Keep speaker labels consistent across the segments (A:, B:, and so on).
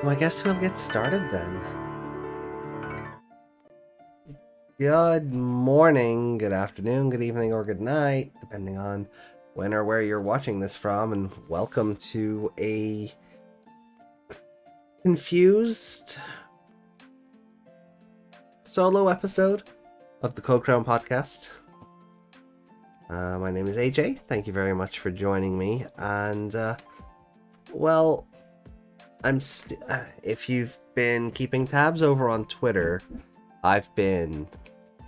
A: Well, I guess we'll get started then. Good morning, good afternoon, good evening, or good night, depending on when or where you're watching this from, and welcome to a confused solo episode of the Code Crown podcast. My name is AJ. Thank you very much for joining me, and well, if you've been keeping tabs over on Twitter, I've been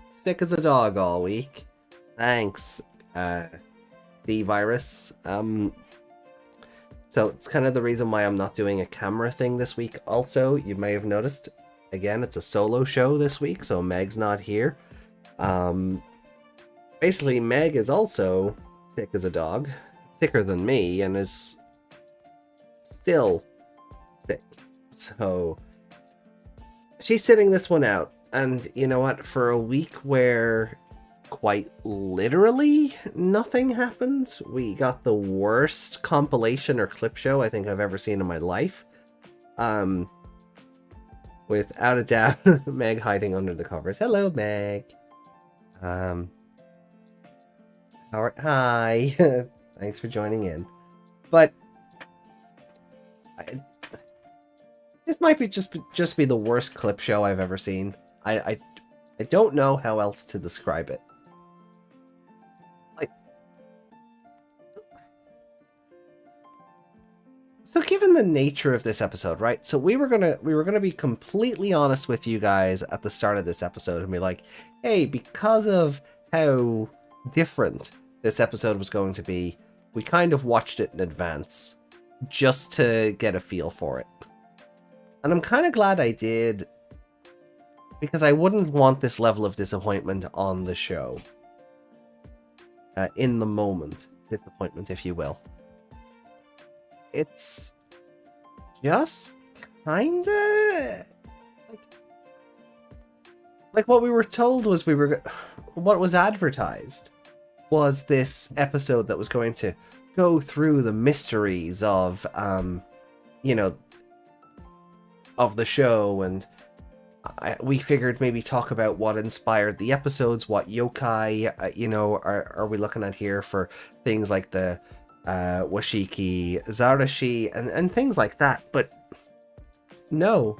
A: sick as a dog all week. Thanks, the virus. So it's kind of the reason why I'm not doing a camera thing this week. Also, you may have noticed, again, it's a solo show this week, so Meg's not here. Basically, Meg is also sick as a dog, sicker than me, and is still sick. So she's sitting this one out. And you know what? For a week where quite literally nothing happened, we got the worst compilation or clip show I think I've ever seen in my life. Without a doubt, Meg hiding under the covers. Hello, Meg. Hi. Thanks for joining in. But this might be just be the worst clip show I've ever seen. I don't know how else to describe it. So given the nature of this episode, right? So we were gonna be completely honest with you guys at the start of this episode and be like, hey, because of how different this episode was going to be, we kind of watched it in advance just to get a feel for it. And I'm kind of glad I did, because I wouldn't want this level of disappointment on the show. In the moment. Disappointment, if you will. It's just kinda... Like what we were told was what was advertised was this episode that was going to go through the mysteries of, of the show, and we figured maybe talk about what inspired the episodes, what yokai, are we looking at here for things like the Washiki, Zarashi, and things like that. But no,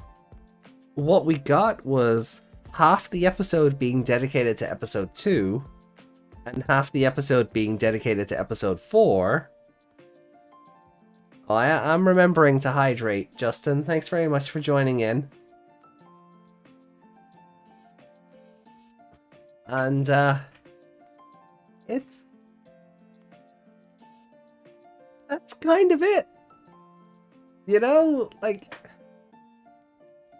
A: what we got was half the episode being dedicated to episode 2, and half the episode being dedicated to episode 4. Oh, I'm remembering to hydrate, Justin. Thanks very much for joining in. And, that's kind of it.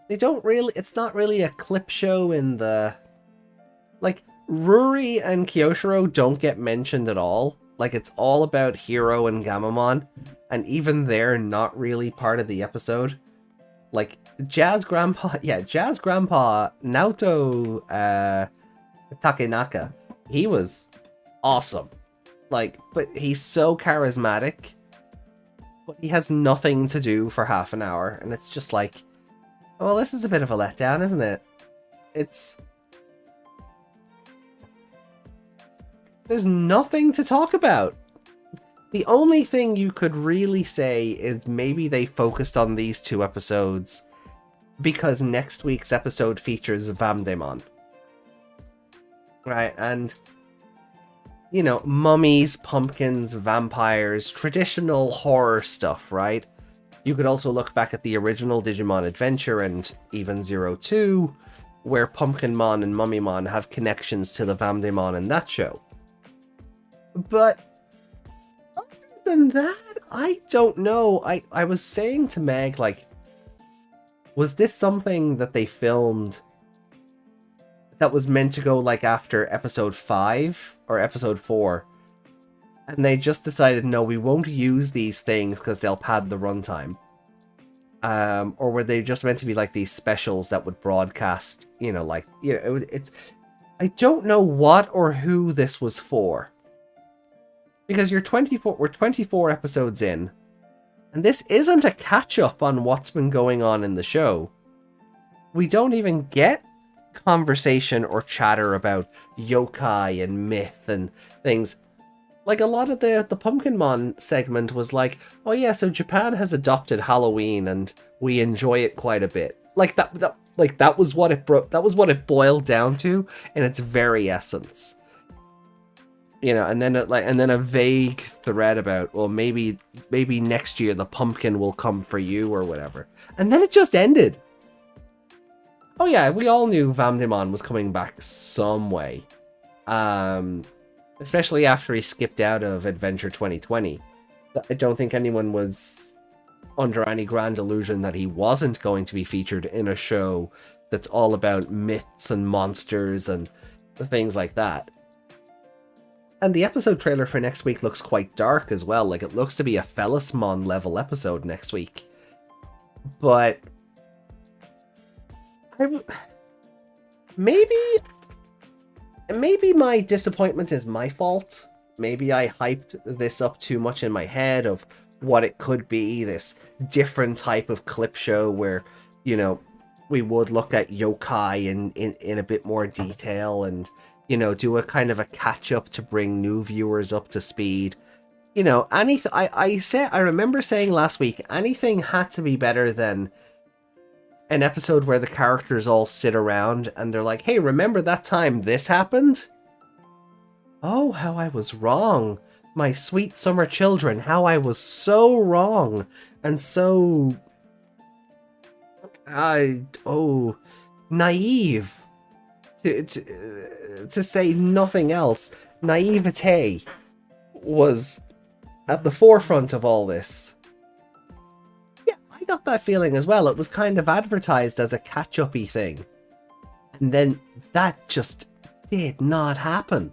A: It's not really a clip show in the... Like, Ruri and Kyoshiro don't get mentioned at all. Like, it's all about Hiro and Gamamon, and even they're not really part of the episode. Like, Jazz Grandpa, Naoto, Takenaka, he was awesome. Like, but he's so charismatic, but he has nothing to do for half an hour, and it's just like, well, this is a bit of a letdown, isn't it? There's nothing to talk about. The only thing you could really say is maybe they focused on these 2 episodes because next week's episode features Vamdemon. Right, and mummies, pumpkins, vampires, traditional horror stuff, right? You could also look back at the original Digimon Adventure and even 02, where Pumpkinmon and Mummymon have connections to the Vamdemon in that show. But other than that, I don't know. I was saying to Meg, like, was this something that they filmed that was meant to go like after episode 5 or episode 4, and they just decided, no, we won't use these things because they'll pad the runtime? Or were they just meant to be like these specials that would broadcast, it's... I don't know what or who this was for. Because we're 24 episodes in, And this isn't a catch-up on what's been going on in the show. We don't even get conversation or chatter about yokai and myth and things. Like, a lot of the Pumpkinmon segment was like, oh yeah, so Japan has adopted Halloween and we enjoy it quite a bit. Like that was what it boiled down to in its very essence. You know, and then a vague thread about, well, maybe next year the pumpkin will come for you or whatever. And then it just ended. Oh yeah, we all knew Vamdemon was coming back some way. Especially after he skipped out of Adventure 2020. I don't think anyone was under any grand illusion that he wasn't going to be featured in a show that's all about myths and monsters and things like that. And the episode trailer for next week looks quite dark as well. Like, it looks to be a Felismon level episode next week. But maybe my disappointment is my fault. Maybe I hyped this up too much in my head of what it could be, this different type of clip show where, you know, we would look at yokai in a bit more detail and, you know, do a kind of a catch-up to bring new viewers up to speed. You know, I remember saying last week, anything had to be better than an episode where the characters all sit around and they're like, hey, remember that time this happened? Oh, how I was wrong. My sweet summer children, how I was so wrong. And so... naive. To say nothing else. Naivete was at the forefront of all this. I got that feeling as well. It was kind of advertised as a catch-up-y thing. And then that just did not happen.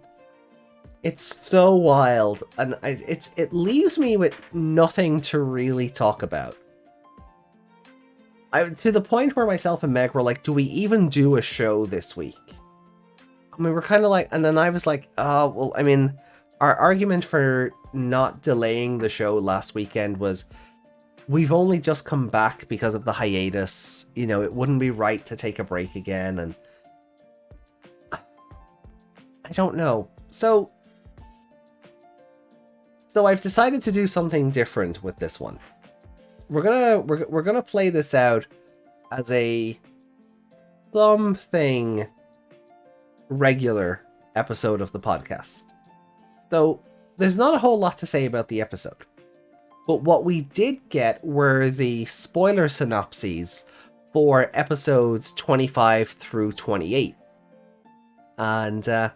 A: It's so wild. And it leaves me with nothing to really talk about. To the point where myself and Meg were like, do we even do a show this week? I mean, we're kind of like... And then I was like, oh, well, I mean, our argument for not delaying the show last weekend was... We've only just come back because of the hiatus. You know, it wouldn't be right to take a break again, and I don't know. So I've decided to do something different with this one. We're gonna play this out as a something regular episode of the podcast. So there's not a whole lot to say about the episode. But what we did get were the spoiler synopses for episodes 25 through 28. And so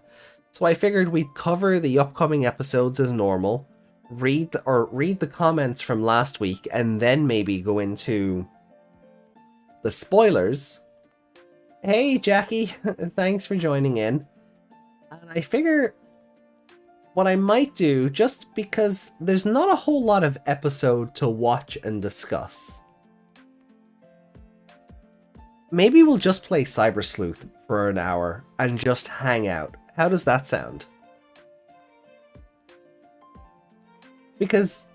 A: I figured we'd cover the upcoming episodes as normal, read the comments from last week, and then maybe go into the spoilers. Hey, Jackie, thanks for joining in. And I figure... what I might do, just because there's not a whole lot of episode to watch and discuss. Maybe we'll just play Cyber Sleuth for an hour and just hang out. How does that sound? Because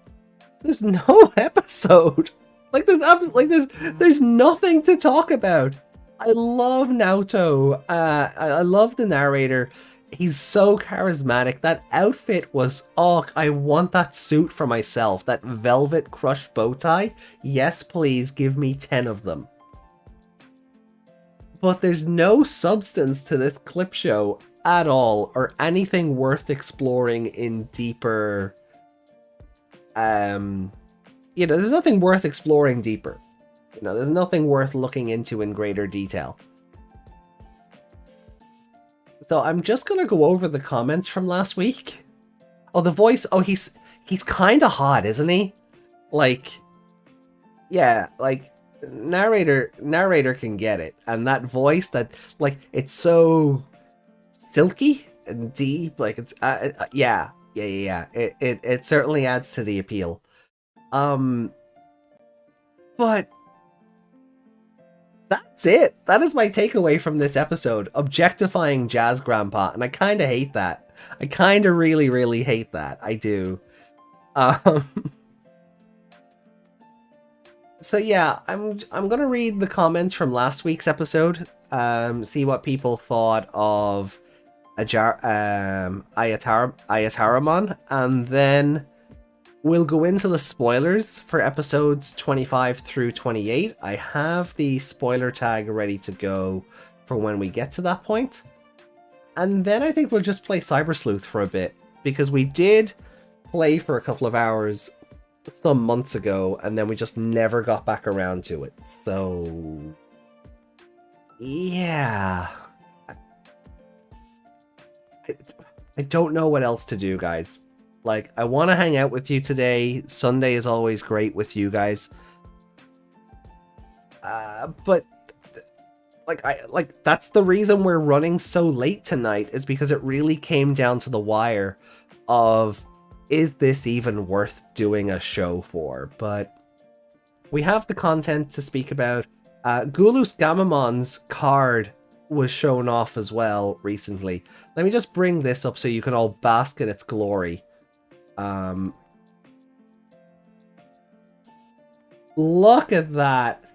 A: there's no episode. Like there's nothing to talk about. I love Naoto. I love the narrator. He's so charismatic. That outfit was, oh, I want that suit for myself. That velvet crush bow tie. Yes, please, give me 10 of them. But there's no substance to this clip show at all, or anything worth exploring in deeper... You know, there's nothing worth exploring deeper. You know, there's nothing worth looking into in greater detail. So I'm just gonna go over the comments from last week. Oh, the voice. Oh, he's kind of hot, isn't he? Like, yeah, like narrator can get it, and that voice, that like, it's so silky and deep. Like it's yeah. It certainly adds to the appeal. But that's it. That is my takeaway from this episode. Objectifying Jazz Grandpa. And I kind of hate that. I kind of really, really hate that. I do. So yeah, I'm gonna read the comments from last week's episode, see what people thought of Ayataramon, and then we'll go into the spoilers for episodes 25 through 28. I have the spoiler tag ready to go for when we get to that point. And then I think we'll just play Cyber Sleuth for a bit, because we did play for a couple of hours some months ago, and then we just never got back around to it. So yeah, I don't know what else to do, guys. Like, I want to hang out with you today. Sunday is always great with you guys. But that's the reason we're running so late tonight, is because it really came down to the wire of, is this even worth doing a show for? But we have the content to speak about. Gulus Gamamon's card was shown off as well recently. Let me just bring this up so you can all bask in its glory. Look at that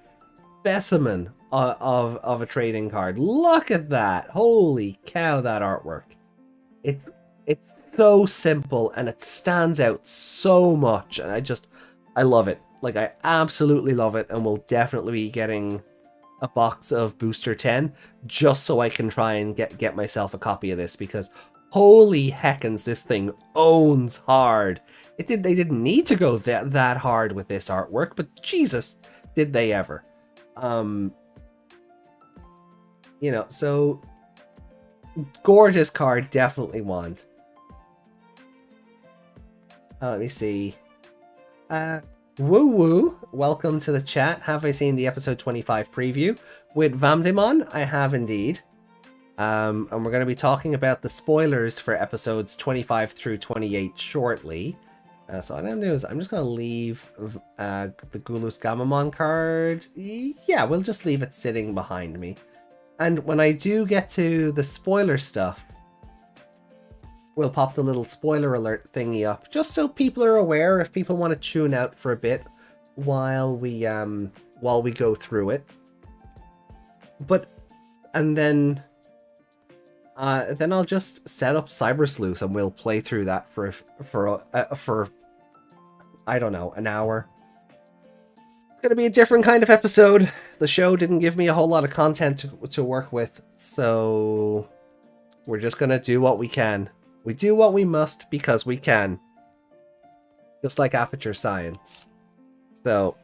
A: specimen of a trading card. Look at that. Holy cow, that artwork. It's so simple and it stands out so much, and I love it. Like, I absolutely love it, and we'll definitely be getting a box of Booster 10 just so I can try and get myself a copy of this, because holy heckins, this thing owns hard. They didn't need to go that hard with this artwork, but Jesus, did they ever. You know, so gorgeous card, definitely want. Let me see. Woo Woo, welcome to the chat. Have I seen the episode 25 preview? With Vamdemon, I have indeed. And we're going to be talking about the spoilers for episodes 25 through 28 shortly. So what I'm going to do is I'm just going to leave the Gulus Gamamon card. Yeah, we'll just leave it sitting behind me. And when I do get to the spoiler stuff, we'll pop the little spoiler alert thingy up, just so people are aware if people want to tune out for a bit while we go through it. And then I'll just set up Cyber Sleuth and we'll play through that for I don't know, an hour. It's gonna be a different kind of episode. The show didn't give me a whole lot of content to work with, so we're just gonna do what we can. We do what we must because we can. Just like Aperture Science. So,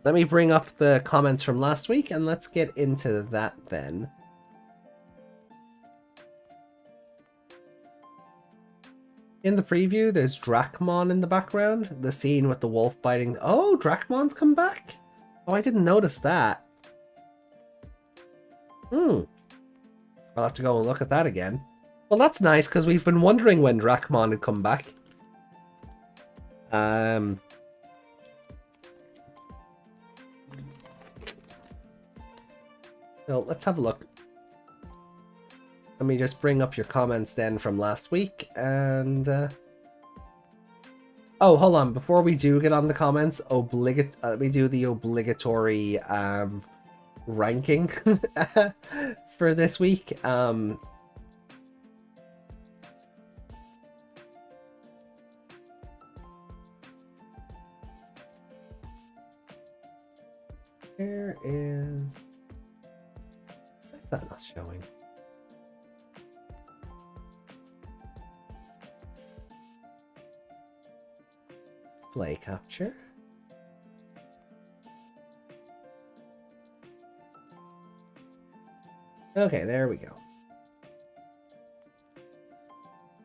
A: let me bring up the comments from last week and let's get into that then. In the preview, there's Drachmon in the background. The scene with the wolf biting. Oh, Drachmon's come back? Oh, I didn't notice that. I'll have to go and look at that again. Well, that's nice, because we've been wondering when Drachmon had come back. So, let's have a look. Let me just bring up your comments then from last week, and... Oh, hold on. Before we do get on the comments, let me do the obligatory ranking for this week. Where is... Why is that not showing? Display capture. Okay, there we go.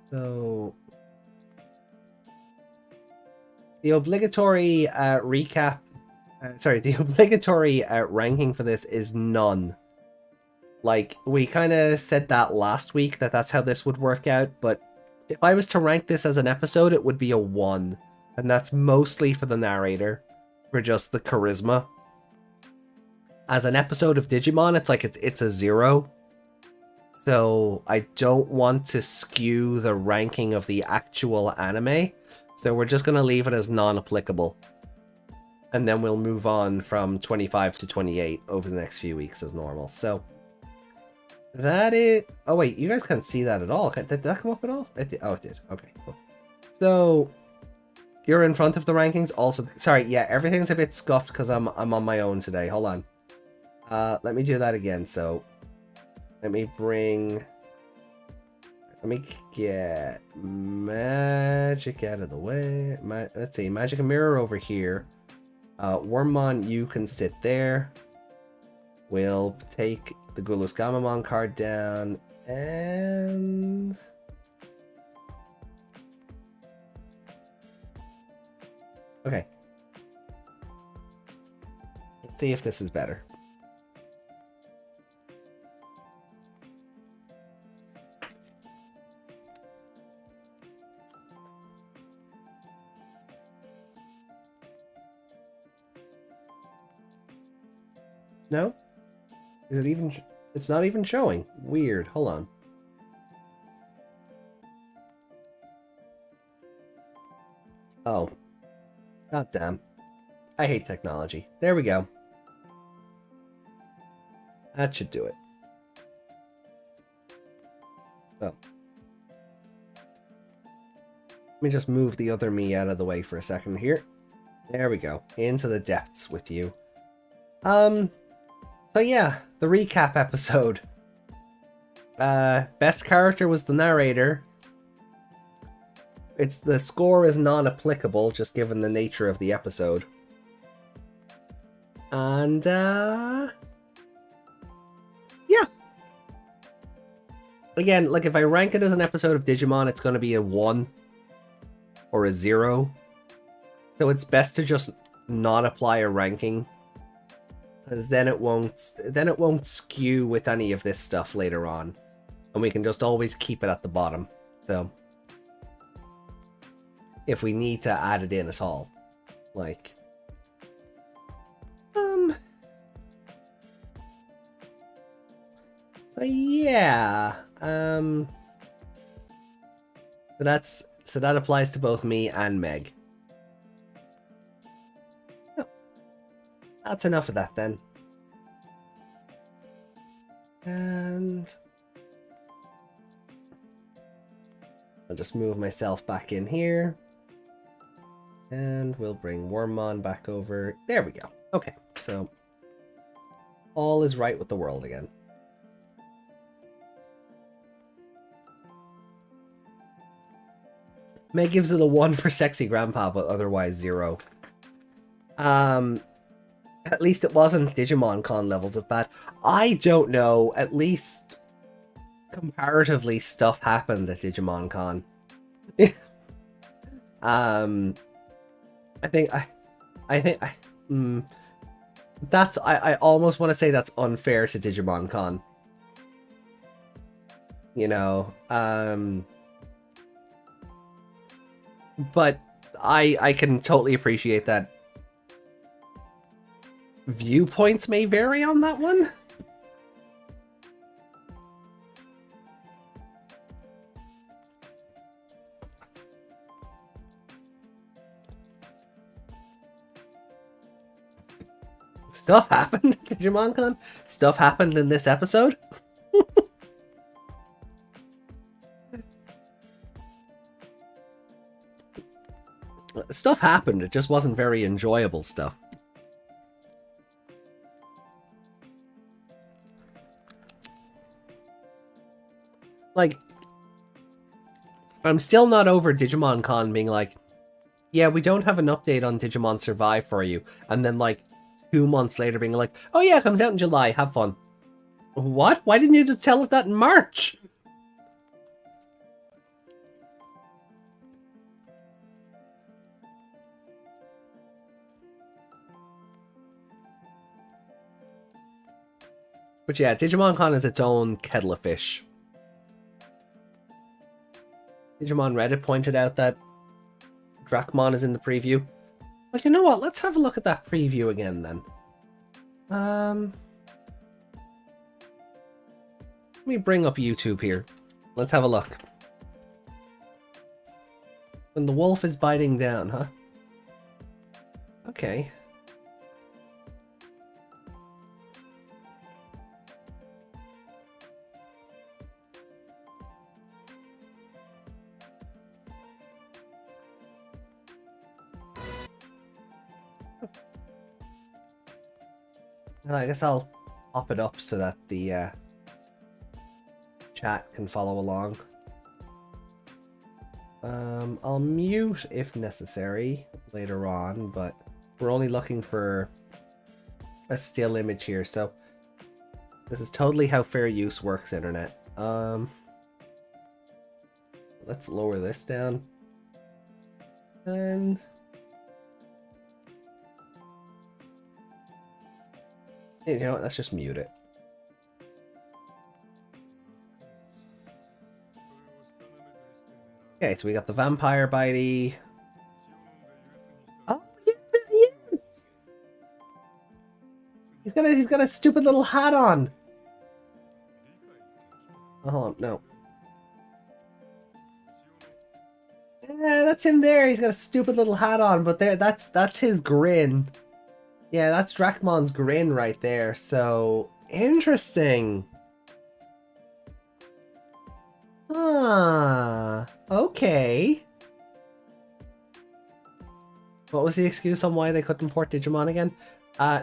A: So the obligatory recap, the obligatory ranking for this is none. Like, we kind of said that last week, that's how this would work out, but if I was to rank this as an episode, it would be a 1. And that's mostly for the narrator, for just the charisma. As an episode of Digimon, it's like it's a 0. So I don't want to skew the ranking of the actual anime. So we're just going to leave it as non-applicable. And then we'll move on from 25 to 28 over the next few weeks as normal. So that is... Oh, wait, you guys can't see that at all. Did that come up at all? Oh, it did. Okay, cool. So you're in front of the rankings also. Sorry, yeah, everything's a bit scuffed because I'm on my own today. Hold on. Let me do that again. So let me get magic out of the way. Let's see, magic and mirror over here. Wormmon, you can sit there. We'll take the Gulus Gamamon card down and... Okay. Let's see if this is better. No? Is it even... It's not even showing. Weird. Hold on. Oh. God damn. I hate technology. There we go. That should do it. So. Let me just move the other me out of the way for a second here. There we go. Into the depths with you. So yeah, the recap episode. Best character was the narrator. The score is non-applicable, just given the nature of the episode. And, yeah. Again, like, if I rank it as an episode of Digimon, it's going to be a 1 or a 0. So it's best to just not apply a ranking. Because then it won't skew with any of this stuff later on. And we can just always keep it at the bottom. So, if we need to add it in at all. Like, so yeah, so that applies to both me and Meg. Oh, that's enough of that then. And I'll just move myself back in here. And we'll bring Wormmon back over. There we go. Okay, so all is right with the world again. Meg gives it a 1 for sexy grandpa, but otherwise 0. At least it wasn't Digimon Con levels of bad. I don't know. At least comparatively stuff happened at Digimon Con. I almost want to say that's unfair to Digimon Con. You know, but I can totally appreciate that viewpoints may vary on that one. Stuff happened at Digimon Con? Stuff happened in this episode? Stuff happened, it just wasn't very enjoyable stuff. Like, I'm still not over Digimon Con being like, yeah, we don't have an update on Digimon Survive for you. And then, like, 2 months later being like, oh yeah, it comes out in July, have fun. What? Why didn't you just tell us that in March? But yeah, Digimon Con is its own kettle of fish. Digimon Reddit pointed out that Dracmon is in the preview. Well, you know what? Let's have a look at that preview again then. Let me bring up YouTube here. Let's have a look. When the wolf is biting down, huh? Okay. I guess I'll pop it up so that the chat can follow along. I'll mute if necessary later on, but we're only looking for a still image here, so this is totally how fair use works, internet. Let's lower this down. And you know what, let's just mute it. Okay, so we got the vampire bitey. Oh, yeah, he is! He's got a stupid little hat on. Oh, hold on, no. Yeah, that's him there. He's got a stupid little hat on, but there, that's his grin. Yeah, that's Drachmon's grin right there. So interesting. Ah, okay. What was the excuse on why they couldn't port Digimon again?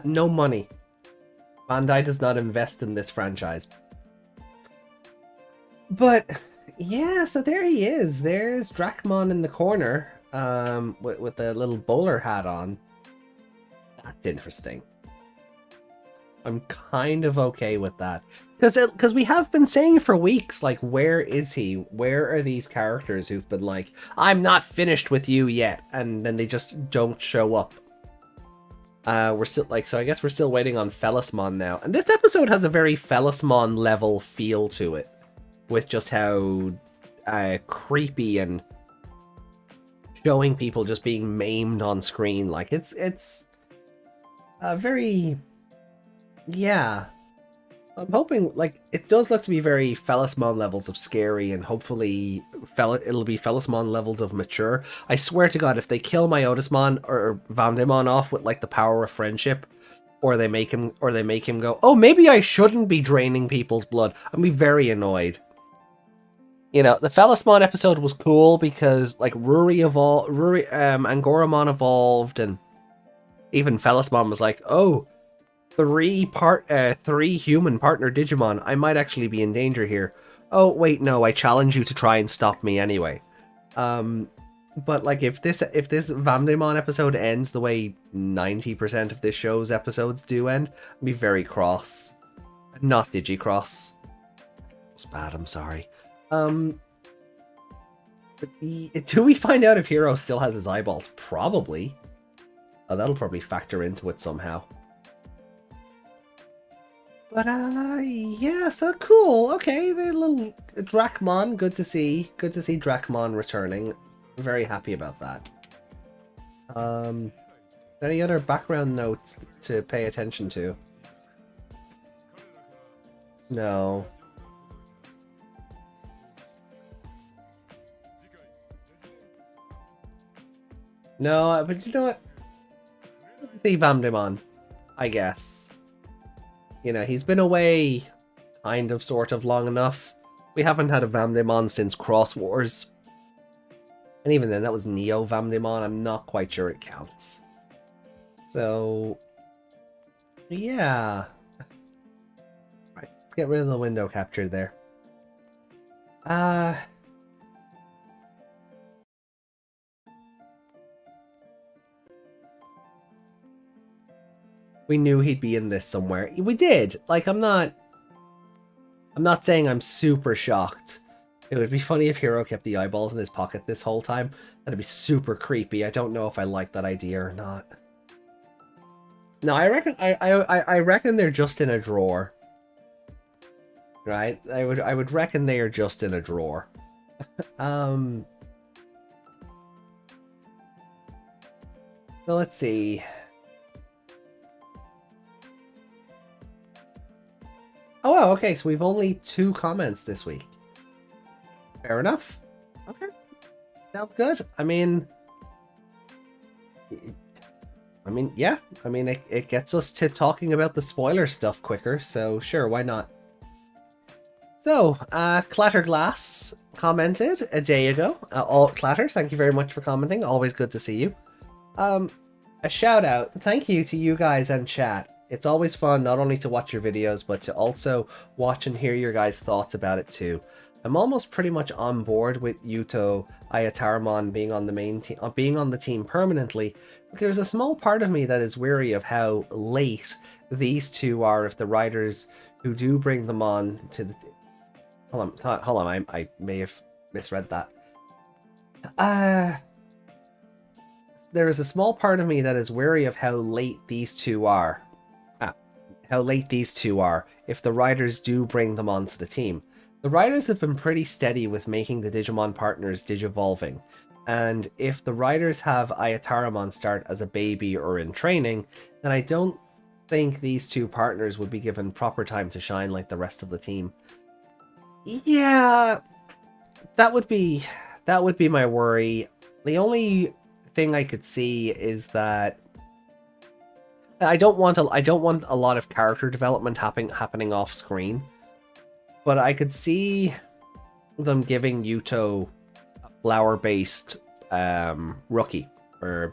A: No money. Bandai does not invest in this franchise. But yeah, so there he is. There's Drachmon in the corner, with the little bowler hat on. That's interesting. I'm kind of okay with that. Because we have been saying for weeks, like, where is he? Where are these characters who've been like, I'm not finished with you yet, and then they just don't show up. We're still, like, so I guess we're still waiting on Felismon now. And this episode has a very Felismon level feel to it, with just how creepy and showing people just being maimed on screen. Like, it's very... Yeah. I'm hoping, like, it does look to be very Felismon levels of scary, and hopefully it'll be Felismon levels of mature. I swear to God, if they kill Myotismon or Vamdemon off with, like, the power of friendship, or they make him go, oh, maybe I shouldn't be draining people's blood, I'd be very annoyed. You know, the Felismon episode was cool because, like, Angoramon evolved, and even Felismon was like, oh, three human partner Digimon, I might actually be in danger here. Oh, wait, no, I challenge you to try and stop me anyway. But, like, if this Vamdemon episode ends the way 90% of this show's episodes do end, I'd be very cross. Not Digicross. It's bad, I'm sorry. Do we find out if Hero still has his eyeballs? Probably. Oh, that'll probably factor into it somehow. But, yeah, so cool. Okay, the little Drachmon, good to see. Good to see Drachmon returning. Very happy about that. Any other background notes to pay attention to? No. No, but you know what? Let's see Vamdemon, I guess. You know, he's been away kind of, sort of, long enough. We haven't had a Vamdemon since Cross Wars. And even then, that was Neo Vamdemon. I'm not quite sure it counts. So, yeah. Right, let's get rid of the window capture there. We knew he'd be in this somewhere. We did. Like, I'm not saying I'm super shocked. It would be funny if Hero kept the eyeballs in his pocket this whole time. That'd be super creepy. I don't know if I like that idea or not. No, I reckon they're just in a drawer. Right? I would reckon they are just in a drawer. So let's see. Oh, wow, okay, so we've only 2 comments this week. Fair enough. Okay. Sounds good. I mean, yeah. I mean, it gets us to talking about the spoiler stuff quicker, so sure, why not? So, Clatterglass commented a day ago. Clatter, thank you very much for commenting. Always good to see you. A shout out. Thank you to you guys and chat It's always fun not only to watch your videos, but to also watch and hear your guys' thoughts about it too. I'm almost pretty much on board with Yuto Ayataramon being on the main team, being on the team permanently. But there's a small part of me that is weary of how late these two are. If the writers who do bring them on to the, hold on, I may have misread that. There is a small part of me that is wary of how late these two are. How late these two are if the writers do bring them onto the team. The writers have been pretty steady with making the Digimon partners digivolving, and if the writers have Ayataramon start as a baby or in training, then I don't think these two partners would be given proper time to shine like the rest of the team. Yeah, that would be my worry. The only thing I could see is that I don't want a lot of character development happening off screen, but I could see them giving Yuto a flower-based rookie or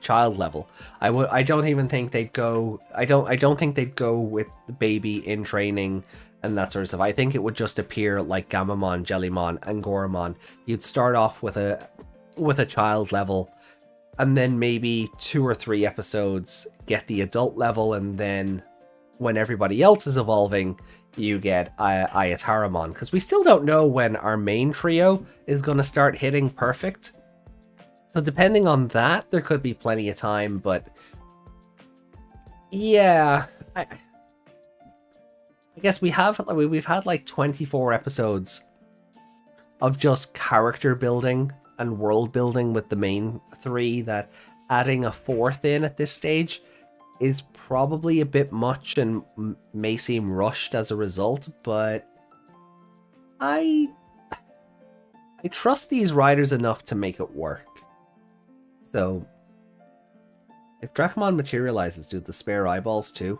A: child level. I don't even think they'd go. I don't think they'd go with the baby in training and that sort of stuff. I think it would just appear like Gamamon, Jellymon, and Goramon. You'd start off with a child level, and then maybe 2 or 3 episodes get the adult level, and then when everybody else is evolving, you get Ayataramon. Because we still don't know when our main trio is going to start hitting perfect. So depending on that, there could be plenty of time, but yeah, I guess we've had like 24 episodes of just character building and world building with the main 3, that adding a 4th in at this stage is probably a bit much and may seem rushed as a result, but I trust these writers enough to make it work. So if Dracmon materializes, do the spare eyeballs too?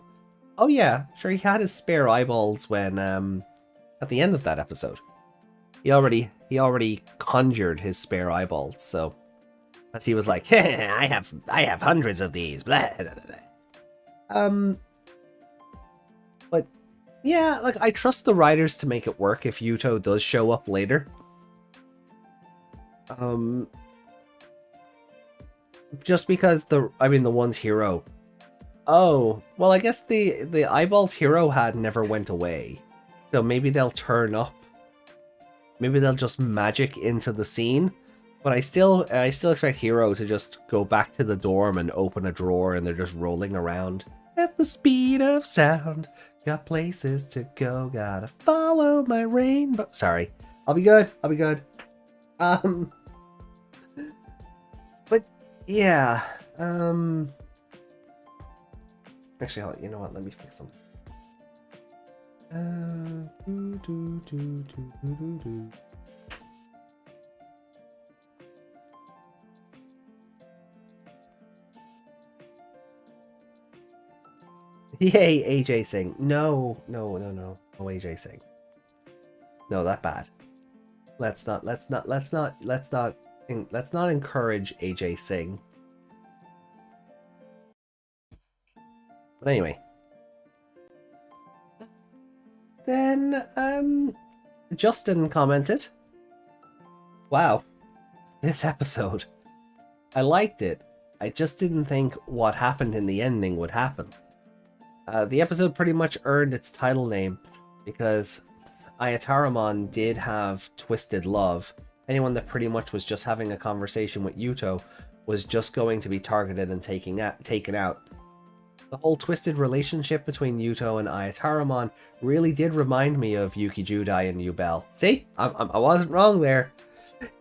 A: Oh yeah, sure, he had his spare eyeballs when at the end of that episode. He already conjured his spare eyeballs, so as he was like, I have hundreds of these, blah, blah, blah. But yeah, like, I trust the writers to make it work if Yuto does show up later. Just because the one's hero. Oh, well, I guess the eyeballs hero had never went away, so maybe they'll turn up. Maybe they'll just magic into the scene. But I still expect Hero to just go back to the dorm and open a drawer, and they're just rolling around at the speed of sound. Got places to go, gotta follow my rainbow. Sorry, I'll be good. But yeah, actually, you know what? Let me fix them. Yay, AJ Singh. No, AJ Singh. No, that bad. Let's not encourage AJ Singh. But anyway. Then, Justin commented, wow, this episode. I liked it. I just didn't think what happened in the ending would happen. The episode pretty much earned its title name because Ayataramon did have twisted love. Anyone that pretty much was just having a conversation with Yuto was just going to be targeted and taken out. The whole twisted relationship between Yuto and Ayataramon really did remind me of Yuki Judai and Yubel. See? I wasn't wrong there.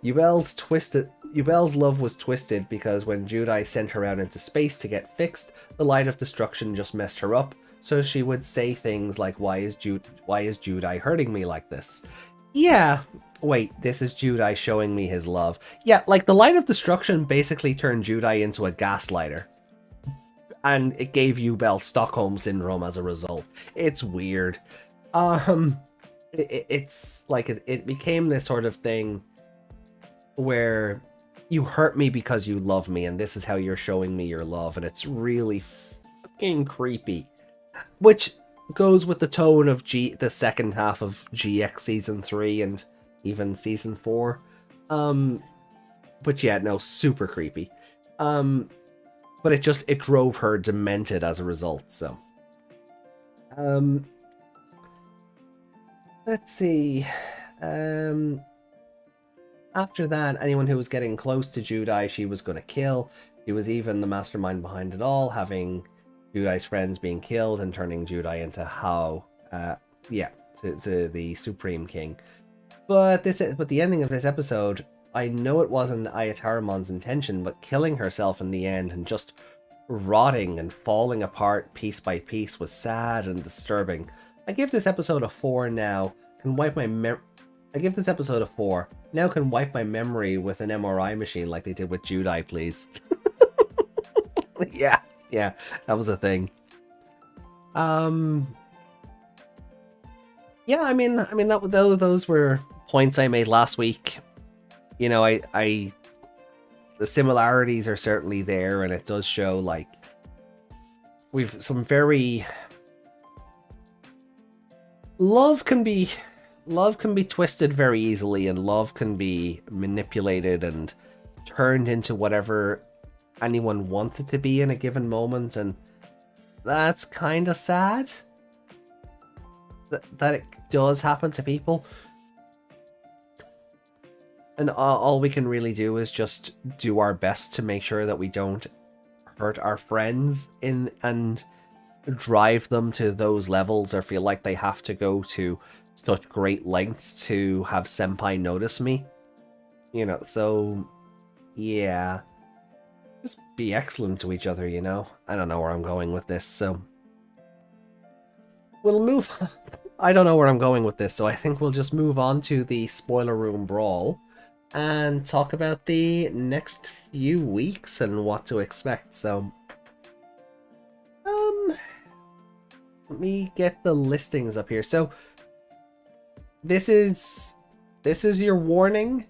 A: Yubel's love was twisted because when Judai sent her out into space to get fixed, the light of destruction just messed her up, so she would say things like, why is Judai hurting me like this? Yeah, wait, this is Judai showing me his love. Yeah, like the light of destruction basically turned Judai into a gaslighter. And it gave Yubel Stockholm Syndrome as a result. It's weird. It's like it became this sort of thing where you hurt me because you love me, and this is how you're showing me your love, and it's really fucking creepy. which goes with the tone of the second half of GX Season 3 and even Season 4. But yeah, no, super creepy. But it drove her demented as a result, so. Let's see. After that, anyone who was getting close to Judai, she was going to kill. She was even the mastermind behind it all, having Judai's friends being killed and turning Judai into Hao. To the Supreme King. But the ending of this episode, I know it wasn't Ayataramon's intention, but killing herself in the end and just rotting and falling apart piece by piece was sad and disturbing. I give this episode a 4 now. I give this episode a 4. Now can wipe my memory with an MRI machine like they did with Judai, please. yeah, that was a thing. Yeah, I mean those were points I made last week. You know, the similarities are certainly there, and it does show like we've some very love can be twisted very easily, and love can be manipulated and turned into whatever anyone wants it to be in a given moment, and that's kind of sad that it does happen to people. And all we can really do is just do our best to make sure that we don't hurt our friends and drive them to those levels or feel like they have to go to such great lengths to have Senpai notice me. You know, so yeah. Just be excellent to each other, you know? I don't know where I'm going with this, so we'll move on. I don't know where I'm going with this, so I think we'll just move on to the spoiler room brawl and talk about the next few weeks and what to expect. So let me get the listings up here. So this is your warning.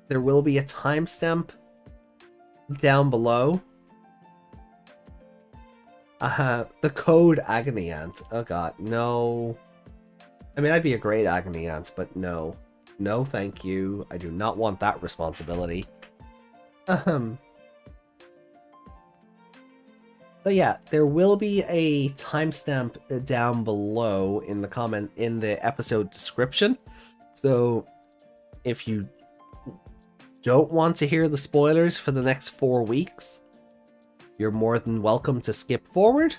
A: There will be a timestamp down below. The code Agony Ant. Oh god, no. I mean, I'd be a great Agony Ant, but no. No, thank you. I do not want that responsibility. So yeah, there will be a timestamp down below in the episode description. So if you don't want to hear the spoilers for the next 4 weeks, you're more than welcome to skip forward.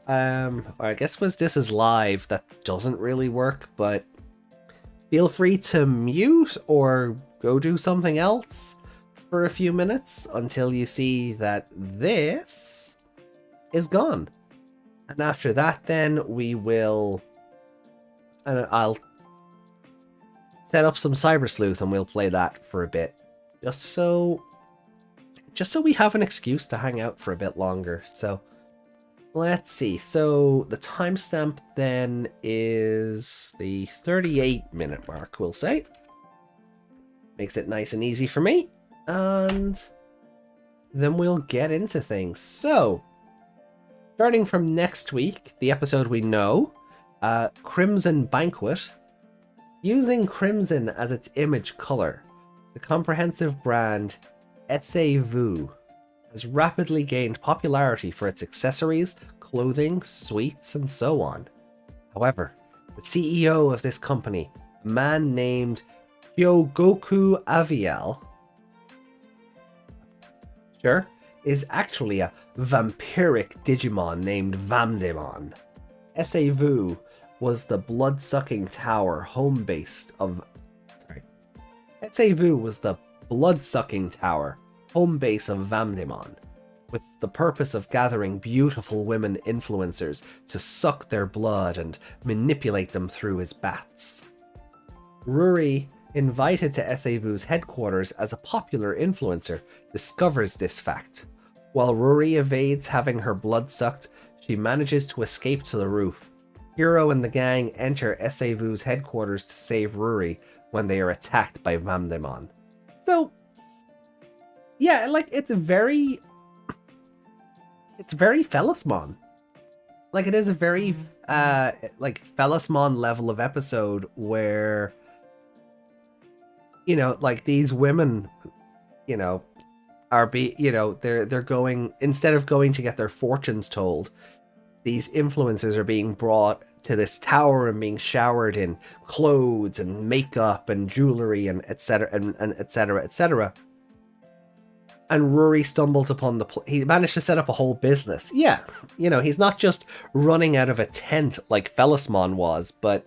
A: I guess this is live, that doesn't really work, but feel free to mute or go do something else for a few minutes until you see that this is gone. And after that, then I'll set up some Cyber Sleuth and we'll play that for a bit. Just so we have an excuse to hang out for a bit longer. So let's see. So the timestamp then is the 38-minute mark, we'll say. Makes it nice and easy for me. And then we'll get into things. So, starting from next week, the episode we know, Crimson Banquet. Using crimson as its image color, the comprehensive brand Etsy has rapidly gained popularity for its accessories, clothing, sweets, and so on. However, the CEO of this company, a man named Hyogoku Aviel, is actually a vampiric Digimon named Vamdemon. Etsy was the blood-sucking tower home base of Vamdemon, with the purpose of gathering beautiful women influencers to suck their blood and manipulate them through his baths. Ruri, invited to Etsy headquarters as a popular influencer, discovers this fact. While Ruri evades having her blood sucked, she manages to escape to the roof. Hiro and the gang enter Etsy headquarters to save Ruri when they are attacked by Vamdemon. So, yeah, like, it's very Fellasmon. like it is a very like Felismon level of episode where, you know, like these women, you know, they're going, instead of going to get their fortunes told, these influencers are being brought to this tower and being showered in clothes and makeup and jewelry and etc. and etc. etc. And Rory stumbles upon he managed to set up a whole business. Yeah, you know, he's not just running out of a tent like Felismon was, but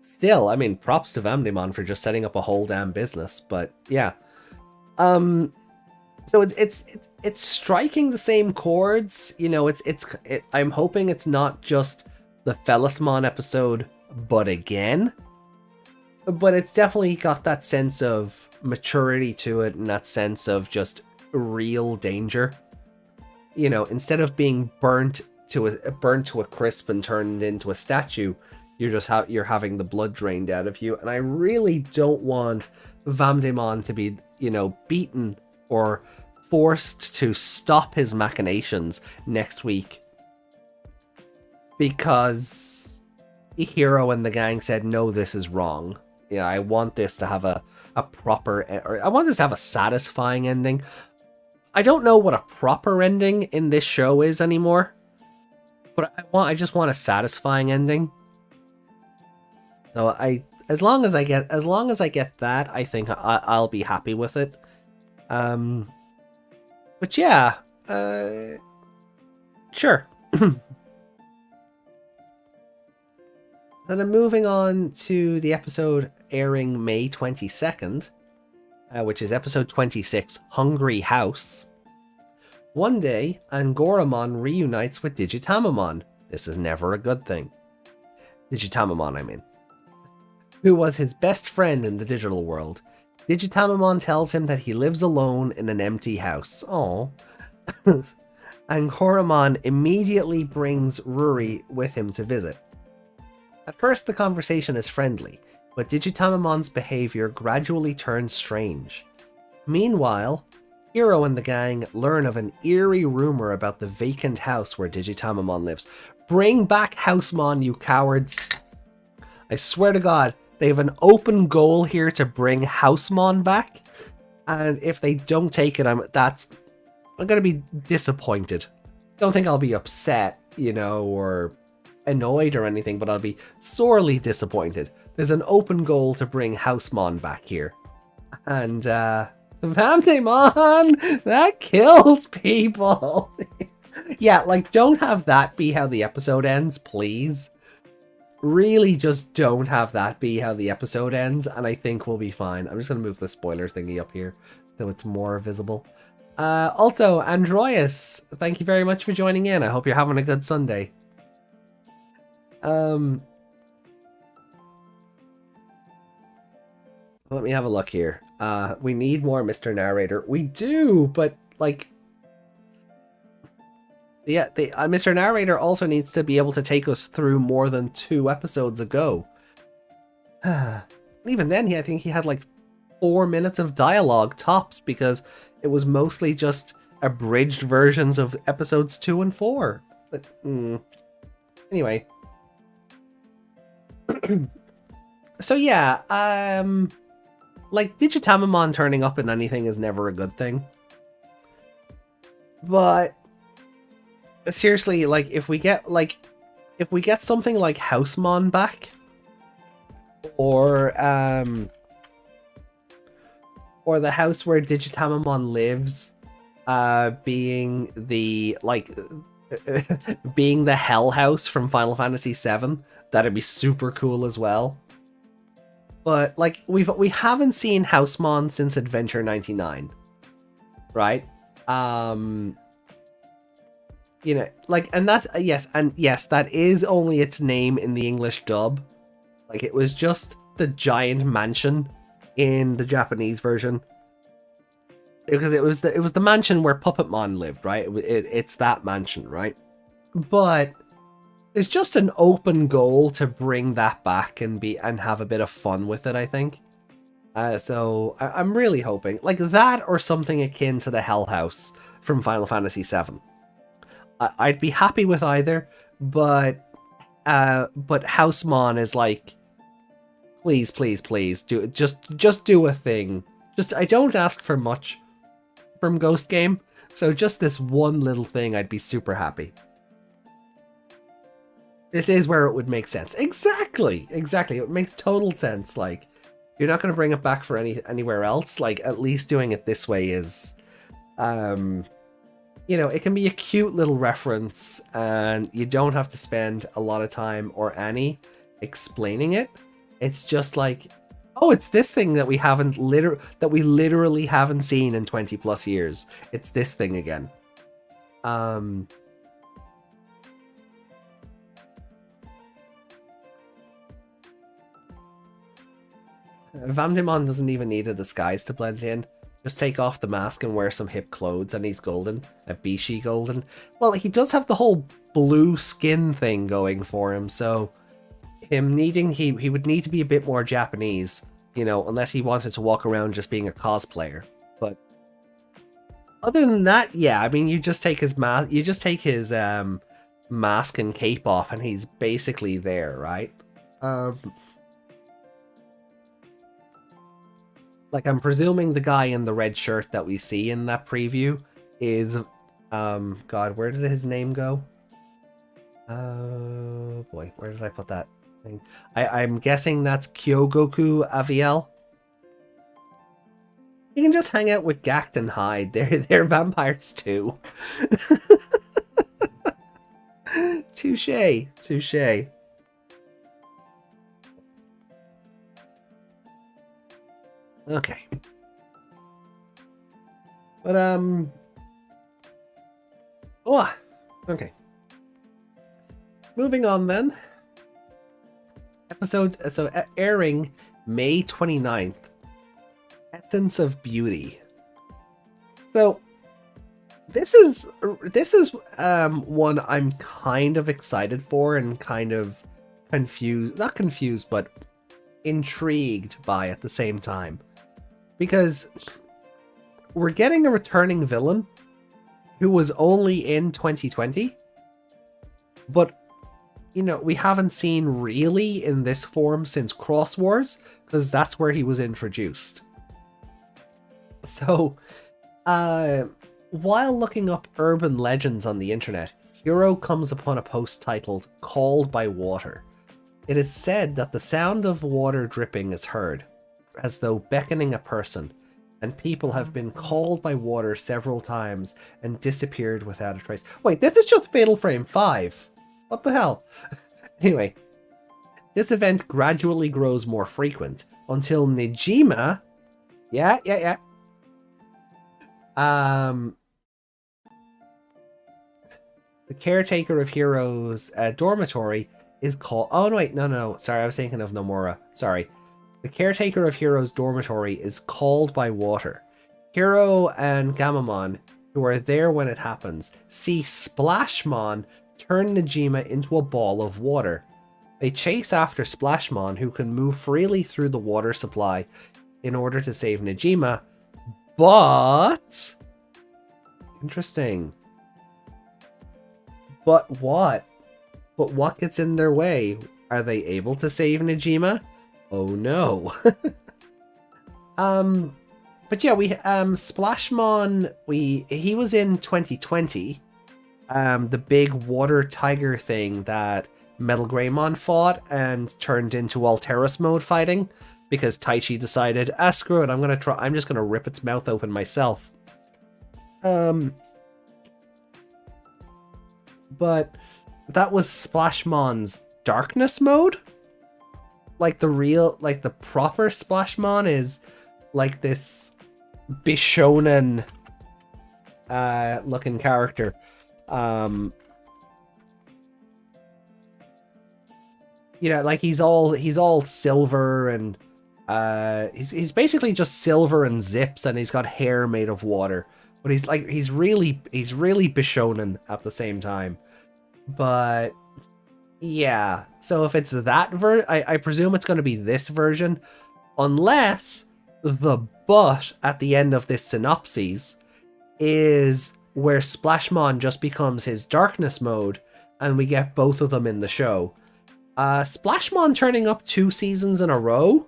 A: still, I mean, props to Vamdemon for just setting up a whole damn business. But yeah, so it's striking the same chords. You know, I'm hoping it's not just the Felismon episode, but again. But it's definitely got that sense of maturity to it, and that sense of just real danger. You know, instead of being burnt to a crisp and turned into a statue, you're having the blood drained out of you. And I really don't want Vamdemon to be, you know, beaten or forced to stop his machinations next week because Hero and the gang said, no, this is wrong. Yeah, I want this to have a proper, or I want this to have a satisfying ending. I don't know what a proper ending in this show is anymore, but I just want a satisfying ending. So as long as I get that, I think I'll be happy with it. But yeah, sure. So then moving on to the episode airing May 22nd, which is episode 26, Hungry House. One day, Angoramon reunites with Digitamamon. This is never a good thing. Digitamamon, I mean. Who was his best friend in the digital world. Digitamamon tells him that he lives alone in an empty house. Aww. Angoramon immediately brings Ruri with him to visit. At first, the conversation is friendly, but Digitamamon's behavior gradually turns strange. Meanwhile, Hero and the gang learn of an eerie rumor about the vacant house where Digitamamon lives. Bring back Housemon, you cowards! I swear to God, they have an open goal here to bring Housemon back, and if they don't take it, I'm gonna be disappointed. Don't think I'll be upset, you know, or annoyed or anything, but I'll be sorely disappointed. There's an open goal to bring Housemon back here. And, Vamdemon! That kills people! Yeah, like, don't have that be how the episode ends, please. Really just don't have that be how the episode ends, and I think we'll be fine. I'm just gonna move the spoiler thingy up here so it's more visible. Also, Androius, thank you very much for joining in. I hope you're having a good Sunday. Let me have a look here. We need more Mr. Narrator. We do, but like, yeah, Mr. Narrator also needs to be able to take us through more than 2 episodes ago. Even then, I think he had like 4 minutes of dialogue tops because it was mostly just abridged versions of episodes 2 and 4. But anyway. So yeah, like Digitamamon turning up in anything is never a good thing. But seriously, like if we get something like Housemon back, or the house where Digitamamon lives, being the being the Hell House from Final Fantasy VII, that'd be super cool as well. But like we haven't seen Housemon since Adventure 99, right? You know, like, and that's yes, that is only its name in the English dub. Like, it was just the giant mansion in the Japanese version, because it was the mansion where Puppetmon lived, right? It's that mansion, right? But it's just an open goal to bring that back and have a bit of fun with it, I think. So I'm really hoping like that, or something akin to the Hell House from Final Fantasy VII. I'd be happy with either, but Housemon is like, please, please, please, just do a thing. I don't ask for much from Ghost Game, so just this one little thing, I'd be super happy. This is where it would make sense. Exactly. It makes total sense. Like, you're not going to bring it back for anywhere else. Like, at least doing it this way is, it can be a cute little reference, and you don't have to spend a lot of time or any explaining it. It's just like, oh, it's this thing that we literally haven't seen in 20 plus years. It's this thing again. Vamdemon doesn't even need a disguise to blend in. Just take off the mask and wear some hip clothes and he's golden. A Bishi golden. Well, he does have the whole blue skin thing going for him, so he would need to be a bit more Japanese, unless he wanted to walk around just being a cosplayer. But other than that, yeah, I mean, you just take his mask, mask and cape off and he's basically there, right? Like, I'm presuming the guy in the red shirt that we see in that preview is, God, where did his name go? Oh boy, where did I put that thing? I'm guessing that's Kyogoku Aviel. You can just hang out with Gact and hide. They're vampires too. Touche. Okay. But, oh, okay. Moving on then. Airing May 29th. Essence of Beauty. So, this is one I'm kind of excited for and kind of not confused, but intrigued by at the same time. Because we're getting a returning villain who was only in 2020, but we haven't seen really in this form since Cross Wars, because that's where he was introduced. So, while looking up urban legends on the internet, Hiro comes upon a post titled "Called by Water." It is said that the sound of water dripping is heard, as though beckoning a person, and people have been called by water several times and disappeared without a trace. Wait, this is just Fatal Frame 5. What the hell? Anyway, this event gradually grows more frequent until Nejima... Yeah. The caretaker of Hiro's dormitory is called... Oh, no, wait, no. Sorry, I was thinking of Nomura. Sorry. The caretaker of Hiro's dormitory is called by water. Hiro and Gamamon, who are there when it happens, see Splashmon turn Nejima into a ball of water. They chase after Splashmon, who can move freely through the water supply in order to save Nejima, but... Interesting. But what? But what gets in their way? Are they able to save Nejima? Oh no. But yeah, we Splashmon, he was in 2020. The big water tiger thing that Metal Greymon fought and turned into Alterus mode fighting because Taichi decided, screw it, I'm just gonna rip its mouth open myself. But that was Splashmon's darkness mode. Like the proper Splashmon is like this Bishonen looking character. Like he's all silver and he's basically just silver and zips, and he's got hair made of water. But he's really Bishonen at the same time. But yeah, so if it's that I presume it's going to be this version, unless the but at the end of this synopsis is where Splashmon just becomes his darkness mode, and we get both of them in the show. Splashmon turning up 2 seasons in a row,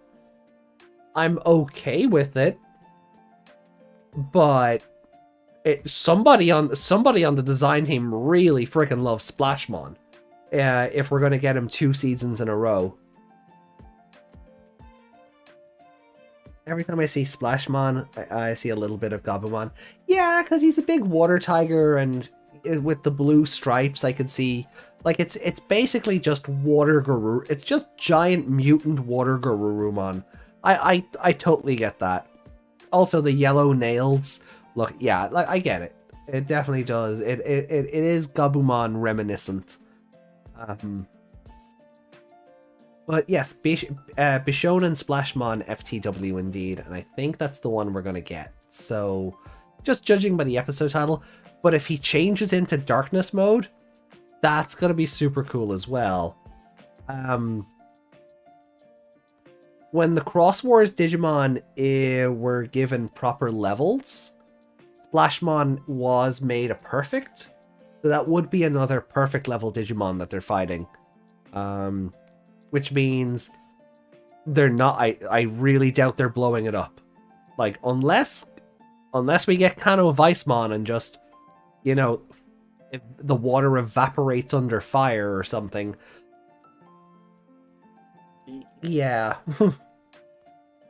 A: I'm okay with it, but somebody on the design team really freaking loves Splashmon. If we're gonna get him 2 seasons in a row. Every time I see Splashmon, I see a little bit of Gabumon. Yeah, because he's a big water tiger, and with the blue stripes, I could see, like, it's basically just water Garuru. It's just giant mutant water Garurumon. I totally get that. Also, the yellow nails. Look, yeah, like, I get it. It definitely does. It is Gabumon reminiscent. But yes, Bichon and Splashmon FTW indeed, and I think that's the one we're going to get. So, just judging by the episode title, but if he changes into darkness mode, that's going to be super cool as well. When the Cross Wars Digimon were given proper levels, Splashmon was made a perfect, so that would be another perfect level Digimon that they're fighting. Which means they're not. I really doubt they're blowing it up. Like, unless we get Kano Weissmon and just, you know, if the water evaporates under fire or something. Yeah.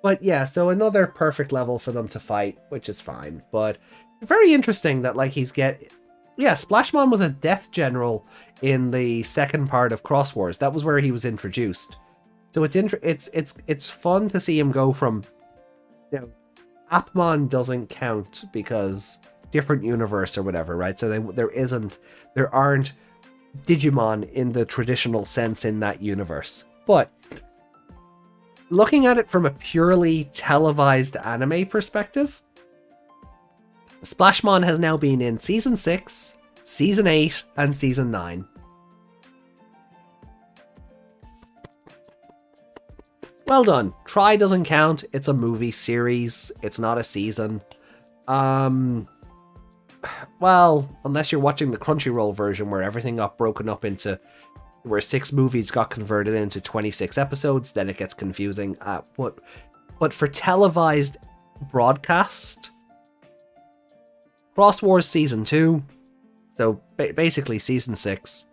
A: But yeah, so another perfect level for them to fight, which is fine. But very interesting that, like, yeah, Splashmon was a Death General in the second part of Cross Wars. That was where he was introduced. So it's fun to see him go from, you know, Appmon doesn't count because different universe or whatever, right? So there aren't Digimon in the traditional sense in that universe. But looking at it from a purely televised anime perspective, Splashmon has now been in Season 6, Season 8, and Season 9. Well done. Try doesn't count. It's a movie series. It's not a season. Well, unless you're watching the Crunchyroll version where everything got broken up into, where 6 movies got converted into 26 episodes, then it gets confusing. But for televised broadcast, Cross Wars Season 2, so basically Season 6,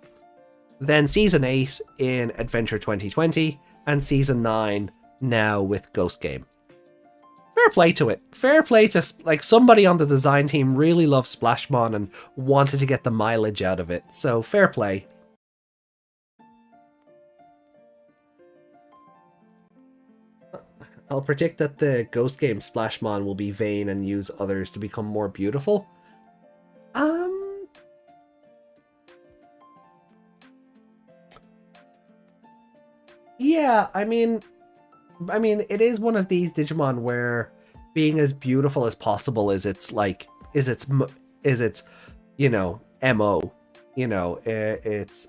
A: then Season 8 in Adventure 2020, and Season 9 now with Ghost Game. Fair play to it. Fair play to, like, somebody on the design team really loves Splashmon and wanted to get the mileage out of it, so fair play. I'll predict that the Ghost Game Splashmon will be vain and use others to become more beautiful. Yeah, I mean, it is one of these Digimon where being as beautiful as possible is its, you know, MO. You know, its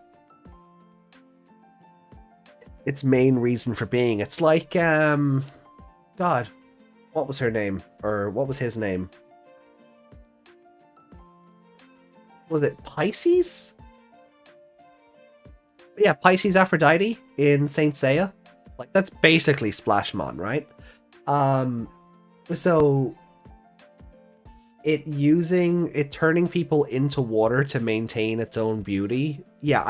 A: main reason for being. It's like, God, what was her name? Or what was his name? Was it Pisces? Yeah, Pisces Aphrodite in Saint Seiya. Like, that's basically Splashmon, right? So it turning people into water to maintain its own beauty. Yeah,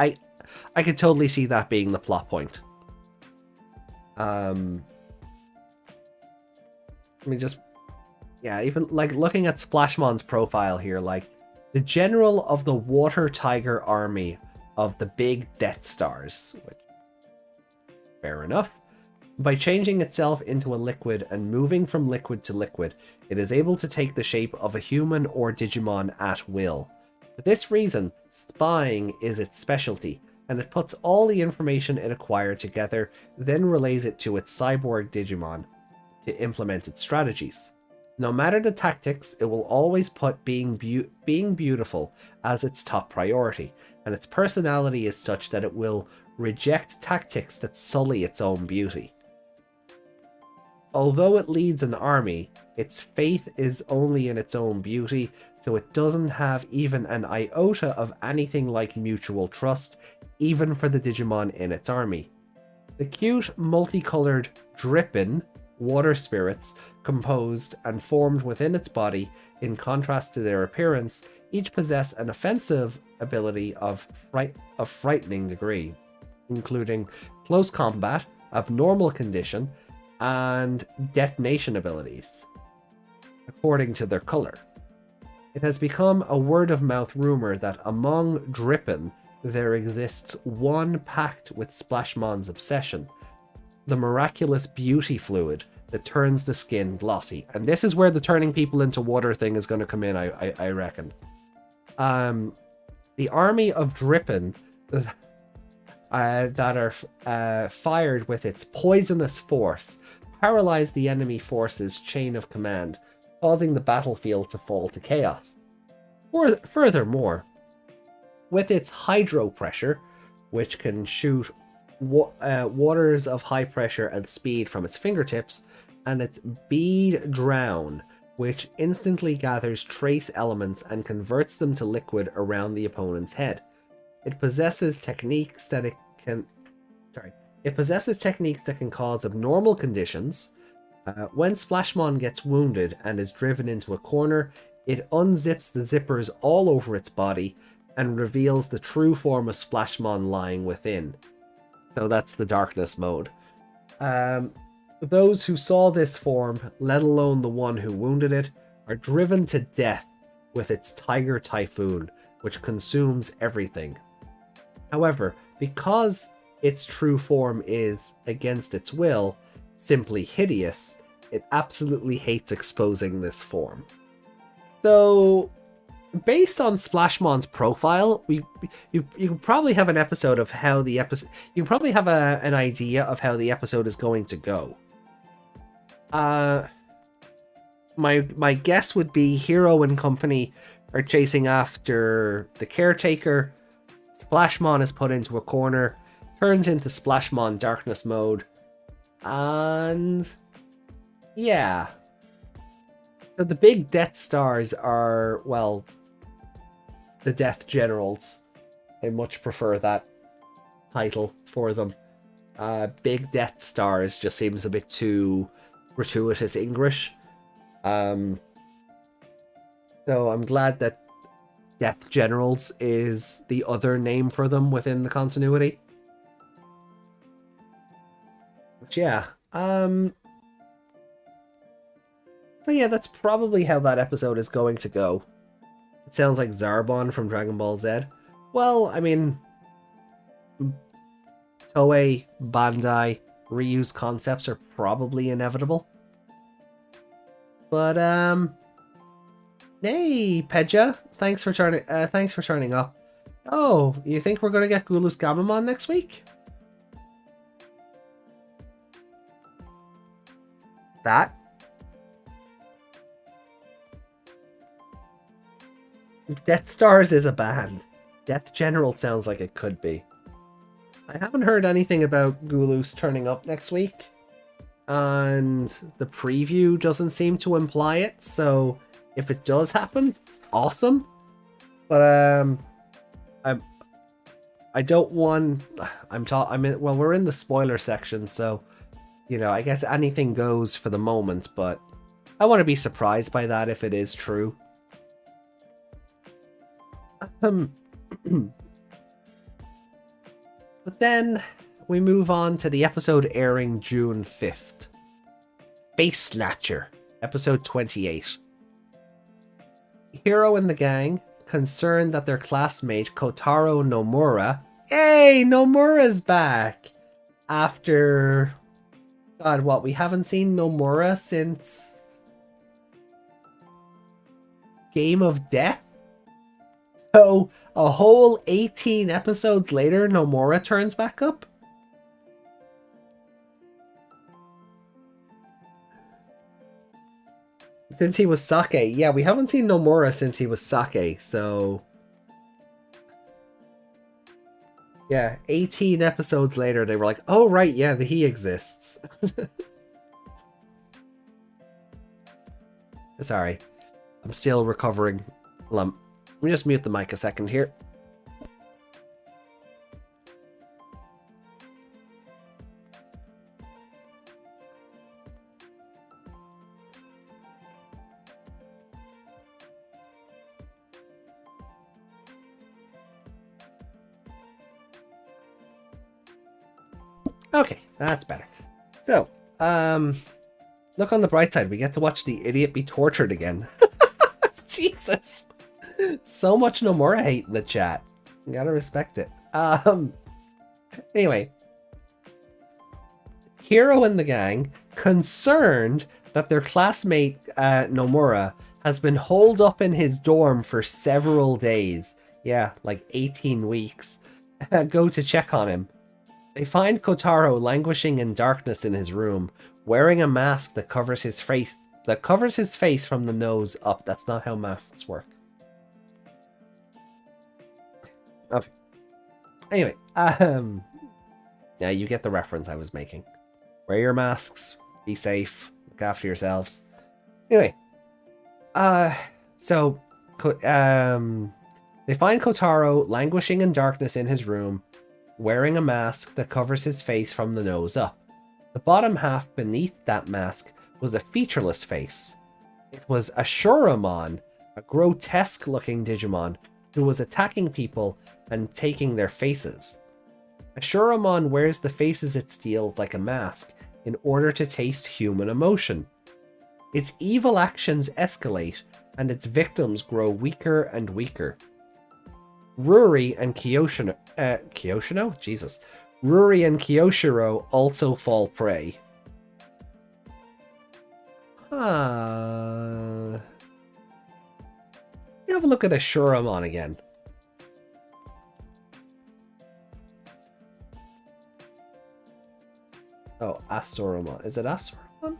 A: I could totally see that being the plot point. Let me just, yeah, even like looking at Splashmon's profile here, like the general of the Water Tiger Army of the big Death Stars, which, fair enough. By changing itself into a liquid and moving from liquid to liquid, it is able to take the shape of a human or Digimon at will. For this reason, spying is its specialty, and it puts all the information it acquired together, then relays it to its cyborg Digimon to implement its strategies. No matter the tactics, it will always put being beautiful as its top priority, and its personality is such that it will reject tactics that sully its own beauty. Although it leads an army, its faith is only in its own beauty, so it doesn't have even an iota of anything like mutual trust, even for the Digimon in its army. The cute, multicolored Drippin water spirits, composed and formed within its body, in contrast to their appearance, each possess an offensive ability of frightening degree, including close combat, abnormal condition, and detonation abilities, according to their color. It has become a word-of-mouth rumor that among Drippin, there exists one pact with Splashmon's obsession, the miraculous beauty fluid that turns the skin glossy. And this is where the turning people into water thing is going to come in, I reckon. The army of Drippin that are fired with its poisonous force paralyze the enemy force's chain of command, causing the battlefield to fall to chaos. Furthermore, with its hydro pressure, which can shoot waters of high pressure and speed from its fingertips, and its bead drown, which instantly gathers trace elements and converts them to liquid around the opponent's head. It possesses techniques that can cause abnormal conditions. When Splashmon gets wounded and is driven into a corner, it unzips the zippers all over its body and reveals the true form of Splashmon lying within. So that's the darkness mode. Those who saw this form, let alone the one who wounded it, are driven to death with its Tiger Typhoon, which consumes everything. However, because its true form is, against its will, simply hideous, it absolutely hates exposing this form. So, based on Splashmon's profile, you probably have an episode of how the episode. You probably have an idea of how the episode is going to go. My guess would be Hero and company are chasing after the caretaker. Splashmon is put into a corner, turns into Splashmon Darkness mode, and yeah. So the big Death Stars are, well, the Death Generals. I much prefer that title for them. Big Death Stars just seems a bit too gratuitous English. So I'm glad that Death Generals is the other name for them within the continuity. But yeah, so yeah, that's probably how that episode is going to go. It sounds like Zarbon from Dragon Ball Z. Well, I mean, Toei, Bandai, reuse concepts are probably inevitable. But hey, Pedja, thanks for turning up. Oh, you think we're gonna get Gulus Gamamon next week? That? Death Stars is a band. Death General sounds like it could be. I haven't heard anything about Gulus turning up next week, and the preview doesn't seem to imply it, so if it does happen, awesome. But I don't want. Well, we're in the spoiler section, so you know, I guess anything goes for the moment. But I want to be surprised by that if it is true. But then we move on to the episode airing June 5th. Face Snatcher, episode 28. Hero and the gang, concerned that their classmate Kotaro Nomura... Hey, Nomura's back! After... God, what? We haven't seen Nomura since... Game of Death? So, a whole 18 episodes later, Nomura turns back up? Since he was Sake. Yeah, we haven't seen Nomura since he was Sake, so... Yeah, 18 episodes later, they were like, oh right, yeah, he exists. Sorry. I'm still recovering. Let me just mute the mic a second here. Okay, that's better. So, look on the bright side. We get to watch the idiot be tortured again. Jesus. So much Nomura hate in the chat. You gotta respect it. Anyway. Hiro and the gang, concerned that their classmate Nomura has been holed up in his dorm for several days. Yeah, like 18 weeks. Go to check on him. They find Kotaro languishing in darkness in his room, wearing a mask that covers his face from the nose up. That's not how masks work. Okay. Anyway, yeah, you get the reference I was making. Wear your masks, be safe, look after yourselves. Anyway, so they find Kotaro languishing in darkness in his room, wearing a mask that covers his face from the nose up. The bottom half beneath that mask was a featureless face. It was Ashuramon, a grotesque-looking Digimon who was attacking people and taking their faces. Ashuramon wears the faces it steals like a mask in order to taste human emotion. Its evil actions escalate, and its victims grow weaker and weaker. Ruri and Kyoshino? Jesus. Ruri and Kyoshiro also fall prey. Let me have a look at Ashuramon again. Oh, Ashuramon. Is it Ashuramon?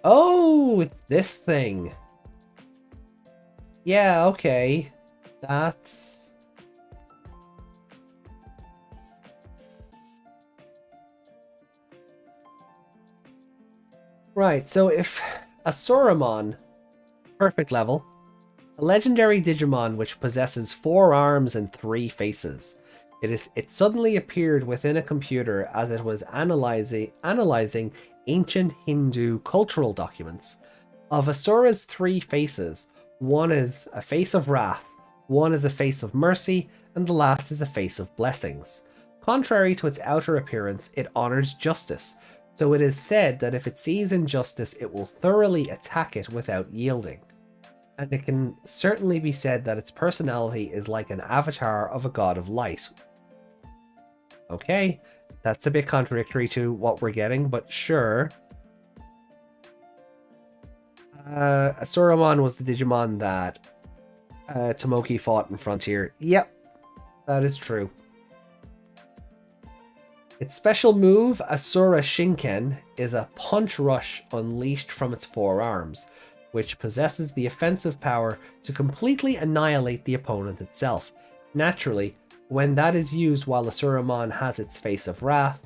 A: Oh, this thing. Yeah, okay. That's... Right, so if Ashuramon, perfect level, a legendary Digimon which possesses 4 arms and 3 faces. It suddenly appeared within a computer as it was analyzing ancient Hindu cultural documents. Of Asura's 3 faces, one is a face of wrath, one is a face of mercy, and the last is a face of blessings. Contrary to its outer appearance, it honors justice, so it is said that if it sees injustice, it will thoroughly attack it without yielding. And it can certainly be said that its personality is like an avatar of a god of light. Okay, that's a bit contradictory to what we're getting, but sure. Ashuramon was the Digimon that Tomoki fought in Frontier. Yep, that is true. Its special move, Asura Shinken, is a punch rush unleashed from its 4 arms, which possesses the offensive power to completely annihilate the opponent itself. Naturally, when that is used while Ashuramon has its face of wrath,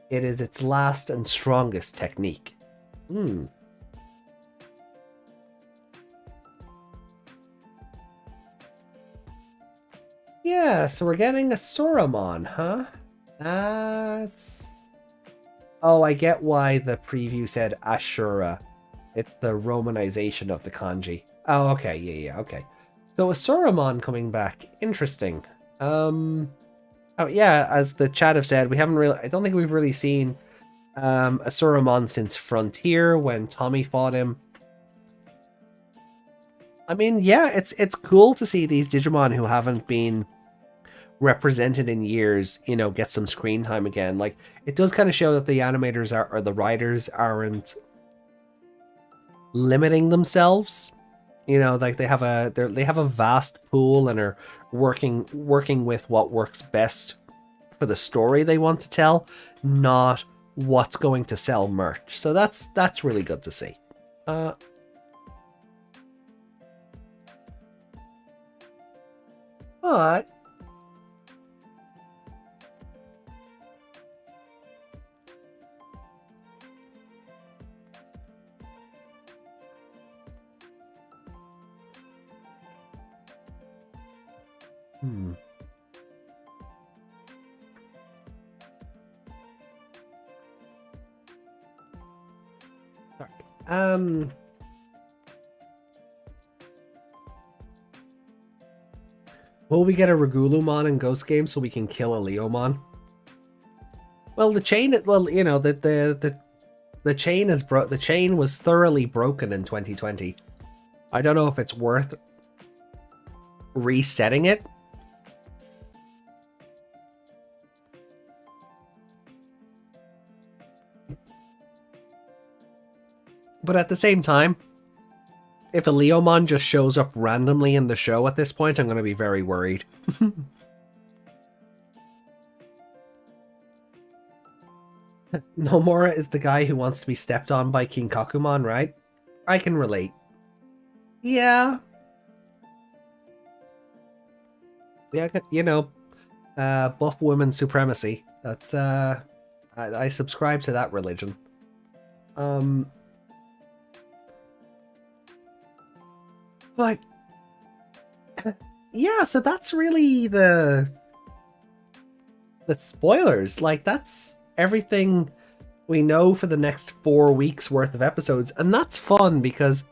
A: it is its last and strongest technique. Yeah, so we're getting Ashuramon, huh? That's... Oh, I get why the preview said Ashura. It's the romanization of the kanji. Oh, okay, yeah, okay. So Ashuramon coming back, interesting. Oh yeah, as the chat have said, we haven't really, I don't think we've really seen Ashuramon since Frontier when Tommy fought him. I mean, yeah, it's cool to see these Digimon who haven't been represented in years, you know, get some screen time again. Like, it does kind of show that the animators or the writers aren't limiting themselves. You know, like they have a vast pool and are working with what works best for the story they want to tell, not what's going to sell merch. So that's really good to see. But Will we get a Regulumon in Ghost Game so we can kill a Leomon? Well, the chain, well, you know, the chain is the chain was thoroughly broken in 2020. I don't know if it's worth resetting it. But at the same time, if a Leomon just shows up randomly in the show at this point, I'm going to be very worried. Nomura is the guy who wants to be stepped on by King Kakumon, right? I can relate. Yeah. Yeah, you know, buff women supremacy. That's, I subscribe to that religion. But, yeah, so that's really the spoilers. Like, that's everything we know for the next 4 weeks worth of episodes. And that's fun because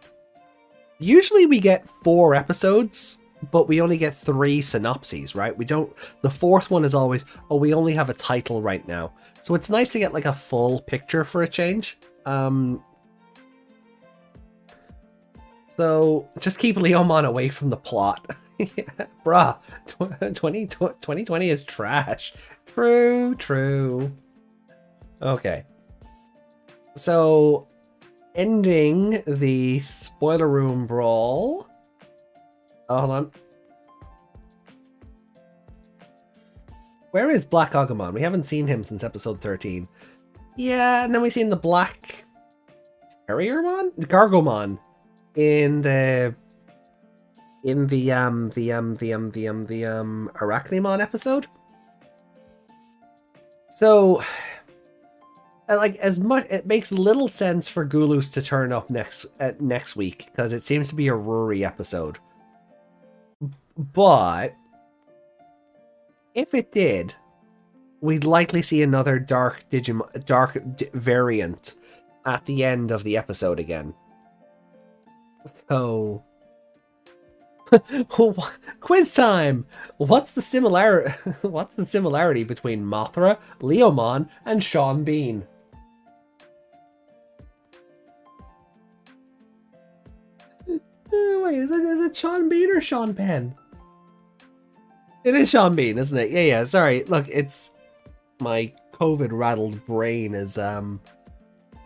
A: usually we get 4 episodes, but we only get 3 synopses, right? We don't, the 4th one is always, oh, we only have a title right now. So it's nice to get like a full picture for a change. So just keep Leomon away from the plot. Yeah, bruh, 2020 is trash. True. Okay. So, ending the spoiler room brawl. Oh, hold on. Where is Black Agumon? We haven't seen him since episode 13. Yeah, and then we've seen the Black Terriermon? Gargomon in the Arachnimon episode. So, like, as much, it makes little sense for Gulus to turn up next week because it seems to be a Ruri episode. But if it did, we'd likely see another dark variant at the end of the episode again. So, quiz time. What's the similarity between Mothra, Leomon, and Sean Bean? Wait, is it Sean Bean or Sean Penn? It is Sean Bean, isn't it? Yeah. Sorry. Look, it's my COVID-rattled brain is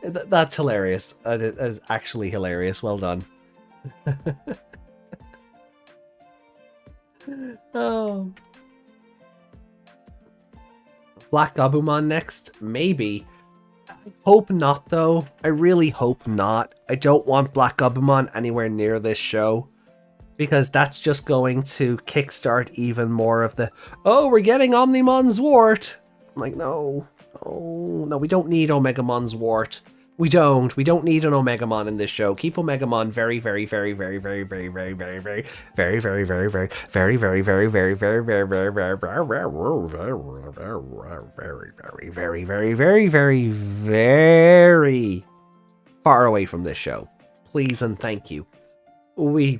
A: that's hilarious. That is actually hilarious. Well done. Oh. Black Gabumon next? Maybe. I hope not, though. I really hope not. I don't want Black Gabumon anywhere near this show. Because that's just going to kickstart even more of the, oh, we're getting Omnimon's Wart. I'm like, no. Oh, no, we don't need Omegamon's Wart. We don't need an Omegamon in this show. Keep Omegamon very far away from this show. Please and thank you. We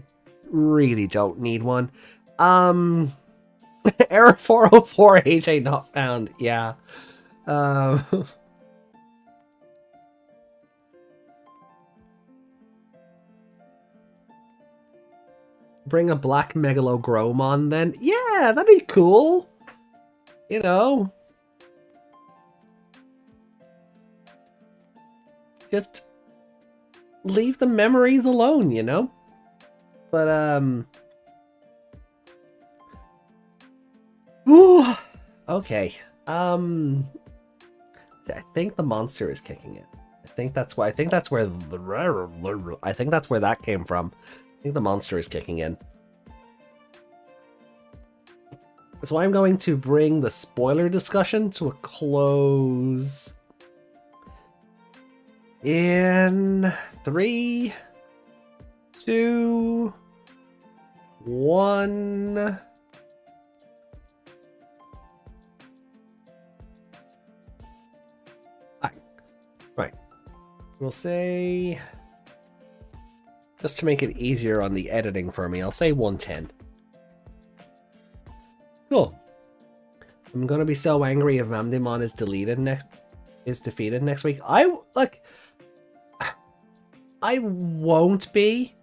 A: really don't need one. Error 404, HA not found. Yeah. Bring a black Megalogromon then. Yeah, that'd be cool. You know. Just leave the memories alone, you know? But, ooh, okay. I think the monster is kicking it. I think that's where that came from. I think the monster is kicking in. So I'm going to bring the spoiler discussion to a close in 3, 2, 1. We'll say, just to make it easier on the editing for me, I'll say 110. Cool. I'm gonna be so angry if Vamdemon is defeated next week. I won't be.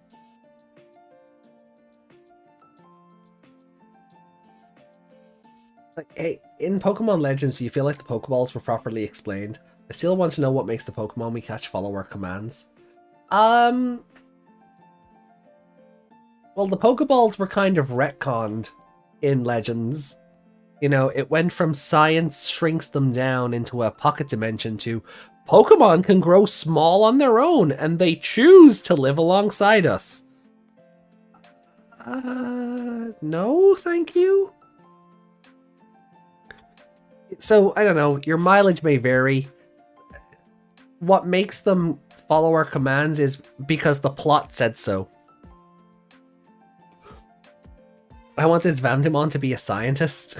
A: Like, hey, in Pokemon Legends, do you feel like the Pokeballs were properly explained? I still want to know what makes the Pokemon we catch follow our commands. Well, the Pokeballs were kind of retconned in Legends. You know, it went from science shrinks them down into a pocket dimension to Pokemon can grow small on their own and they choose to live alongside us. No, thank you. So, I don't know, your mileage may vary. What makes them follow our commands is because the plot said so. I want this Vamdemon to be a scientist.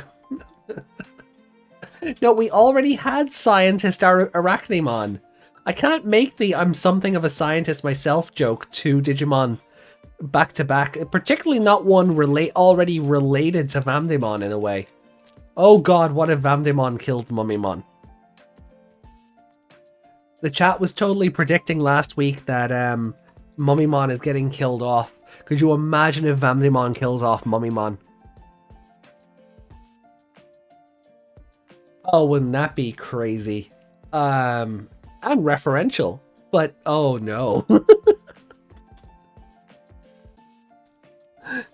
A: No, we already had Scientist Arachnimon. I can't make the I'm something of a scientist myself joke to Digimon back to back, particularly not one already related to Vamdemon in a way. Oh god, what if Vamdemon killed Mummymon? The chat was totally predicting last week that Mummymon is getting killed off. Could you imagine if Vamdemon kills off Mummymon? Oh, wouldn't that be crazy? And referential, but oh no.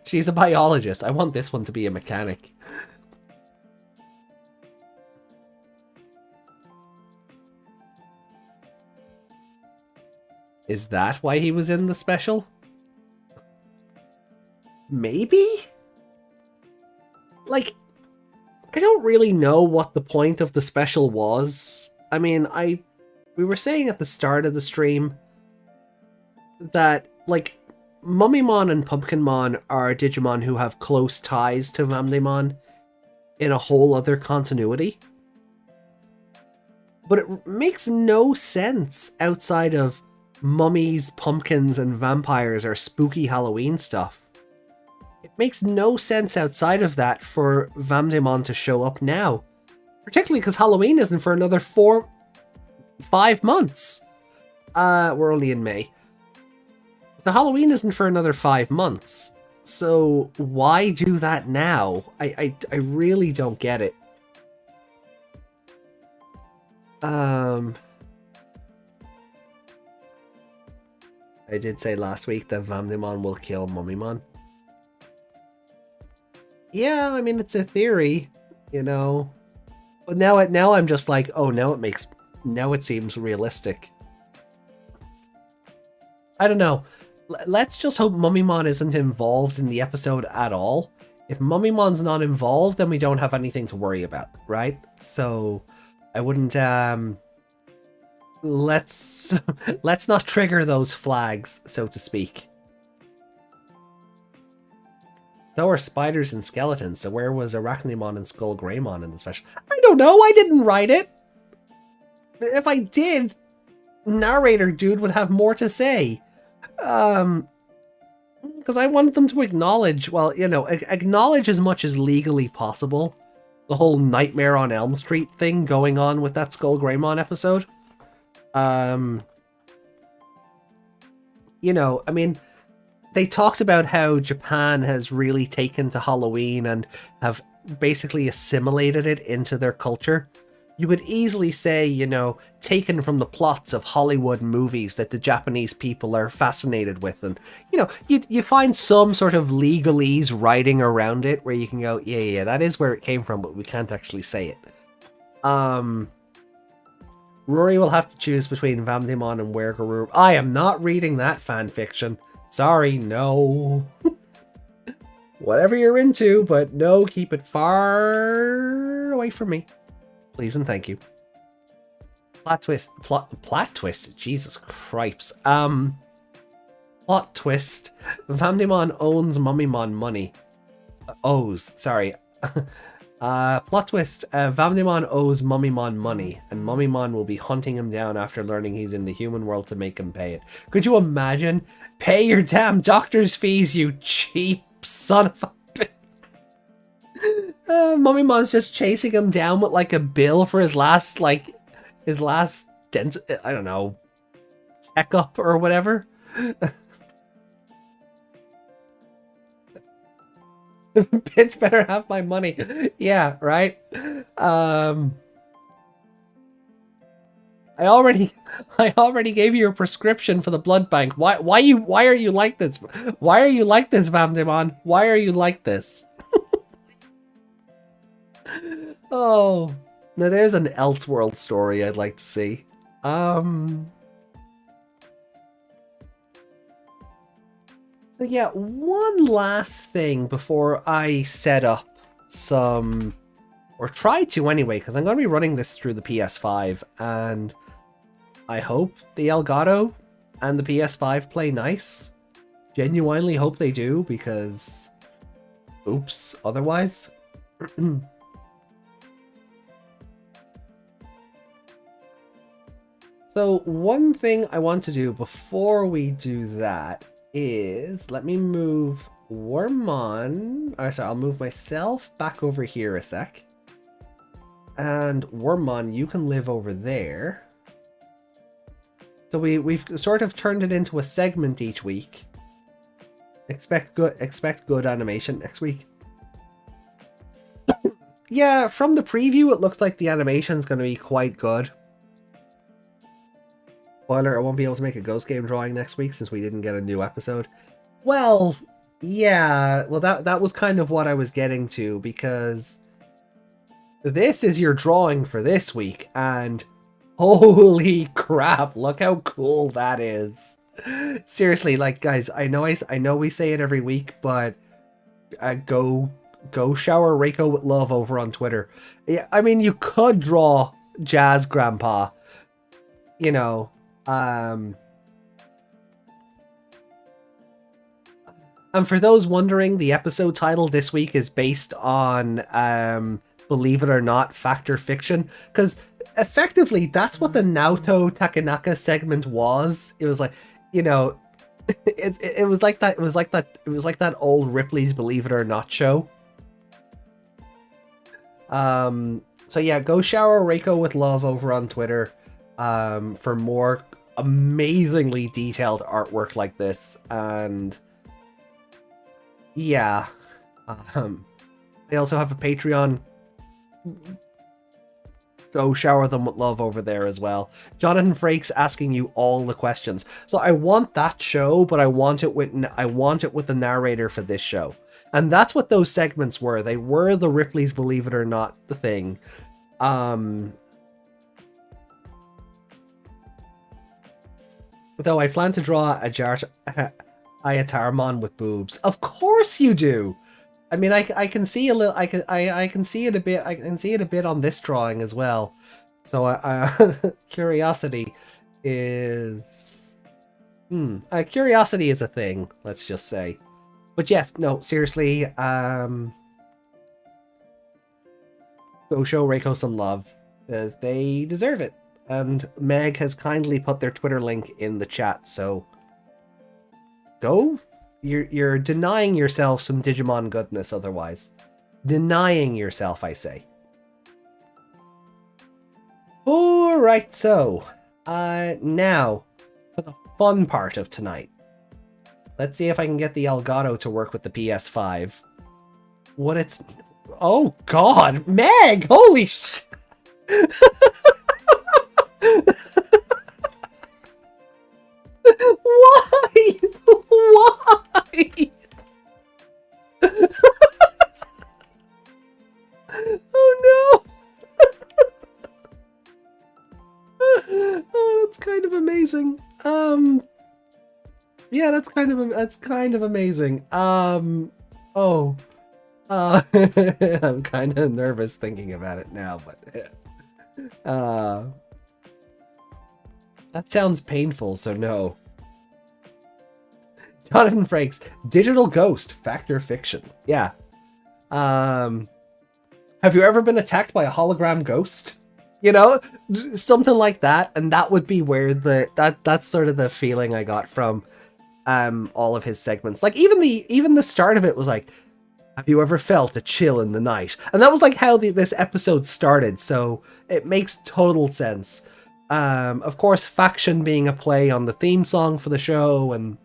A: She's a biologist. I want this one to be a mechanic. Is that why he was in the special? Maybe? Like, I don't really know what the point of the special was. I mean, we were saying at the start of the stream that, like, Mummymon and Pumpkinmon are Digimon who have close ties to Vamdemon in a whole other continuity. But it makes no sense outside of mummies, pumpkins, and vampires are spooky Halloween stuff. It makes no sense outside of that for Vamdemon to show up now. Particularly because Halloween isn't for another 5 months. We're only in May. So Halloween isn't for another 5 months. So why do that now? I really don't get it. I did say last week that Vamdemon will kill Mummymon. Yeah, I mean, it's a theory, you know. But now I'm just like, oh, now it seems realistic. I don't know. Let's just hope Mummymon isn't involved in the episode at all. If Mummimon's not involved, then we don't have anything to worry about, right? So I wouldn't let's not trigger those flags, so to speak. So are spiders and skeletons, so where was Arachnimon and Skullgreymon in the special? I don't know, I didn't write it! If I did, narrator dude would have more to say. Because I wanted them to acknowledge, well, you know, acknowledge as much as legally possible the whole Nightmare on Elm Street thing going on with that Skullgreymon episode. You know, I mean, they talked about how Japan has really taken to Halloween and have basically assimilated it into their culture. You could easily say, you know, taken from the plots of Hollywood movies that the Japanese people are fascinated with. And, you know, you find some sort of legalese writing around it where you can go, yeah, that is where it came from, but we can't actually say it. Rory will have to choose between Vamdemon and Wergurur. I am not reading that fanfiction. Sorry, no. Whatever you're into, but no, keep it far away from me. Please and thank you. Plot twist? Jesus Cripes. Plot twist. Vamdemon owns Mummymon money. Sorry. Plot twist, Vamdemon owes Mummymon money, and Mummymon will be hunting him down after learning he's in the human world to make him pay it. Could you imagine? Pay your damn doctor's fees, you cheap son of a bitch. Mummimon's just chasing him down with like a bill for his last dent, I don't know, checkup or whatever. Bitch better have my money. Yeah, right? I already gave you a prescription for the blood bank. Why are you like this? Why are you like this, Vamdemon? Why are you like this? Oh. Now there's an Elseworld story I'd like to see. So yeah, one last thing before I set up some, or try to anyway, because I'm going to be running this through the PS5, and I hope the Elgato and the PS5 play nice. Genuinely hope they do, because oops, otherwise. So one thing I want to do before we do that is, let me move Wormmon. Sorry, I'll move myself back over here a sec. And Wormmon, you can live over there. So we've sort of turned it into a segment each week. Expect good animation next week. Yeah, from the preview, it looks like the animation's going to be quite good. Spoiler, I won't be able to make a Ghost Game drawing next week since we didn't get a new episode. Well, yeah, well that was kind of what I was getting to, because this is your drawing for this week, and holy crap, look how cool that is. Seriously, like, guys, I know we say it every week, but go shower Reiko with love over on Twitter. Yeah, I mean, you could draw Jazz Grandpa, you know. And for those wondering, the episode title this week is based on, believe it or not, Fact or Fiction, because effectively that's what the Naoto Takanaka segment was. It was like, you know, it was like that old Ripley's Believe It or Not show. So yeah, go shower Reiko with love over on Twitter for more amazingly detailed artwork like this. And yeah, they also have a Patreon. Go shower them with love over there as well. Jonathan Frakes asking you all the questions. So I want that show, but I want it with the narrator for this show. And that's what those segments were. They were the Ripley's Believe It or Not the thing. Though I plan to draw a Ayatarmon with boobs. Of course you do. I mean, I can see a little. I can see it a bit. I can see it a bit on this drawing as well. So curiosity is curiosity is a thing. Let's just say. But yes, no, seriously. Go show Reiko some love, because they deserve it. And Meg has kindly put their Twitter link in the chat, so go. You're denying yourself some Digimon goodness otherwise. Denying yourself, I say. Alright, so now for the fun part of tonight. Let's see if I can get the Elgato to work with the PS5. Oh god, Meg! Holy sh... Why? Why? Oh no! Oh, that's kind of amazing. Yeah, that's kind of amazing. I'm kind of nervous thinking about it now, but that sounds painful, so no. Jonathan Frakes, Digital Ghost, Fact or Fiction. Yeah. Have you ever been attacked by a hologram ghost? You know, something like that, and that would be where that's sort of the feeling I got from all of his segments. Like even the start of it was like, have you ever felt a chill in the night? And that was like how this episode started, so it makes total sense. Of course, Faction being a play on the theme song for the show, and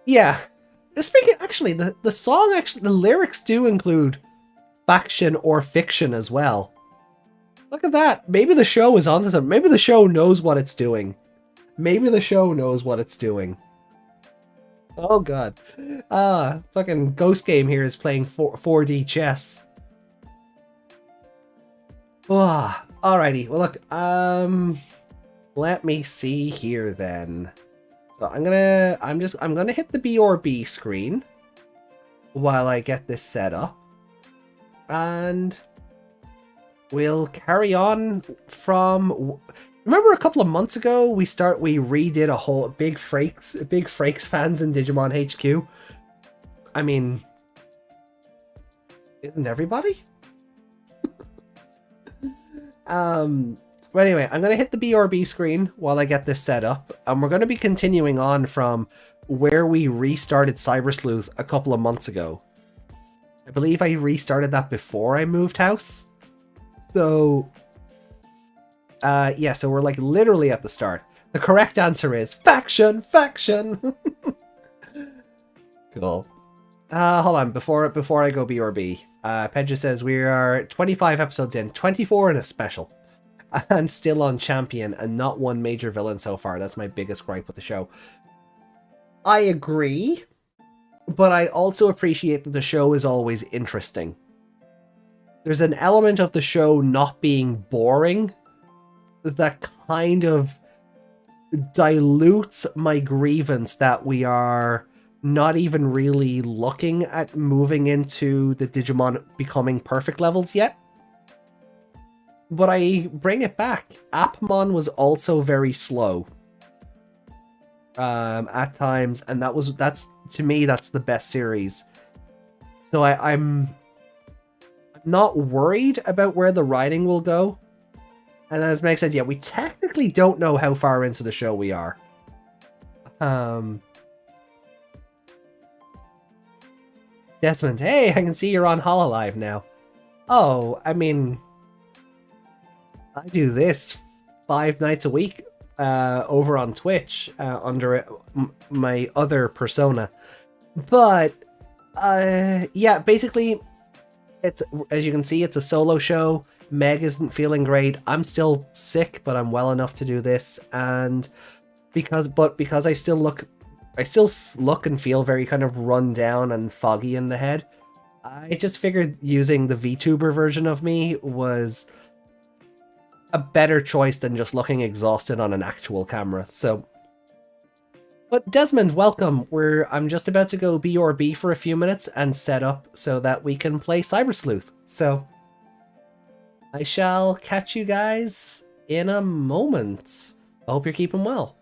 A: yeah. Speaking, actually, the song, actually, the lyrics do include faction or fiction as well. Look at that. Maybe the show is onto something. Maybe the show knows what it's doing. Maybe the show knows what it's doing. Oh god. Fucking Ghost Game here is playing 4D chess. Oh, alrighty. Well, look, let me see here then. So I'm gonna hit the BRB screen while I get this set up, and we'll carry on from. Remember a couple of months ago we redid a whole big Frakes fans in Digimon HQ. I mean, isn't everybody? But anyway, I'm going to hit the BRB screen while I get this set up, and we're going to be continuing on from where we restarted Cyber Sleuth a couple of months ago. I believe I restarted that before I moved house. So, yeah, so we're like literally at the start. The correct answer is faction. Cool. Hold on, before I go BRB, Pedja says we are 25 episodes in, 24 in a special. And still on champion and not one major villain so far. That's my biggest gripe with the show. I agree, but I also appreciate that the show is always interesting. There's an element of the show not being boring that kind of dilutes my grievance that we are not even really looking at moving into the Digimon becoming perfect levels yet. But I bring it back. Appmon was also very slow. At times, and that's to me, that's the best series. So I'm not worried about where the writing will go. And as Meg said, yeah, we technically don't know how far into the show we are. Desmond, hey, I can see you're on Hololive now. Oh, I mean, I do this 5 nights a week over on Twitch under my other persona. But yeah, basically, it's, as you can see, it's a solo show. Meg isn't feeling great. I'm still sick, but I'm well enough to do this. And because I still look and feel very kind of run down and foggy in the head, I just figured using the VTuber version of me was a better choice than just looking exhausted on an actual camera. So, but Desmond, welcome. I'm just about to go BRB for a few minutes and set up so that we can play Cyber Sleuth. So, I shall catch you guys in a moment. I hope you're keeping well.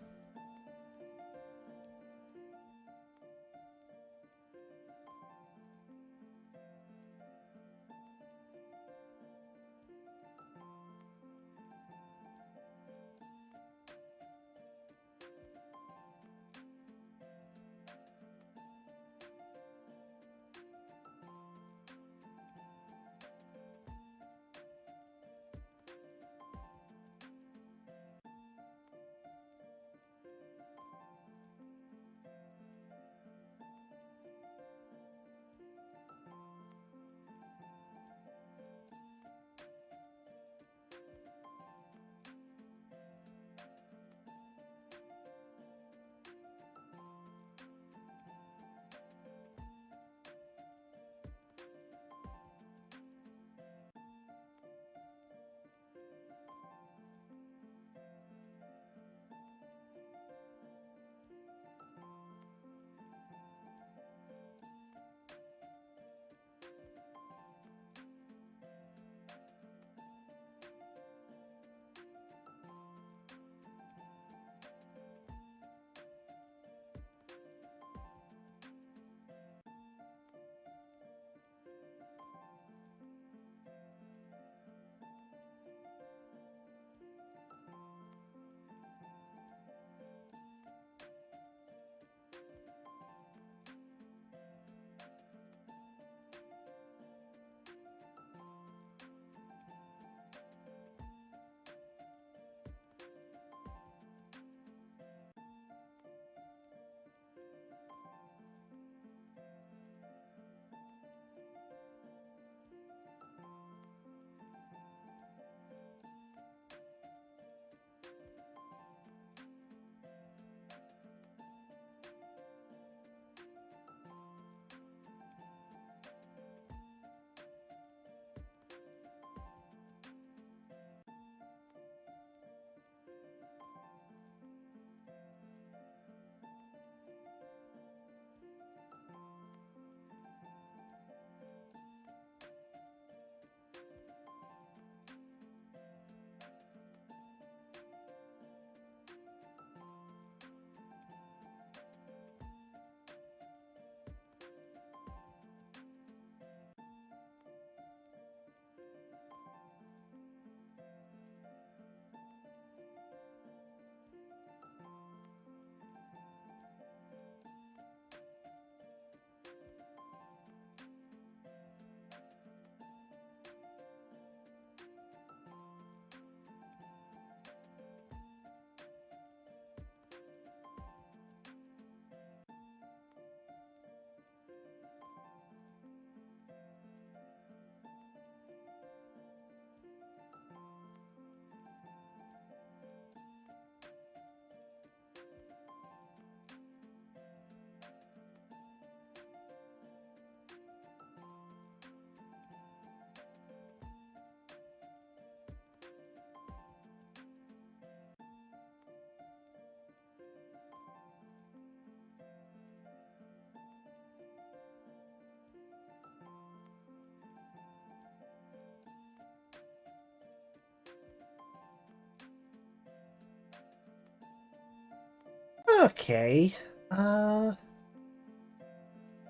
A: Okay.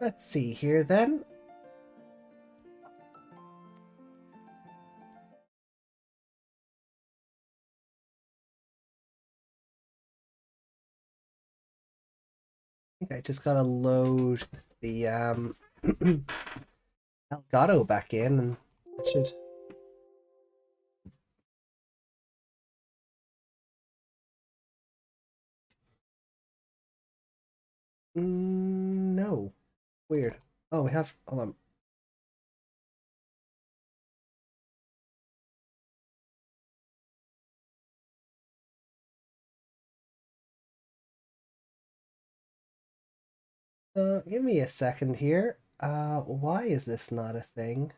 A: Let's see here then. I think I just gotta load the Elgato back in, and it should. No. Weird. Oh, we have. Hold on. Give me a second here. Why is this not a thing?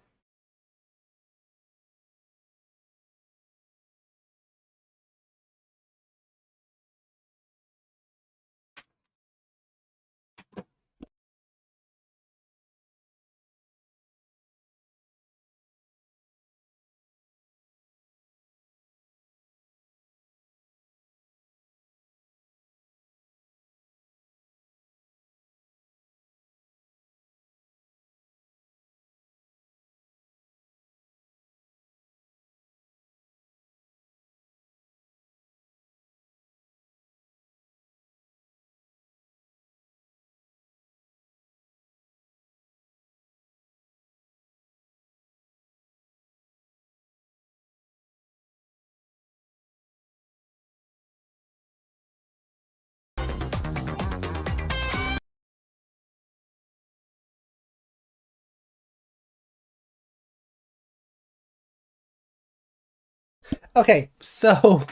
A: Okay, so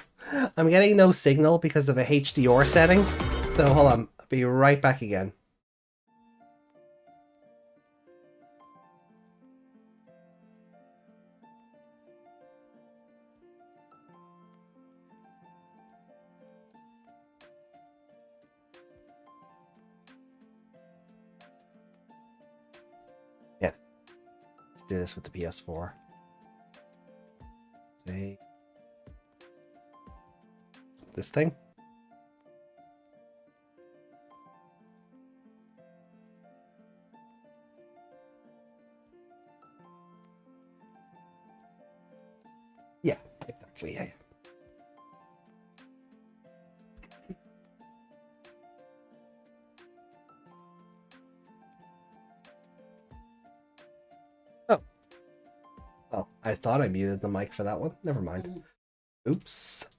A: I'm getting no signal because of a HDR setting. So hold on, I'll be right back again. Yeah, let's do this with the PS4. Say this thing. Yeah, exactly. Yeah. Oh. Well, I thought I muted the mic for that one. Never mind. Oops.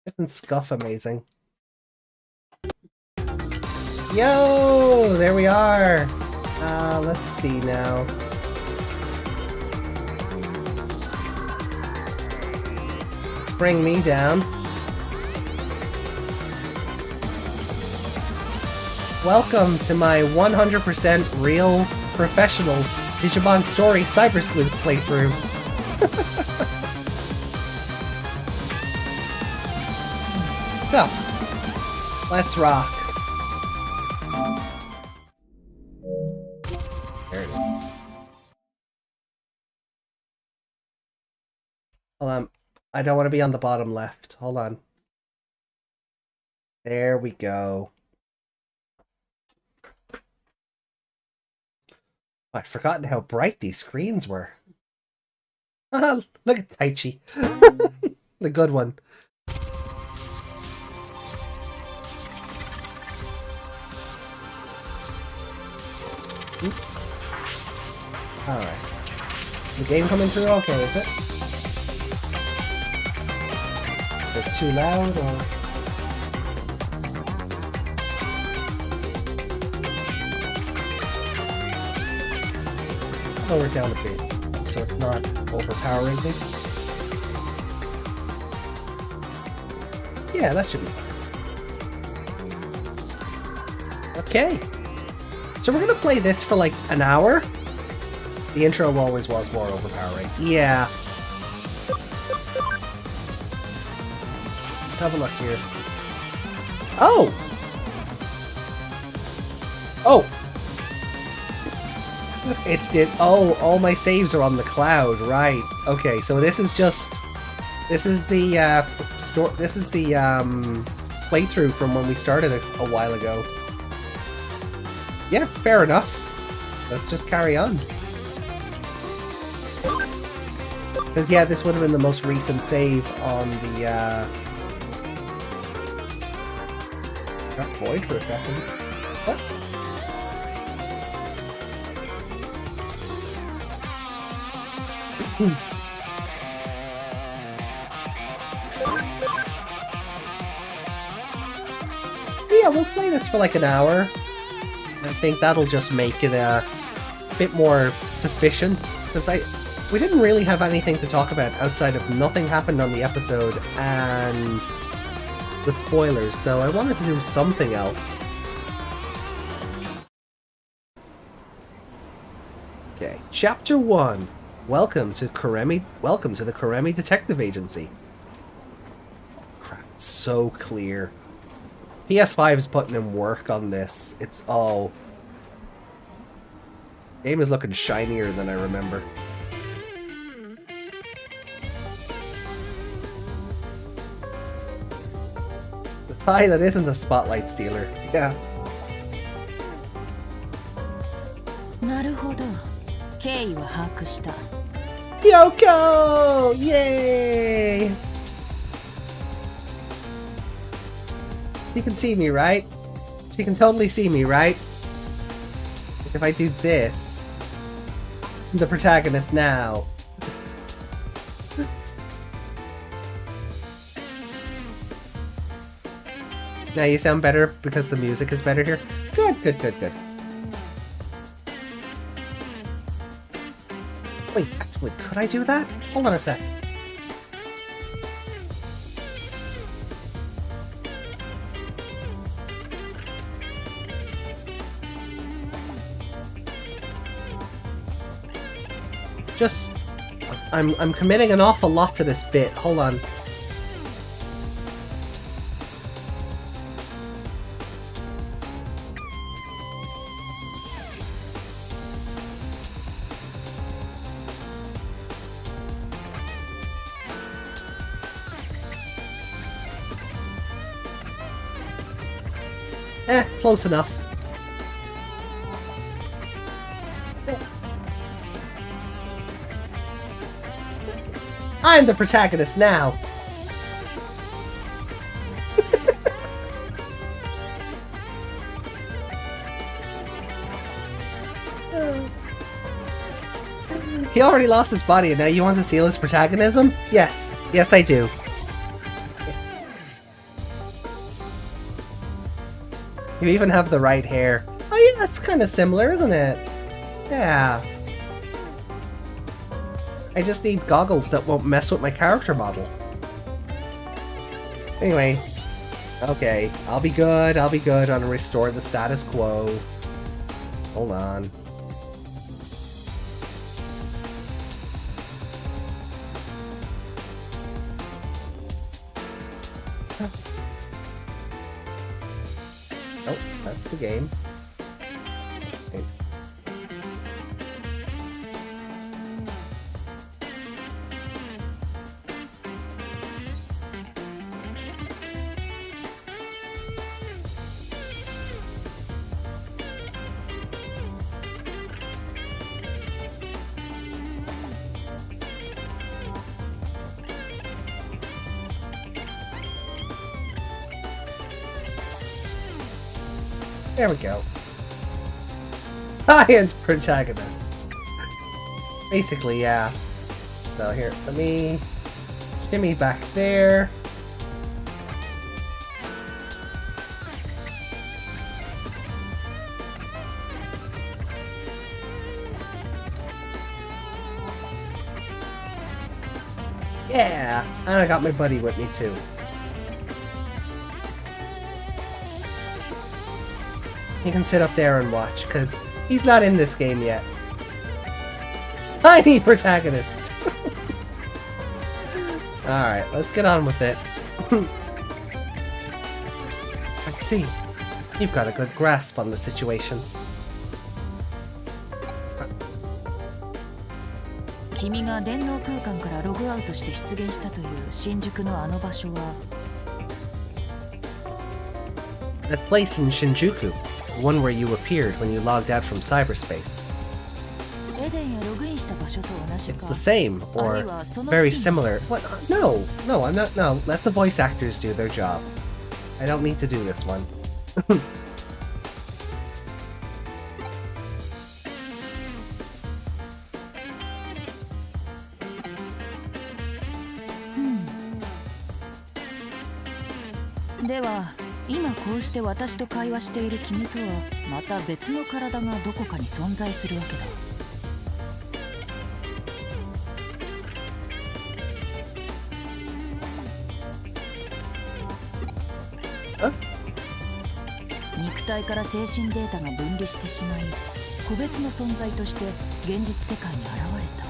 A: Isn't Scuff amazing? Yo! There we are! Let's see now. Let's bring me down. Welcome to my 100% real, professional Digimon Story Cyber Sleuth playthrough. So, let's rock. There it is. Hold on. I don't want to be on the bottom left. Hold on. There we go. I'd forgotten how bright these screens were. Look at Taichi. The good one. Alright. The game coming through okay, is it? Is it too loud or... Lower it down a bit so it's not overpowering me. Yeah, that should be fine. Okay. So we're gonna play this for like an hour. The intro always was more overpowering. Yeah. Let's have a look here. Oh! Oh! It did. Oh, all my saves are on the cloud, right? Okay, so this is just. This is the playthrough from when we started it a while ago. Yeah, fair enough. Let's just carry on. Because yeah, this would have been the most recent save on the got void for a second. What? Yeah, we'll play this for like an hour. I think that'll just make it a bit more sufficient, because we didn't really have anything to talk about outside of nothing happened on the episode and the spoilers, so I wanted to do something else. Okay, Chapter 1. Welcome to the Kuremi Detective Agency. Oh, crap, it's so clear. PS5 is putting in work on this. It's all... Game is looking shinier than I remember. The tie that isn't a spotlight stealer. Yeah. Yoko! Yay! She can see me, right? She can totally see me, right? If I do this, I'm the protagonist now. Now you sound better because the music is better here? Good, good, good, good. Wait, actually, could I do that? Hold on a sec. Just... I'm committing an awful lot to this bit. Hold on. Close enough. I'm the protagonist now. He already lost his body and now you want to seal his protagonism? Yes. Yes, I do. You even have the right hair. Oh yeah, it's kind of similar, isn't it? Yeah. I just need goggles that won't mess with my character model. Anyway. Okay, I'll be good, I'll restore the status quo. Hold on. Oh, that's the game. Okay. There we go. High-end protagonist. Basically, yeah. So here, let me shimmy back there. Yeah, and I got my buddy with me too. He can sit up there and watch, because he's not in this game yet. Tiny protagonist! Alright, let's get on with it. I see. You've got a good grasp on the situation.
B: 君が電脳空間からログアウトして出現したという新宿のあの場所は
A: That place in Shinjuku, the one where you appeared when you logged out from cyberspace.
B: エデンへログインした場所と同じか
A: It's the same, or very similar. What? No, I'm not. No, let the voice actors do their job. I don't need to do this one.
B: Hmm. では今こうして私と会話している君とはまた別の体がどこかに存在するわけだ。肉体から精神データが分離してしまい、個別の存在として現実世界に現れた。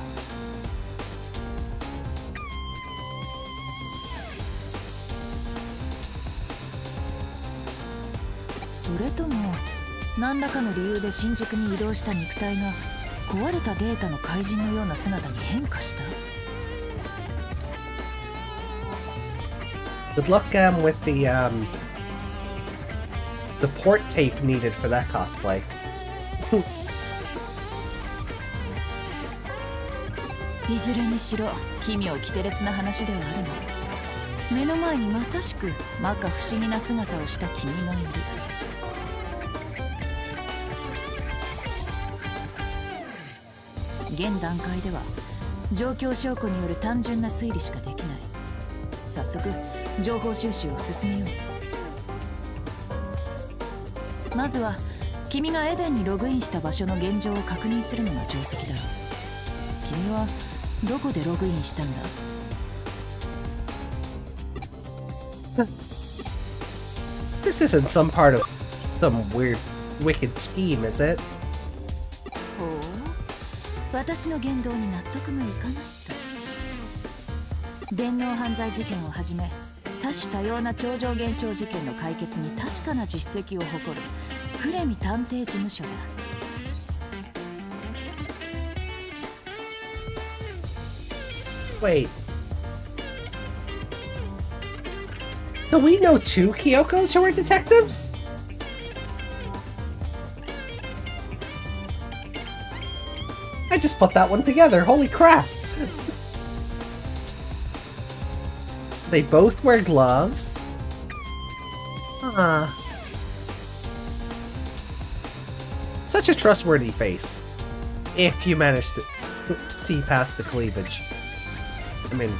B: それとも何らかの理由で新宿に移動した肉体が壊れたデータの怪人のような姿に変化した。
A: Good luck with the support tape needed for that cosplay.
B: いずれにしろ奇妙奇天烈な話ではあるが、目の前にまさしく摩訶不思議な姿をした君がいる。現段階では状況証拠による単純な推理しかできない。早速情報収集を進めよう。まずは君がエデンにログインした場所の現状を確認するのが定石だろう。君はどこでログインしたんだ
A: ？This isn't some part of some weird, wicked scheme, is it?
B: ほう、私の言動に納得がいかないと。電脳犯罪事件をはじめ多種多様な超常現象事件の解決に確かな実績を誇るクレミ探偵事務所だ。
A: Wait. So we know two Kyokos who are detectives? I just put that one together. Holy crap. They both wear gloves. Such a trustworthy face. If you manage to see past the cleavage. I mean,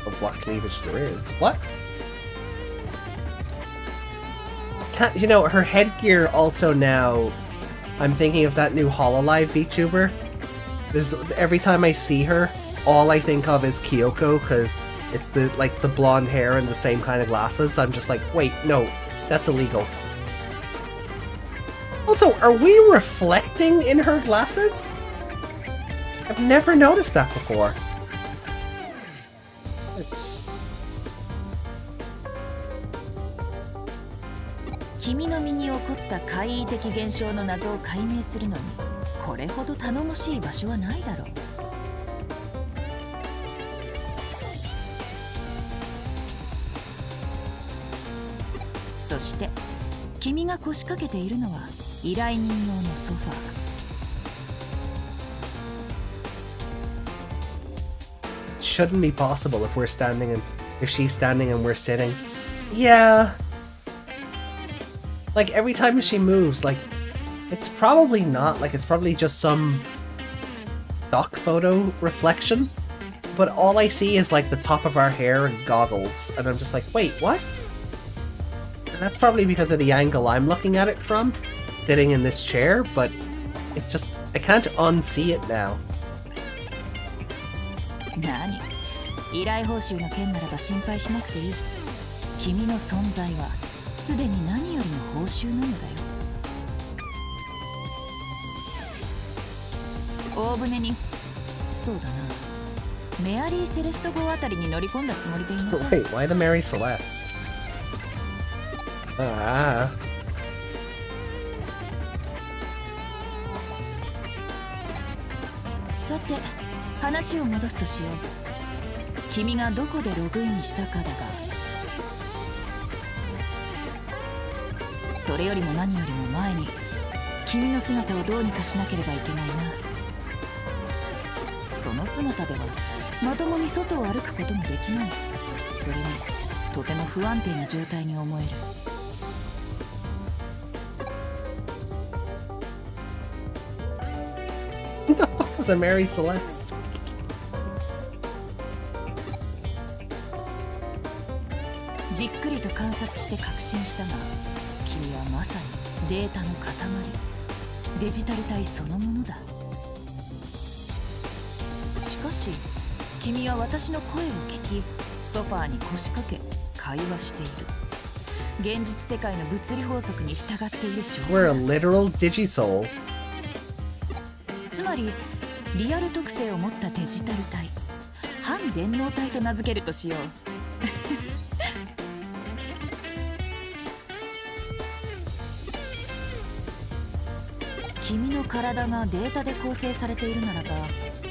A: of what cleavage there is. What? Can't, you know, her headgear also now... I'm thinking of that new Hololive VTuber. Every time I see her, all I think of is Kyoko, because it's the blonde hair and the same kind of glasses. I'm just like, wait, no, that's illegal. Also, are we reflecting in her glasses? I've never noticed that before. It's...
B: 君の身に起こった怪異的現象の謎を解明するのにこれほど頼もしい場所はないだろう。そして君が腰掛けているのは依頼人用のソファー。
A: Shouldn't be possible if we're standing and if she's standing and we're sitting. Yeah. Like every time she moves, like it's probably not, like it's probably just some stock photo reflection, but all I see is like the top of our hair and goggles, and I'm just like, wait, what? And that's probably because of the angle I'm looking at it from, sitting in this chair, but it just, I can't unsee it now.
B: 何？依頼報酬の件ならば心配しなくていい。君の存在はすでに何よりの報酬なのだよ。大船に、そうだな。メアリー・セレスト号あたりに乗り込んだつもりでいます。
A: Wait, why the Mary Celeste? Ah.
B: さて、話を戻すとしよう。君がどこでログインしたかだが、それよりも何よりも前に君の姿をどうにかしなければいけないな。その姿ではまともに外を歩くこともできない。それにとても不安定な状態に思える。
A: Was it Mary Celeste?
B: じっくりと観察して確信したが、君はまさにデータの塊、デジタル体そのものだ。しかし君は私の声を聞き、ソファーに腰掛け会話している。現実世界の物理法則に従っている証拠。
A: We're a literal Digi-soul.
B: つまりリアル特性を持ったデジタル体、反電脳体と名付けるとしよう。君の体がデータで構成されているならば、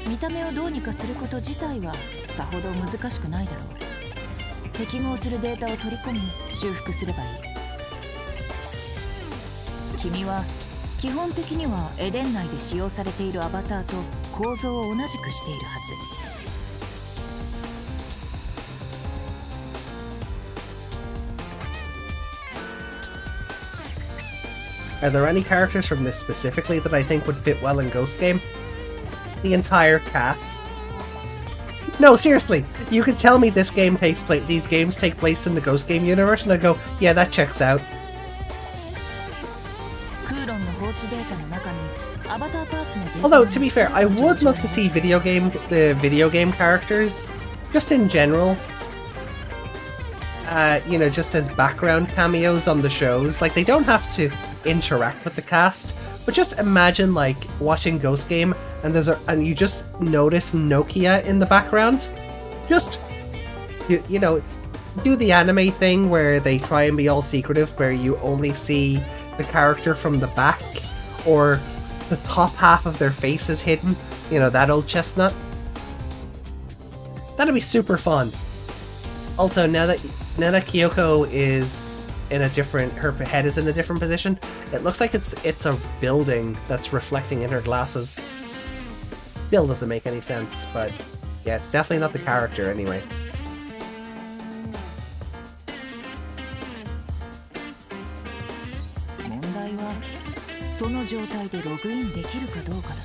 B: 見た目をどうにかすること自体はさほど難しくないだろう。適合するデータを取り込み修復すればいい。君は基本的にはエデン内で使用されているアバターと構造を同じくしているはず。
A: Are there any characters from this specifically that I think would fit well in Ghost Game? The entire cast. No, seriously, you could tell me these games take place in the Ghost Game universe, and I'd go, yeah, that checks out. Although, to be fair, I would love to see the video game characters, just in general. You know, just as background cameos on the shows. Like, they don't have to interact with the cast, but just imagine like watching Ghost Game and you just notice Nokia in the background. Just you know, do the anime thing where they try and be all secretive, where you only see the character from the back or the top half of their face is hidden. You know, that old chestnut. That'd be super fun. Also, now that Kyoko is in a different, her head is in a different position, it looks like it's a building that's reflecting in her glasses. Still doesn't make any sense, but yeah, it's definitely not the character anyway.
B: 問題はその状態でログインできるかどうかだな。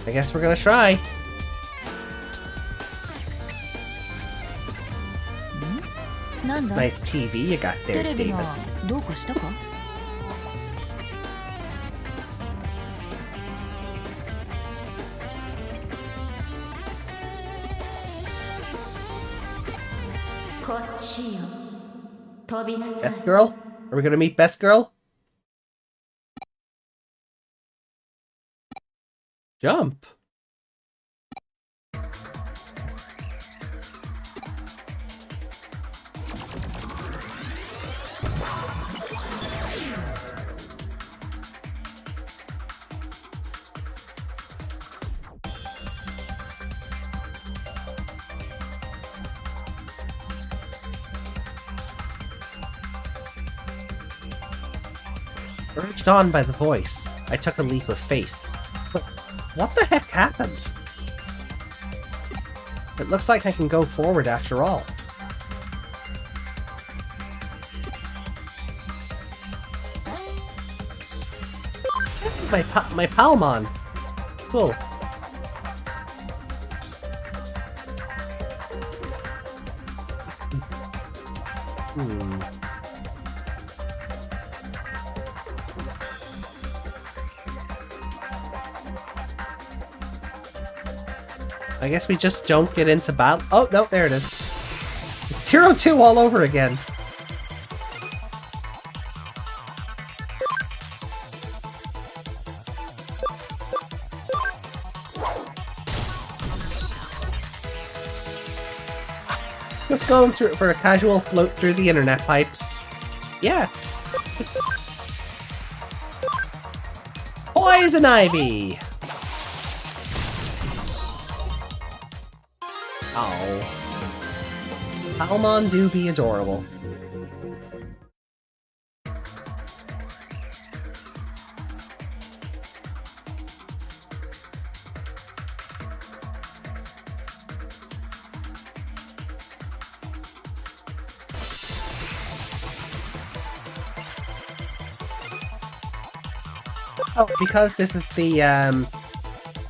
A: I guess we're gonna try. Nice TV you got there, Davis.
B: どうかしたか？こっちよ。飛びなさい。
A: Best girl? Are we gonna meet Best Girl? Jump. Urged on by the voice, I took a leap of faith. But what the heck happened? It looks like I can go forward after all. My Palmon! Cool. I guess we just don't get into battle. Oh, no, there it is. 02 all over again. Just going through for a casual float through the internet pipes. Yeah. Poison Ivy! Oh. Palmon do be adorable. Oh, because this is the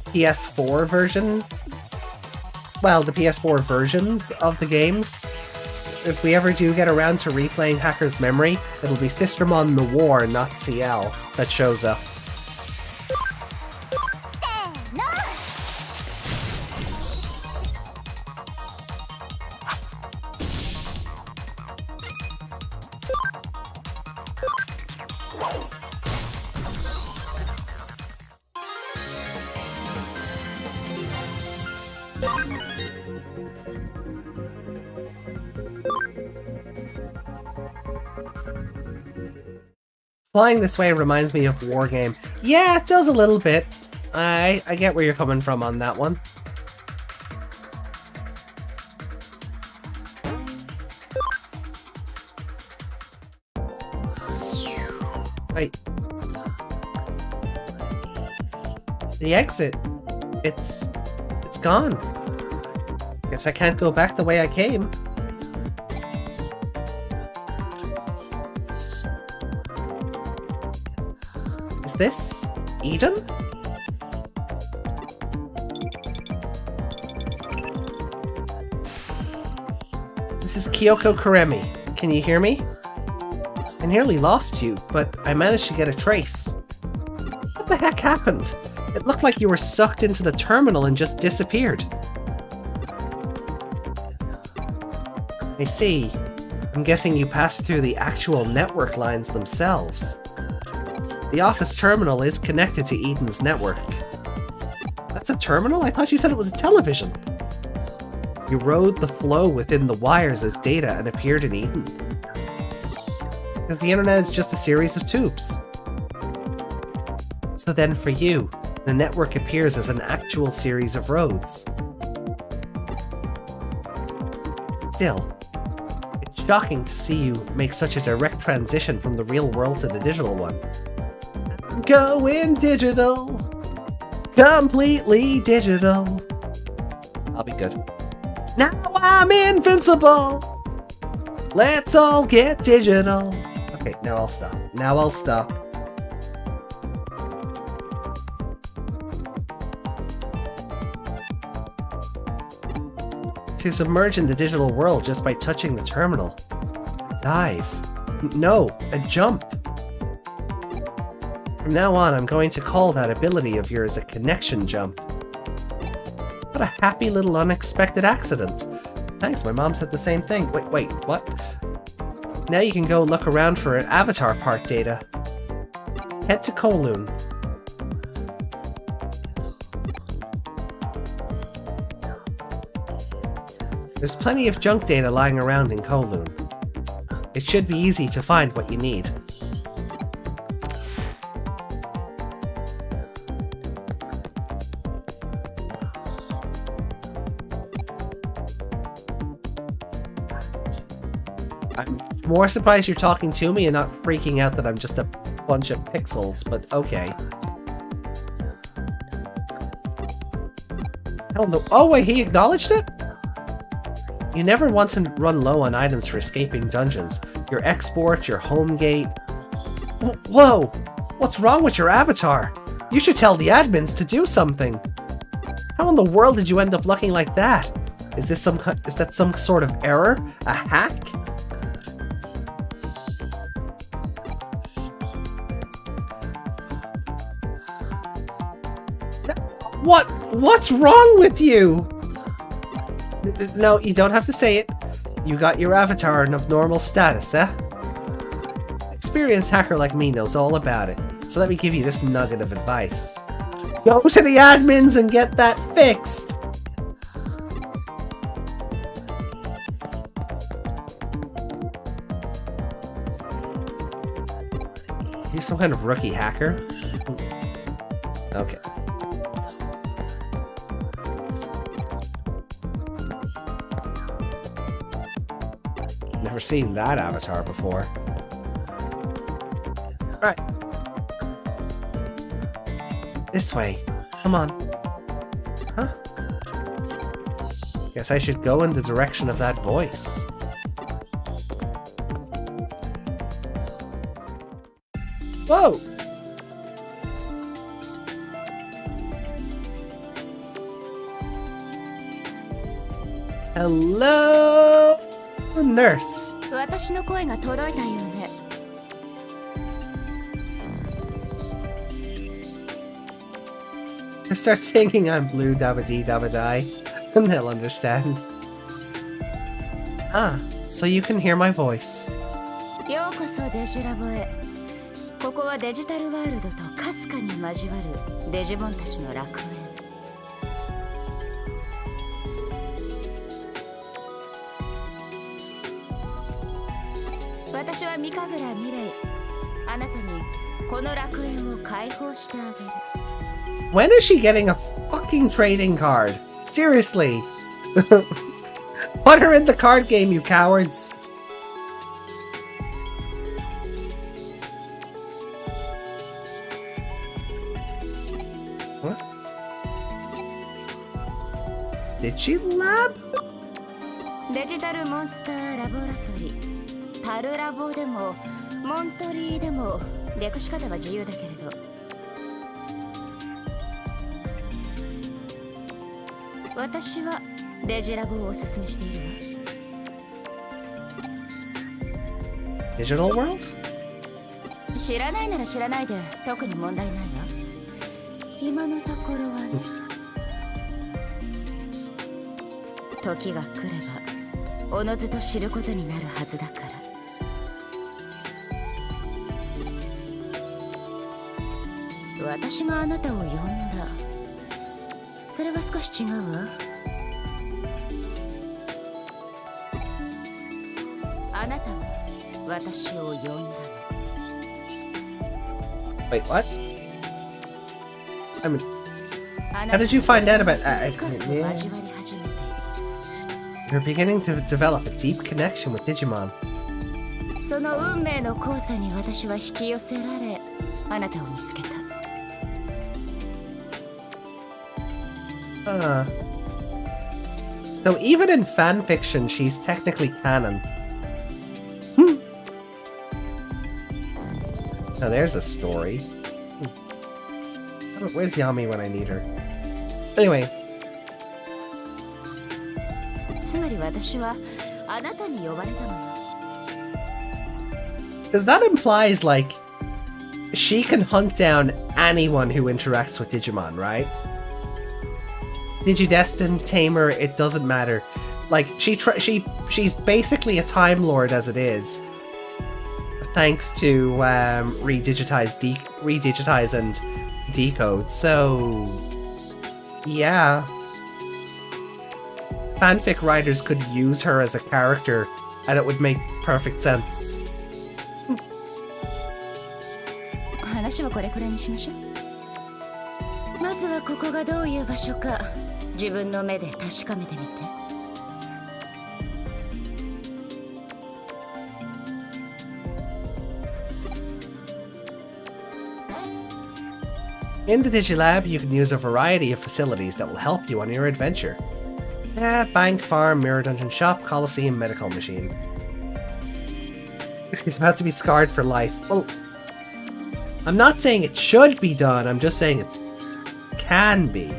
A: PS4 version. Well, the PS4 versions of the games. If we ever do get around to replaying Hacker's Memory, it'll be Sistermon Noir, not CL, that shows up. Flying this way reminds me of Wargame. Yeah, it does a little bit. I get where you're coming from on that one. Wait. The exit. It's gone. Guess I can't go back the way I came. Is this Eden? This is Kyoko Kuremi. Can you hear me? I nearly lost you, but I managed to get a trace. What the heck happened? It looked like you were sucked into the terminal and just disappeared. I see. I'm guessing you passed through the actual network lines themselves. The office terminal is connected to Eden's network. That's a terminal? I thought you said it was a television. You rode the flow within the wires as data and appeared in Eden. Because the internet is just a series of tubes. So then for you, the network appears as an actual series of roads. Still, it's shocking to see you make such a direct transition from the real world to the digital one. Going digital! Completely digital! I'll be good. Now I'm invincible! Let's all get digital! Okay, now I'll stop. Now I'll stop. To submerge in the digital world just by touching the terminal. Dive. No, a jump. From now on, I'm going to call that ability of yours a connection jump. What a happy little unexpected accident. Thanks, my mom said the same thing. Wait, what? Now you can go look around for avatar part data. Head to Kowloon. There's plenty of junk data lying around in Kowloon. It should be easy to find what you need. I'm more surprised you're talking to me and not freaking out that I'm just a bunch of pixels, but okay. Hell no. Oh wait, he acknowledged it? You never want to run low on items for escaping dungeons. Your export, your home gate... Whoa! What's wrong with your avatar? You should tell the admins to do something! How in the world did you end up looking like that? Is that some sort of error? A hack? What's wrong with you? No, you don't have to say it. You got your avatar in abnormal status, eh? Experienced hacker like me knows all about it, so let me give you this nugget of advice. Go to the admins and get that fixed! You're some kind of rookie hacker? Okay. Never seen that avatar before. Right. This way. Come on. Huh? Guess I should go in the direction of that voice. Whoa! Hello, nurse.
B: 私の声が届いたようね。
A: I start singing I'm blue dabba dee dabba die, and they'll understand. Ah, so you can hear my voice.
B: ようこそデジラボへ。ここはデジタルワールドとかすかに交わるデジモンたちの楽園。私は三神楽ミレイ。あなたにこの楽園を解放してあげる。
A: When is she getting a fucking trading card? Seriously. Put her in the card game, you cowards. What? Digi-lab?
B: デジタルモンスターラボラトリー。タルラボでもモントリーでも略し方は自由だけれど。私はデジラボをおすすめしているわ。
A: Digital world?
B: 知らないなら知らないで特に問題ないわ。今のところはね。時が来ればおのずと知ることになるはずだから。私があなたを呼んだ。それは少し違うわ。あなたは私を呼んだの。
A: Wait, what? I mean, how did you find out about You're beginning to develop a deep connection with Digimon.
B: その運命の交差に私は引き寄せられ、あなたを見つけた。
A: So even in fanfiction, she's technically canon. Now there's a story. Where's Yami when I need her? Anyway.
B: つまり私はあなたに呼ばれたのよ。
A: Because that implies, like, she can hunt down anyone who interacts with Digimon, right? Digidestin, Tamer, it doesn't matter. Like, she's basically a Time Lord as it is. Thanks to redigitize and decode. So, yeah. Fanfic writers could use her as a character, and it would make perfect sense.
B: 話はこれくらいにしましょう。まずはここがどういう場所か自分の目で確かめてみて。
A: In the Digilab, you can use a variety of facilities that will help you on your adventure. Bank, farm, mirror dungeon shop, coliseum, medical machine. He's about to be scarred for life. Well, I'm not saying it should be done, I'm just saying it can be.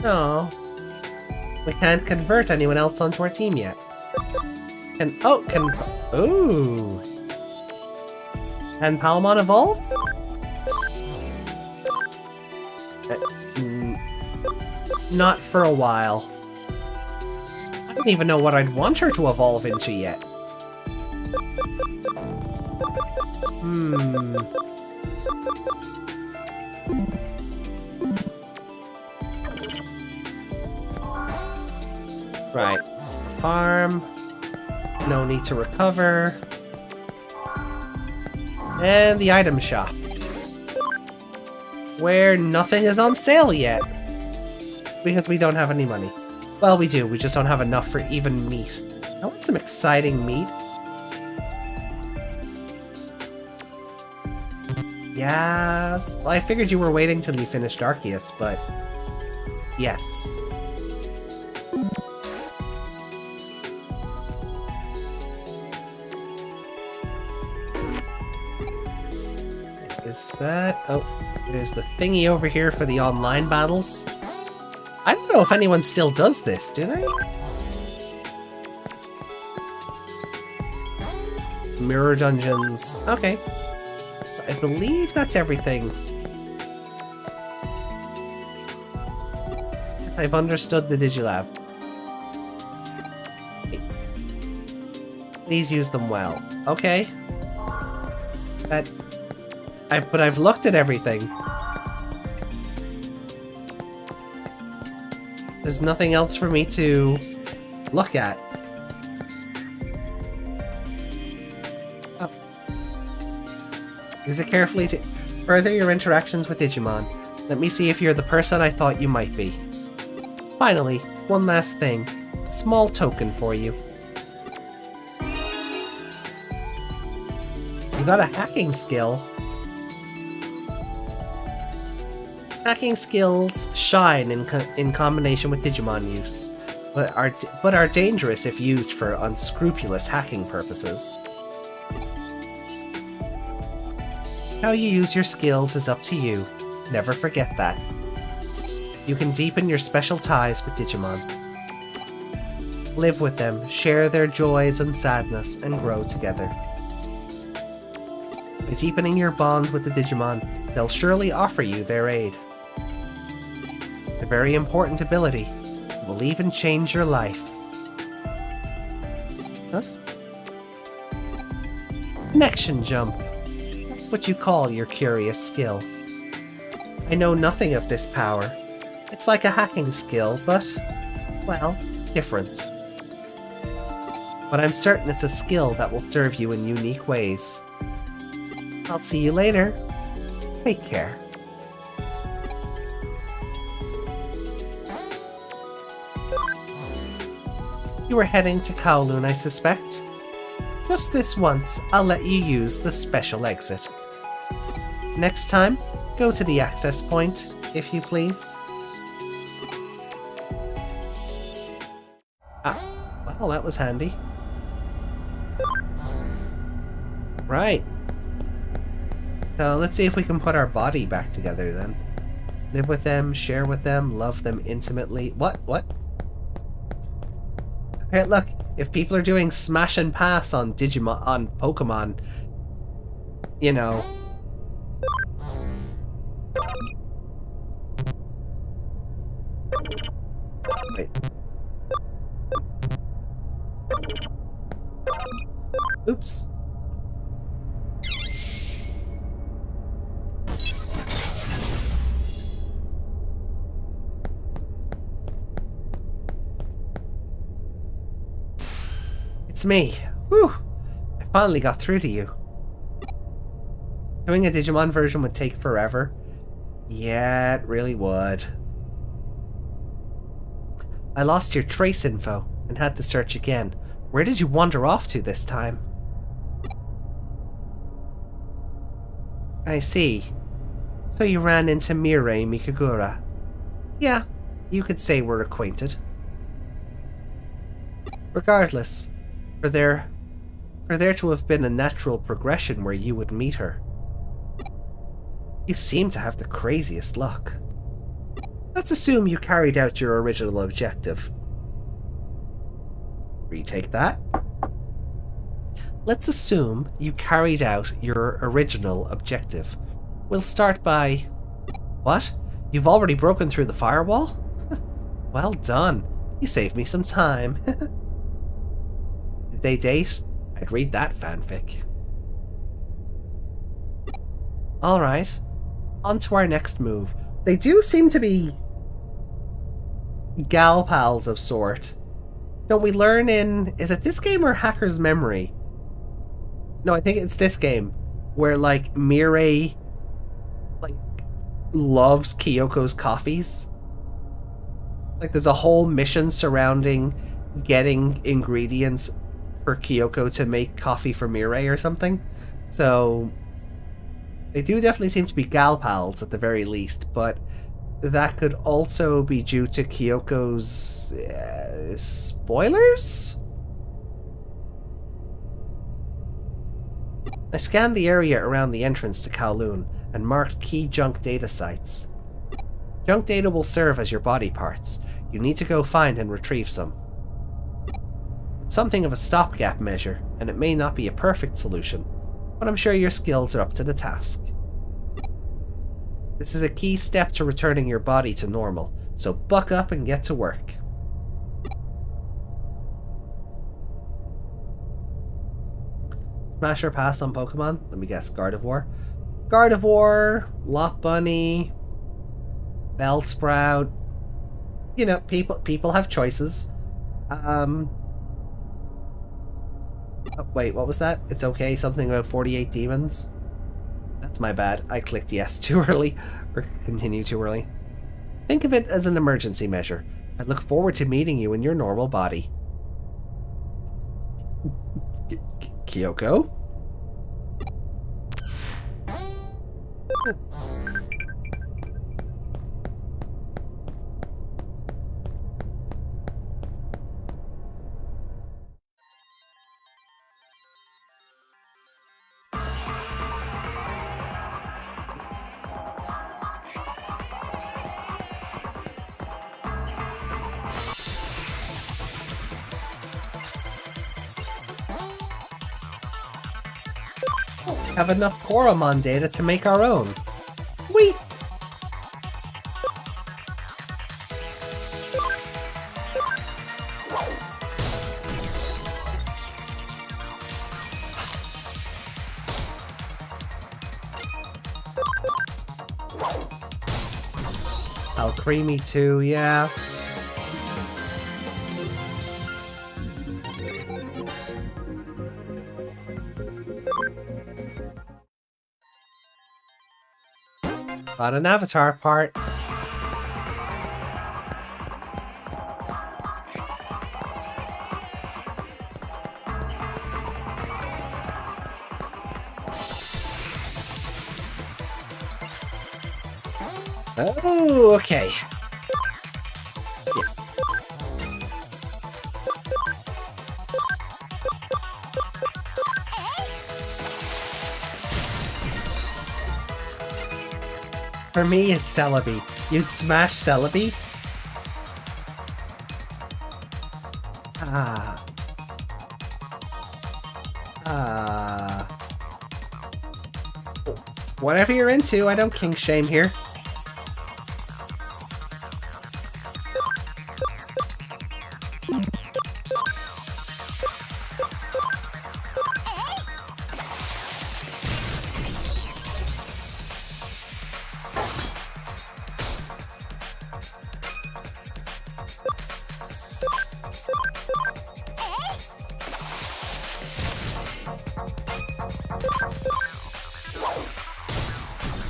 A: No, we can't convert anyone else onto our team yet. Ooh. Can Palmon evolve? Not for a while. I don't even know what I'd want her to evolve into yet. Right. Farm. No need to recover. And the item shop. Where nothing is on sale yet. Because we don't have any money. Well, we do. We just don't have enough for even meat. I want some exciting meat. Yes. Well, I figured you were waiting till you finished Arceus, but... yes. Is that... oh, there's the thingy over here for the online battles. I don't know if anyone still does this, do they? Mirror dungeons. Okay. I believe that's everything. Yes, I've understood the Digilab. Please use them well. Okay. But I've looked at everything. There's nothing else for me to look at. Oh. Use it carefully to further your interactions with Digimon. Let me see if you're the person I thought you might be. Finally, one last thing. Small token for you. You got a hacking skill. Hacking skills shine in combination with Digimon use, but are dangerous if used for unscrupulous hacking purposes. How you use your skills is up to you. Never forget that. You can deepen your special ties with Digimon. Live with them, share their joys and sadness, and grow together. By deepening your bond with the Digimon, they'll surely offer you their aid. It's a very important ability. It will even change your life. Huh? Connection jump. That's what you call your curious skill. I know nothing of this power. It's like a hacking skill, but, well, different. But I'm certain it's a skill that will serve you in unique ways. I'll see you later. Take care. You were heading to Kowloon, I suspect. Just this once, I'll let you use the special exit. Next time, go to the access point, if you please. Ah, well, that was handy. Right. So let's see if we can put our body back together then. Live with them, share with them, love them intimately. What? Hey, look, if people are doing smash and pass on Digimon, on Pokemon, you know. Wait. Oops. It's me. Whew! I finally got through to you. Doing a Digimon version would take forever. Yeah, it really would. I lost your trace info and had to search again. Where did you wander off to this time? I see. So you ran into Mirai Mikagura. Yeah, you could say we're acquainted. Regardless, for there to have been a natural progression where you would meet her. You seem to have the craziest luck. Let's assume you carried out your original objective. Retake that. Let's assume you carried out your original objective. We'll start by... What? You've already broken through the firewall? Well done. You saved me some time. Did they date? I'd read that fanfic. Alright. On to our next move. They do seem to be gal pals of sort. Don't we learn in... Is it this game or Hacker's Memory? No, I think it's this game. Where, like, Mirai... like, loves Kyoko's coffees. Like, there's a whole mission surrounding getting ingredients for Kyoko to make coffee for Mirai or something. So... they do definitely seem to be gal pals at the very least, but that could also be due to Kyoko's spoilers? I scanned the area around the entrance to Kowloon and marked key junk data sites. Junk data will serve as your body parts. You need to go find and retrieve some. It's something of a stopgap measure, and it may not be a perfect solution, but I'm sure your skills are up to the task. This is a key step to returning your body to normal, so buck up and get to work. Smash or pass on Pokemon? Let me guess, Gardevoir? Gardevoir, Lot Bunny, Bellsprout. You know, people have choices. Oh, wait, what was that? It's okay, something about 48 demons? That's my bad. I clicked yes too early, or continue too early. Think of it as an emergency measure. I look forward to meeting you in your normal body. Kyoko? Have enough Koromon data to make our own. Wait! Alcremie too, yeah. Got an avatar part. Oh, okay. For me, it's Celebi. You'd smash Celebi? Whatever you're into, I don't kink shame here.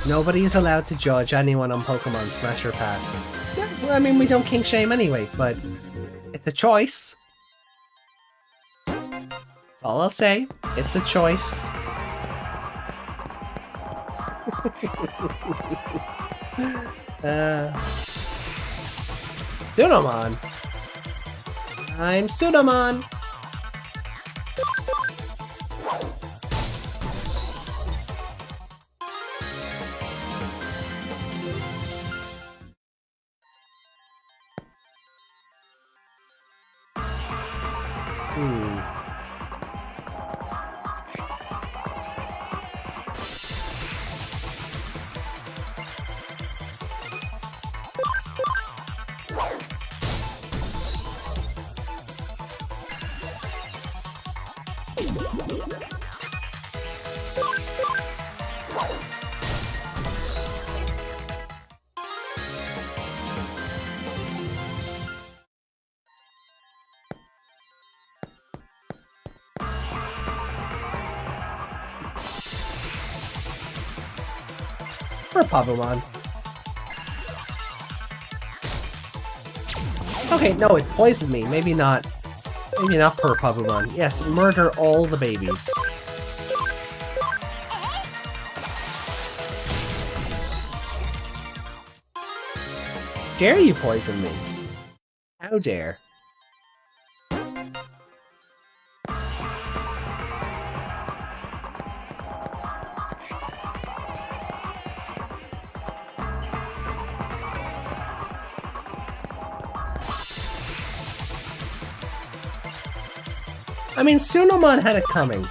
A: Nobody is allowed to judge anyone on Pokemon Smash or Pass. Yeah, well, I mean, we don't kink shame anyway, but it's a choice. That's all I'll say. It's a choice. Sunomon. I'm Sunomon. For Pabumon. Okay, no, it poisoned me. Maybe not. Maybe not per Pabumon. Yes, murder all the babies. Dare you poison me? How dare? I mean, Sunomon had it coming.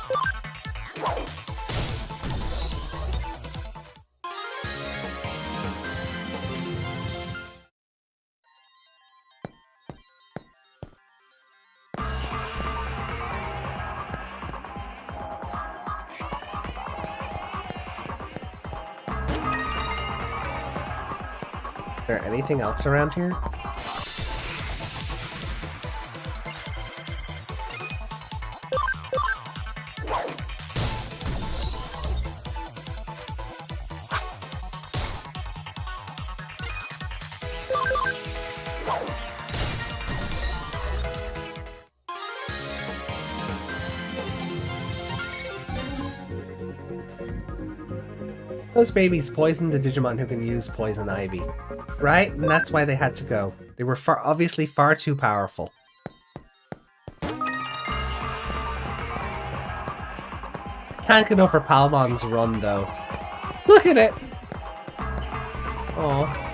A: Is there anything else around here? Those babies poisoned the Digimon who can use Poison Ivy, right? And that's why they had to go. They were obviously far too powerful. Can't get over Palmon's run though. Look at it! Aww.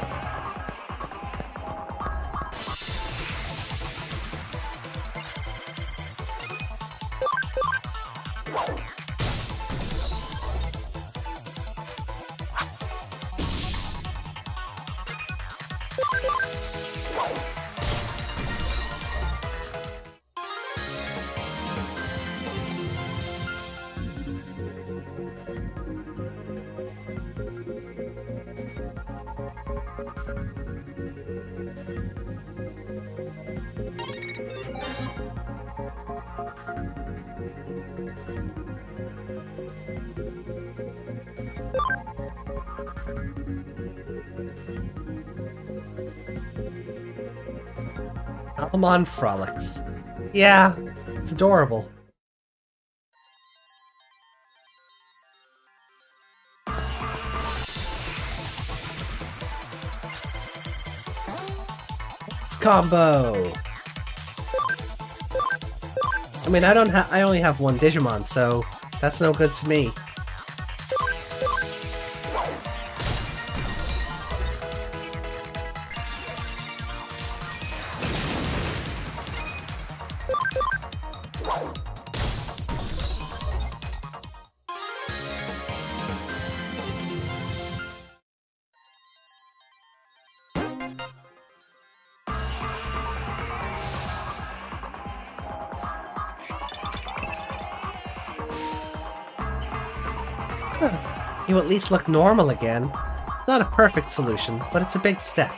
A: Palmon frolics. Yeah, it's adorable. It's combo. I mean, I only have one Digimon, so that's no good to me. You at least look normal again. It's not a perfect solution, but it's a big step.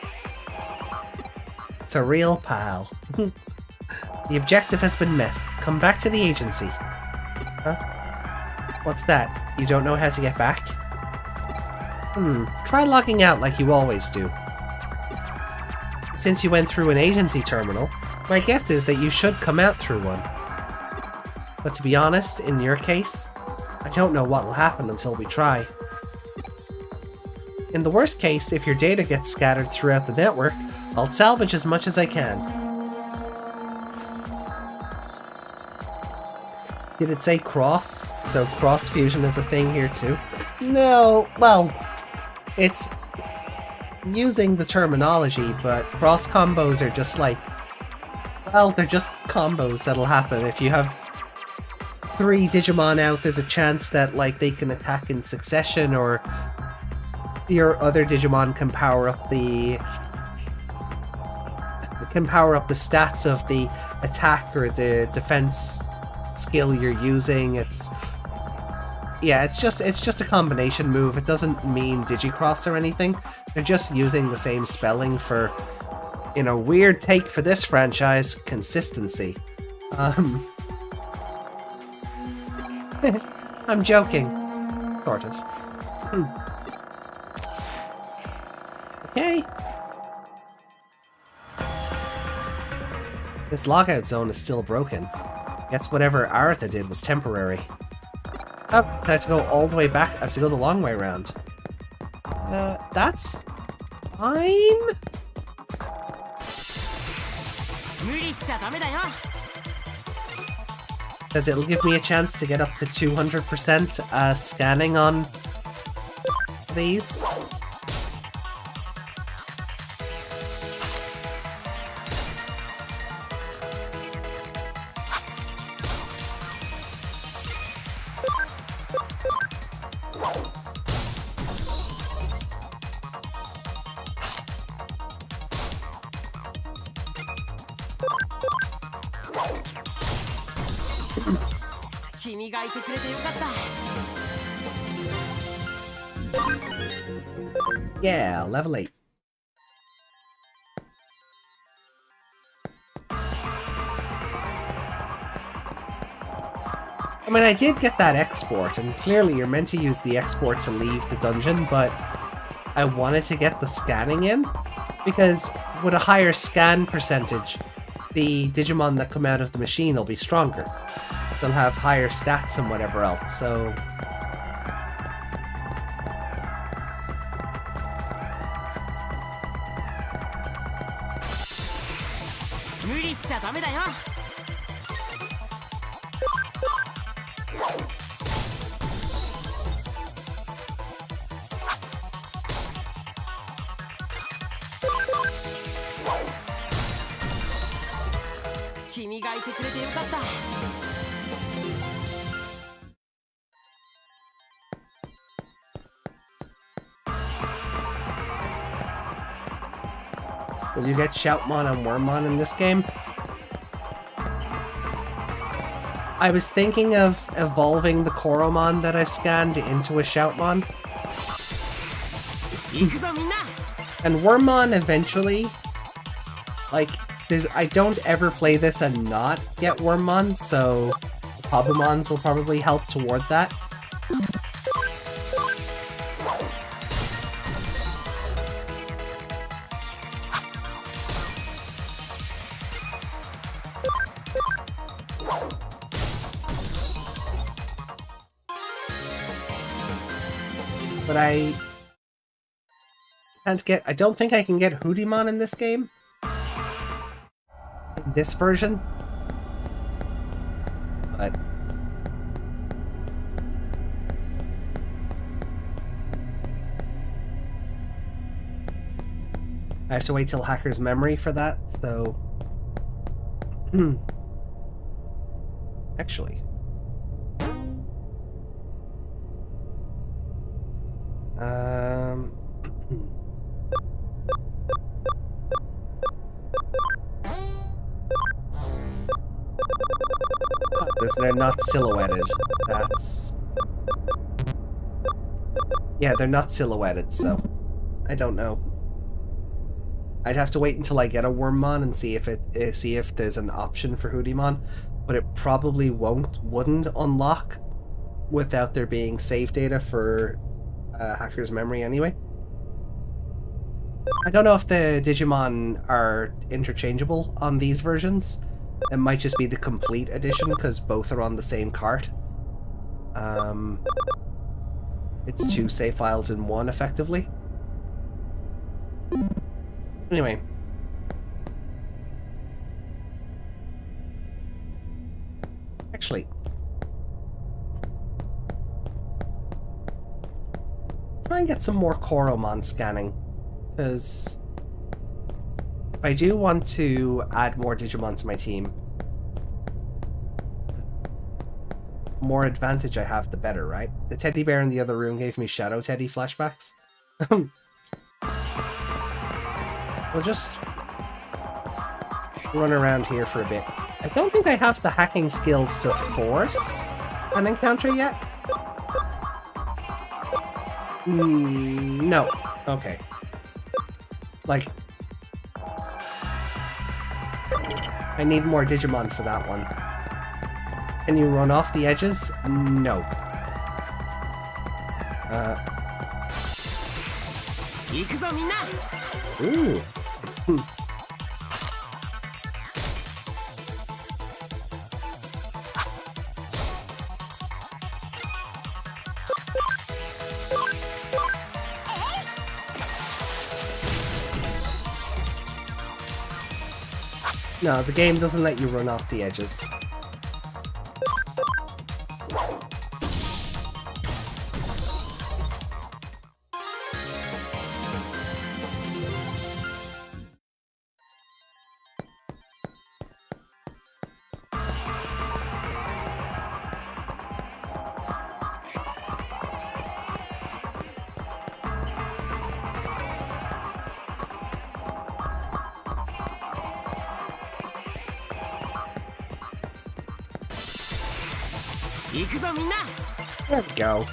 A: It's a real pal. The objective has been met. Come back to the agency. Huh? What's that? You don't know how to get back? Try logging out like you always do. Since you went through an agency terminal, my guess is that you should come out through one. But to be honest, in your case, I don't know what will happen until we try. In the worst case, if your data gets scattered throughout the network, I'll salvage as much as I can. Did it say cross? So cross fusion is a thing here too? No, well, it's using the terminology, but cross combos are just like, well, they're just combos that'll happen. If you have 3 Digimon out, there's a chance that like they can attack in succession, or your other Digimon can power up the stats of the attack or the defense skill you're using. It's just a combination move. It doesn't mean Digicross or anything. They're just using the same spelling for, in a weird take for this franchise, consistency. I'm joking. Sort of. Okay. This logout zone is still broken. Guess whatever Aratha did was temporary. Oh, I have to go all the way back. I have to go the long way around. That's fine. Because it'll give me a chance to get up to 200% scanning on these. Yeah, level 8. I mean, I did get that export, and clearly you're meant to use the export to leave the dungeon, but I wanted to get the scanning in, because with a higher scan percentage, the Digimon that come out of the machine will be stronger. They'll have higher stats and whatever else, so... Will you get Shoutmon and Wormmon in this game? I was thinking of evolving the Koromon that I've scanned into a Shoutmon. And Wormmon eventually, like, I don't ever play this and not get Wormmon, so the Pabumons will probably help toward that. But I can't get... I don't think I can get Hoodimon in this game. In this version. But... I have to wait till Hacker's Memory for that, so... Actually... They're not silhouetted. That's... Yeah, they're not silhouetted, so... I don't know. I'd have to wait until I get a Wormmon and see if there's an option for Hoodimon, but it probably wouldn't unlock without there being save data for Hacker's Memory anyway. I don't know if the Digimon are interchangeable on these versions. It might just be the complete edition because both are on the same cart. It's 2 save files in one, effectively. Anyway. Actually. Try and get some more Koromon scanning. Because if I do want to add more Digimon to my team, the more advantage I have, the better, right? The teddy bear in the other room gave me Shadow Teddy flashbacks. We'll just run around here for a bit. I don't think I have the hacking skills to force an encounter yet. No. Okay. Like... I need more Digimon for that one. Can you run off the edges? No. Ooh. No, the game doesn't let you run off the edges. There we go.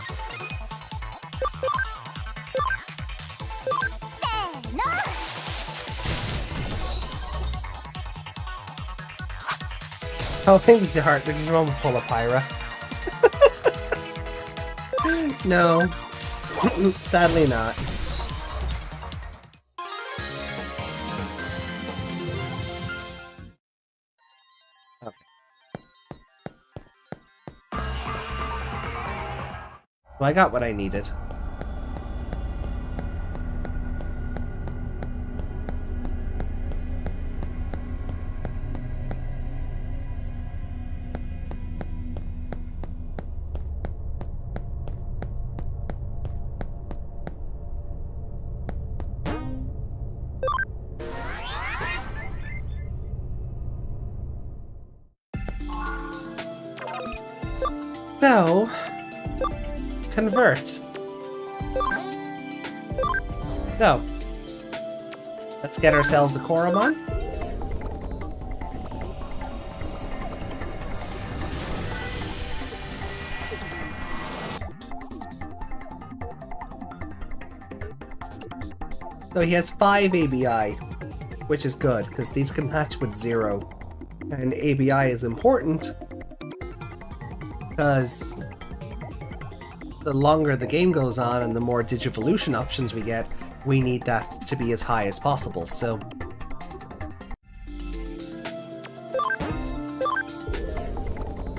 A: Oh, I think the heart, the Digimon will pull a Pyra. No. Sadly not. Okay. So I got what I needed. So, convert. So, let's get ourselves a Koromon. So he has 5 ABI, which is good, because these can hatch with 0. And ABI is important, because the longer the game goes on and the more Digivolution options we get, we need that to be as high as possible, so...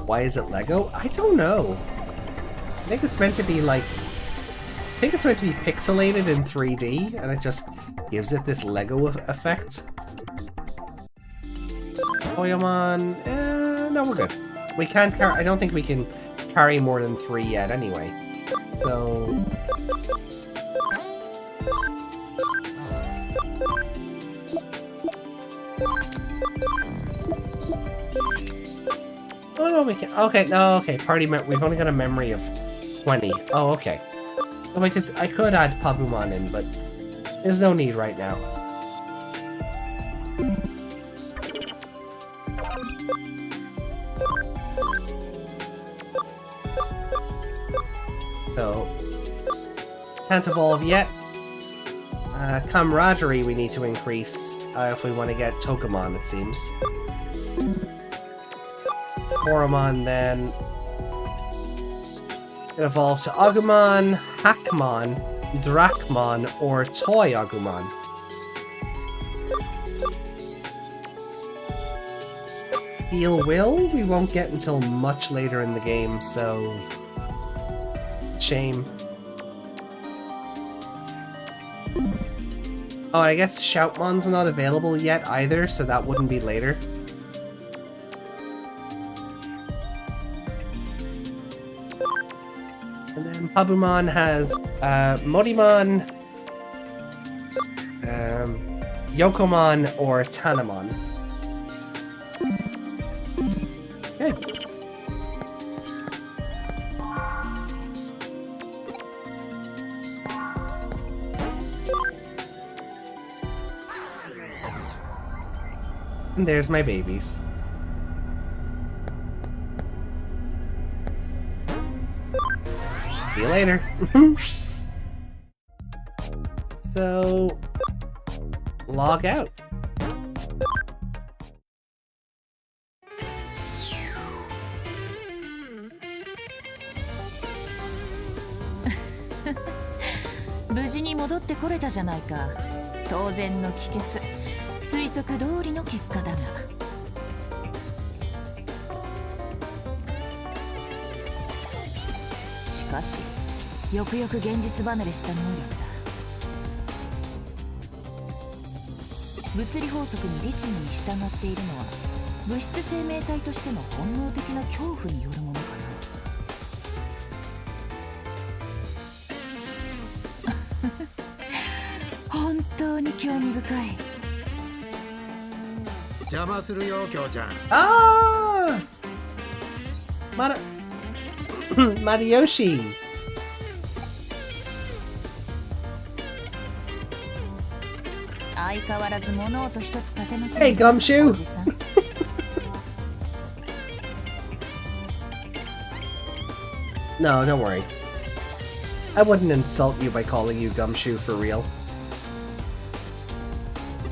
A: Why is it Lego? I don't know. I think it's meant to be like... I think it's meant to be pixelated in 3D, and it just gives it this Lego effect. Toyamon... no, we're good. We can't carry... I don't think we can carry more than 3 yet anyway. So... Oh no, we can... Okay, no, okay. Party... We've only got a memory of 20. Oh, okay. So I could add Pabumon in, but there's no need right now. So, can't evolve yet. Camaraderie we need to increase if we want to get Togemon, it seems. Koromon then evolve to Agumon, Hackmon, Drachmon, or Toy Agumon. Steel Will we won't get until much later in the game, so... Shame. Oh, I guess Shoutmon's not available yet either, so that wouldn't be later. And then Pabumon has Modimon, Yokomon, or Tanamon. Okay. And there's my babies. See you later. So, log out.
B: 無事に戻ってこれたじゃないか。当然の帰結、推測通りの結果だが。しかしよくよく現実離れした能力だ。物理法則に律儀に従っているのは物質生命体としての本能的な恐怖によるものかな。本当に興味深い。
C: 邪魔するよ、きょうちゃん。
A: Ah! Mariyoshi!
B: 相変わらず物音一つ立てません。
A: Hey, Gumshoe!
B: おじさん。
A: No, don't worry. I wouldn't insult you by calling you Gumshoe for real.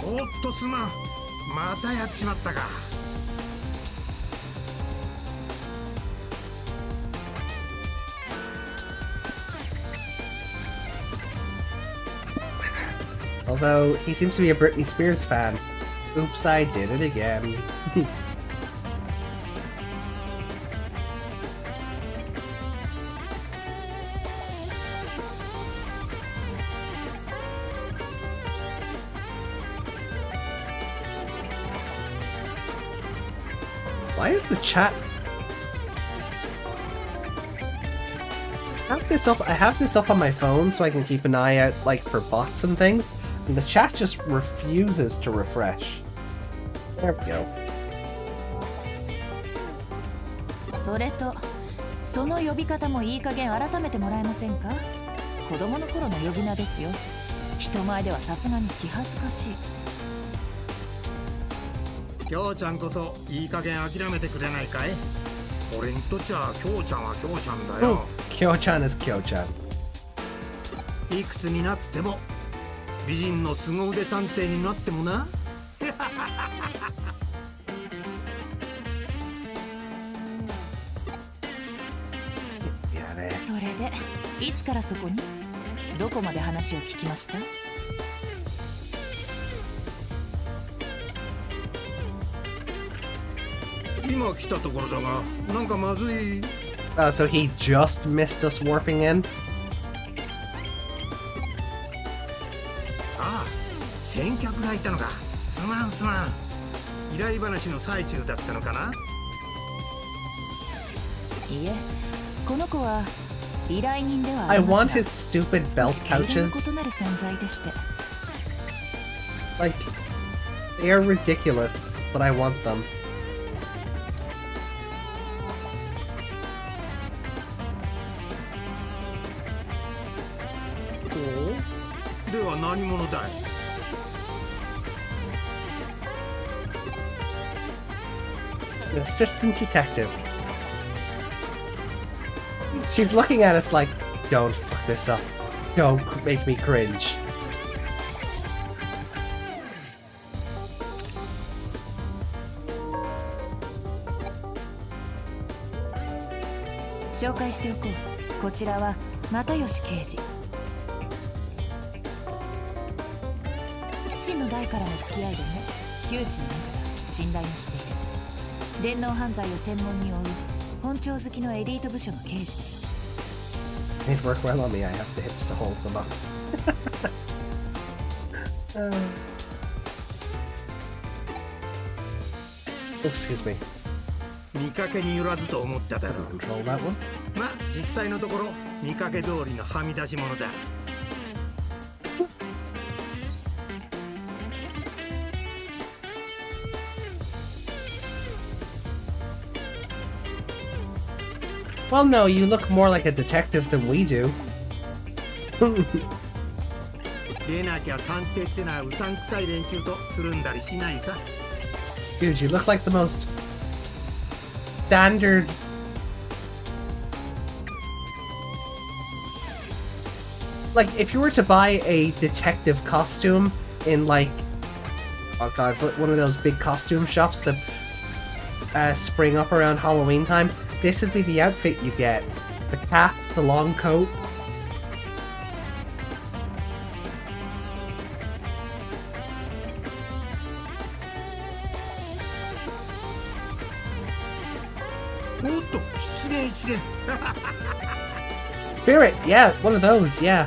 C: おっとすまん。またやっちまったか。
A: Although, he seems to be a Britney Spears fan. Oops, I did it again. Why is the chat... I have this up on my phone so I can keep an eye out, like, for bots and things. And the chat just refuses to refresh. There we go.
B: それとその呼び方もいい加減改めてもらえませんか。子供の頃の呼び名ですよ。人前ではさすがに気恥ずかしい。
C: きょうちゃんこそいい加減諦めてくれないかい。俺にとっちゃきょうちゃんはきょうちゃんだよ。
A: Kyo-chan is Kyo-chan.
C: いくつになっても美人の凄腕探偵になってもな。
B: それでいつからそこに？どこまで話を聞きました？
C: 今来たところだが、なんかまずい。
A: So he just missed us warping in?
C: ああ、先客がいたのか。すまんすまん。依頼話の最中だったのかな。
B: いえ、この子は依頼人ではあ
A: I
B: りま
A: want
B: す
A: his
B: が、
A: stupid
B: 少
A: belt
B: し毛色の
A: pouches.
B: 異なる存在でして。
A: Like, they are ridiculous, but I want them.
C: では何者だい。
A: An assistant detective. She's looking at us like, don't fuck this up. Don't make me cringe.
B: 紹介しておこう。こちらは又吉刑事。父の代からの付き合いでね、旧知の仲だ。信頼もしている。電脳犯罪を専門に追う本庁好きのエリート部署の刑事だよ。
A: They'd work well on me. I have the hips to hold them up. Oh, excuse me.
C: 見かけによらずと思っただろう。
A: Control that one.
C: ま、実際のところ見かけ通りのはみ出し者だ。
A: Well, no, you look more like a detective than we do.
C: でなきゃ探偵ってのはうさんくさい連中とつるんだりしないさ。
A: Dude, you look like the most standard. Like, if you were to buy a detective costume in, like, oh god, one of those big costume shops that spring up around Halloween time, this would be the outfit you get. The cap, the long coat.
C: 資源
A: Spirit, yeah, one of those, yeah.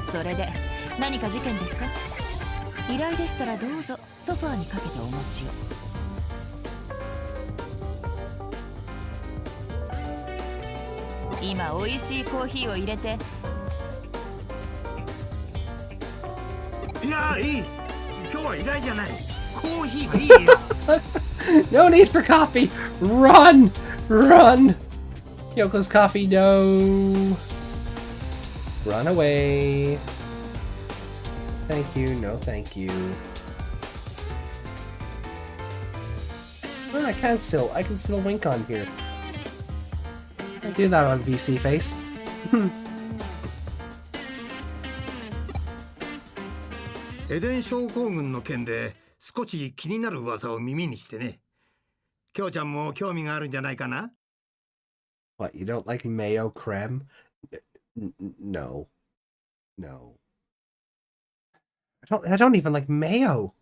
B: それで何か事件ですか？依頼でしたらどうぞソファーにかけてお待ちを。今美味しいコーヒーを入れて。
C: いやいい今日は依頼じゃないコーヒーはいいよ
A: No need for coffee! Run! Run! Yoko's coffee, no! Run away. Thank you, no thank you. Oh, I can still wink on here. I do that on VC face.
C: エデン症候群の件で少し気になる噂を耳にしてね。きょうちゃんも興味があるんじゃないかな
A: What, you don't like mayo creme? No. No. I don't even like mayo.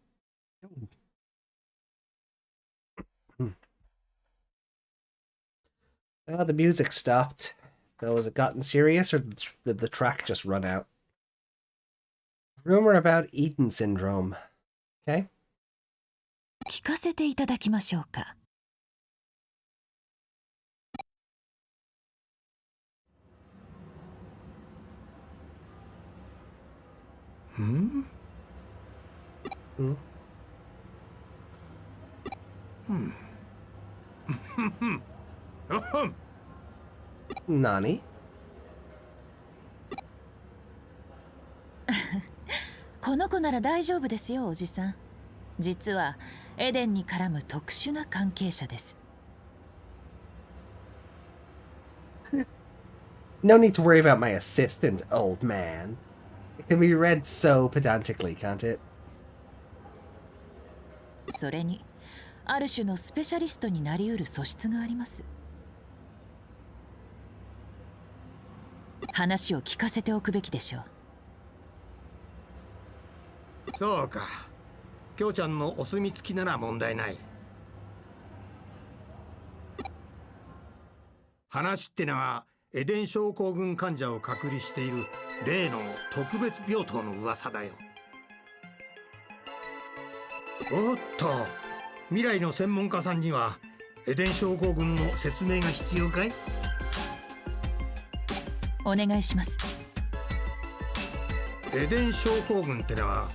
A: Oh, the music stopped. So has it gotten serious or did the track just run out? Rumor about Eden syndrome. Okay.
B: 聞かせていただきましょうか。
C: ん
A: Nani?
B: この子なら大丈夫ですよ、おじさん。実はエデンに絡む特殊な関係者です。
A: No need to worry about my assistant, old man. It can be read so pedantically, can't it?
B: それにある種のスペシャリストになりうる素質があります。話を聞かせておくべきでしょう。
C: そうかきょうちゃんのお墨付きなら問題ない話ってのはエデン症候群患者を隔離している例の特別病棟の噂だよおっと未来の専門家さんにはエデン症候群の説明が必要かい
B: お願いします。
C: エデン症候群ってのは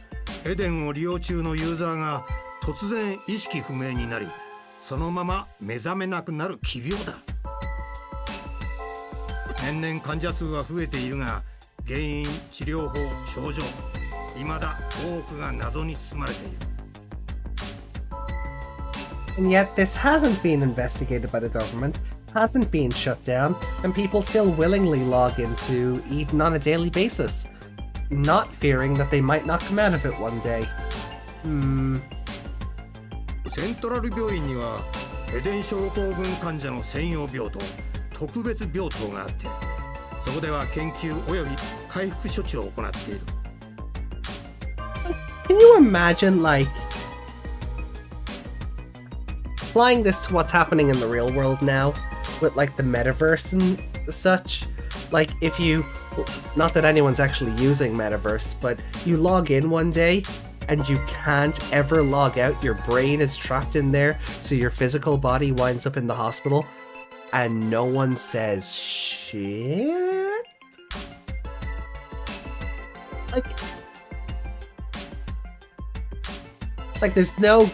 C: エデンを利用中のユーザーが突然意識不明になりそのまま目覚めなくなる奇病だ年々患者数は増えているが原因治療法症状未だ多くが謎に包まれている
A: And yet this hasn't been investigated by the government, hasn't been shut down, and people still willingly log into Eden on a daily basis, not fearing that they might not come out of it one day.
C: セントラル病院にはエデン症候群患者の専用病棟特別病棟があってそこでは研究および回復処置を行っている
A: Can you imagine, like, applying this to what's happening in the real world now, with, like, the metaverse and such? Like, if you... Not that anyone's actually using metaverse, but you log in one day, and you can't ever log out, your brain is trapped in there, so your physical body winds up in the hospital, and no one says shit? Like there's no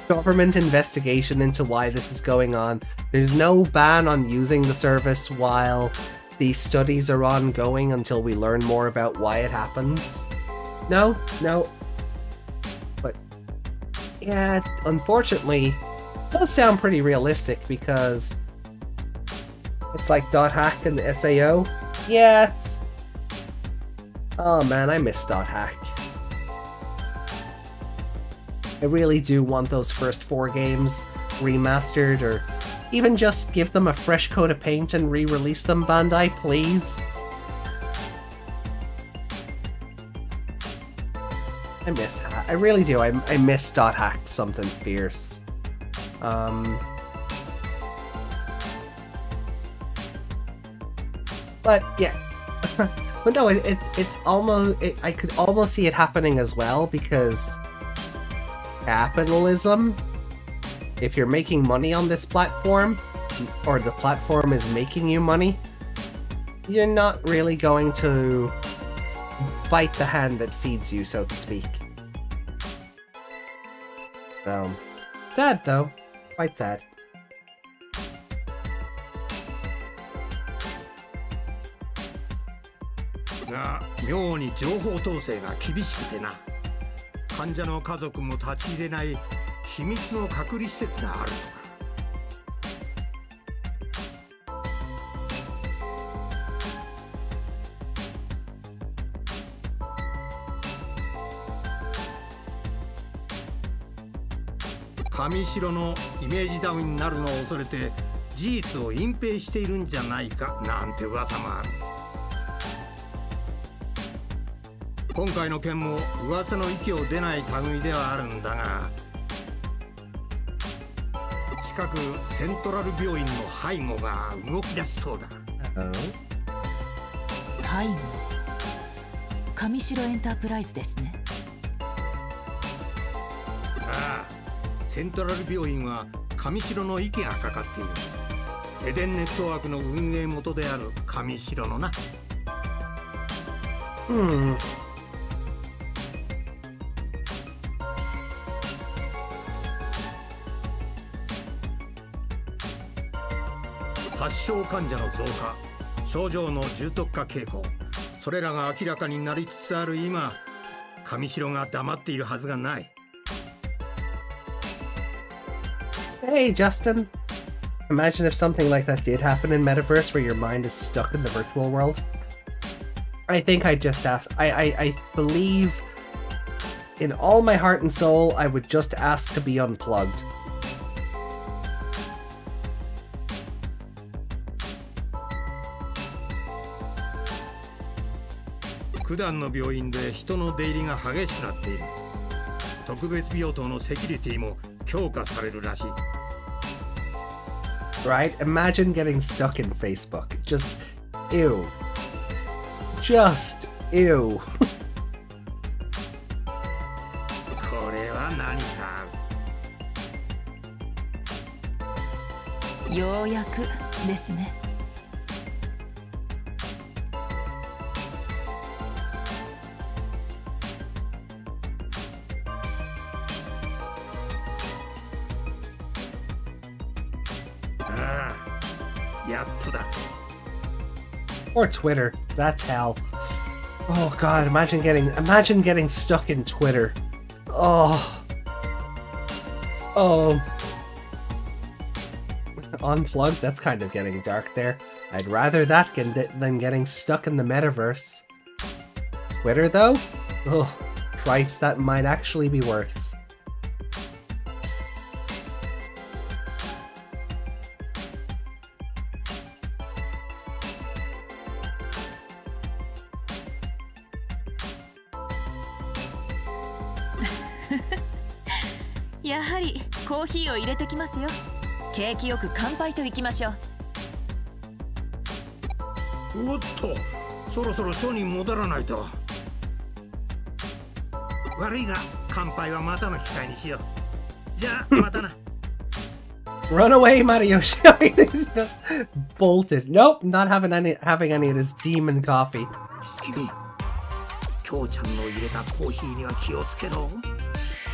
A: government investigation into why this is going on. There's no ban on using the service while these studies are ongoing until we learn more about why it happens. No. But yeah, unfortunately, it does sound pretty realistic because it's like .hack and the SAO. Yeah, it's... Oh man, I miss .hack. I really do want those first 4 games remastered, or even just give them a fresh coat of paint and re-release them, Bandai, please. I miss Hack. I really do. I miss .hack something fierce. But yeah, but no, it's almost I could almost see it happening as well because capitalism. If you're making money on this platform, or the platform is making you money, you're not really going to bite the hand that feeds you, so to speak. So, sad though. Quite sad.
C: が妙に情報統制が厳しくてな。患者の家族も立ち入れない秘密の隔離施設があるとか。上白のイメージダウンになるのを恐れて事実を隠蔽しているんじゃないかなんて噂もある。今回の件も噂の息を出ない類ではあるんだが、近くセントラル病院の背後が動き出しそうだ。
B: 背後、上白エンタープライズですね。
C: ああ、セントラル病院は上白の息がかかっている。エデンネットワークの運営元である上白のな。発症患者の増加、症状の重篤化傾向、それらが明らかになりつつある今、上白が黙っているはずがない。
A: Hey, Justin. Imagine if something like that did happen in Metaverse where your mind is stuck in the virtual world. I think I'd just ask. I believe in all my heart and soul, I would just ask to be unplugged.
C: 九段の病院で人の出入りが激しくなっている。特別病棟のセキュリティも強化されるらしい。
A: Right? Imagine getting stuck in Facebook. Just ew. Just ew.
C: これは何か。
B: ようやくですね。
A: Or Twitter. That's hell. Oh god, imagine getting stuck in Twitter. Oh. Unplugged? That's kind of getting dark there. I'd rather that than getting stuck in the metaverse. Twitter though? Oh, cripes, that might actually be worse.
B: やはりコーヒーを入れてきますよ。景気よく乾杯といきましょう。
C: おっと、そろそろ署に戻らないと。悪いが乾杯はまたの機会にしよう。じゃあまたな。
A: Run away, Mariyoshi. I mean, he's just bolted. Nope, not having any of this demon coffee.
C: 君、きょうちゃんの入れたコーヒーには気をつけろ。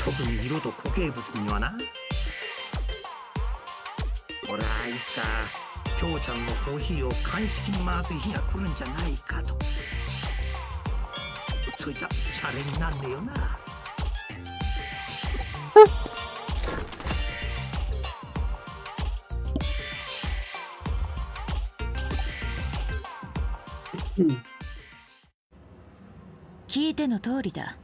C: 特に色と固形物にはな。ほら、いつかきょうちゃんのコーヒーを鑑識に回す日が来るんじゃないかと。そいつはシャレになんねえよな。
B: 聞いての通りだ。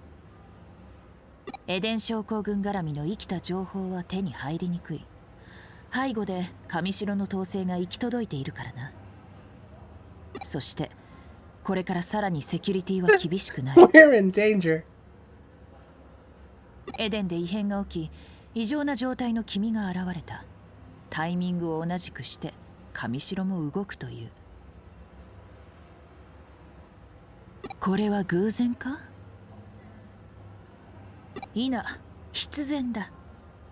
B: エデン症候群絡みの生きた情報は手に入りにくい。背後で上白の統制が行き届いているからな。そしてこれからさらにセキュリティは厳しくなる。
A: We're in danger.
B: エデンで異変が起き、異常な状態の君が現れた。タイミングを同じくして神城も動くという。これは偶然か？いな、必然だ。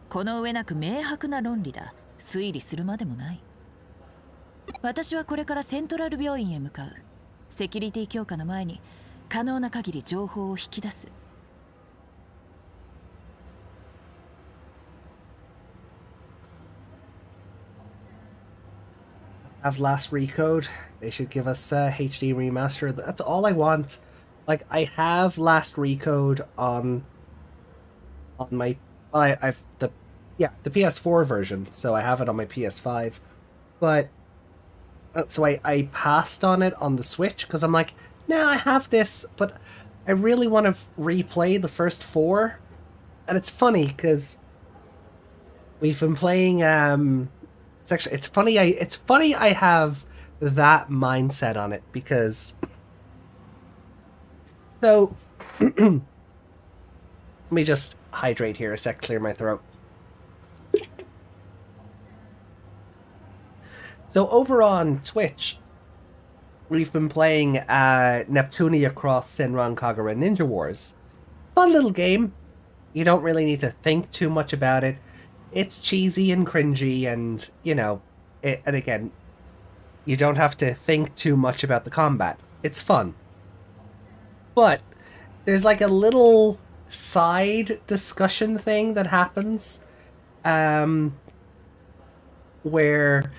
B: この上なく明白な論理だ。推理するまでもない。私はこれからセントラル病院へ向かう。セキュリティ強化の前に可能な限り情報を引き出す。
A: Have last recode. They should give us a HD remaster. That's all I want. Like, I have last recode on my I've the PS4 version, so I have it on my PS5. But so I passed on it on the Switch because I'm like, nah, I have this, but I really want to replay the first 4. And it's funny because we've been playing it's funny I have that mindset on it because so let me just hydrate here a sec, clear my throat. So over on Twitch, we've been playing Neptunia Cross Senran Kagura Ninja Wars. Fun little game. You don't really need to think too much about it. It's cheesy and cringy, and, you know, and again, you don't have to think too much about the combat. It's fun. But there's like a little side discussion thing that happens where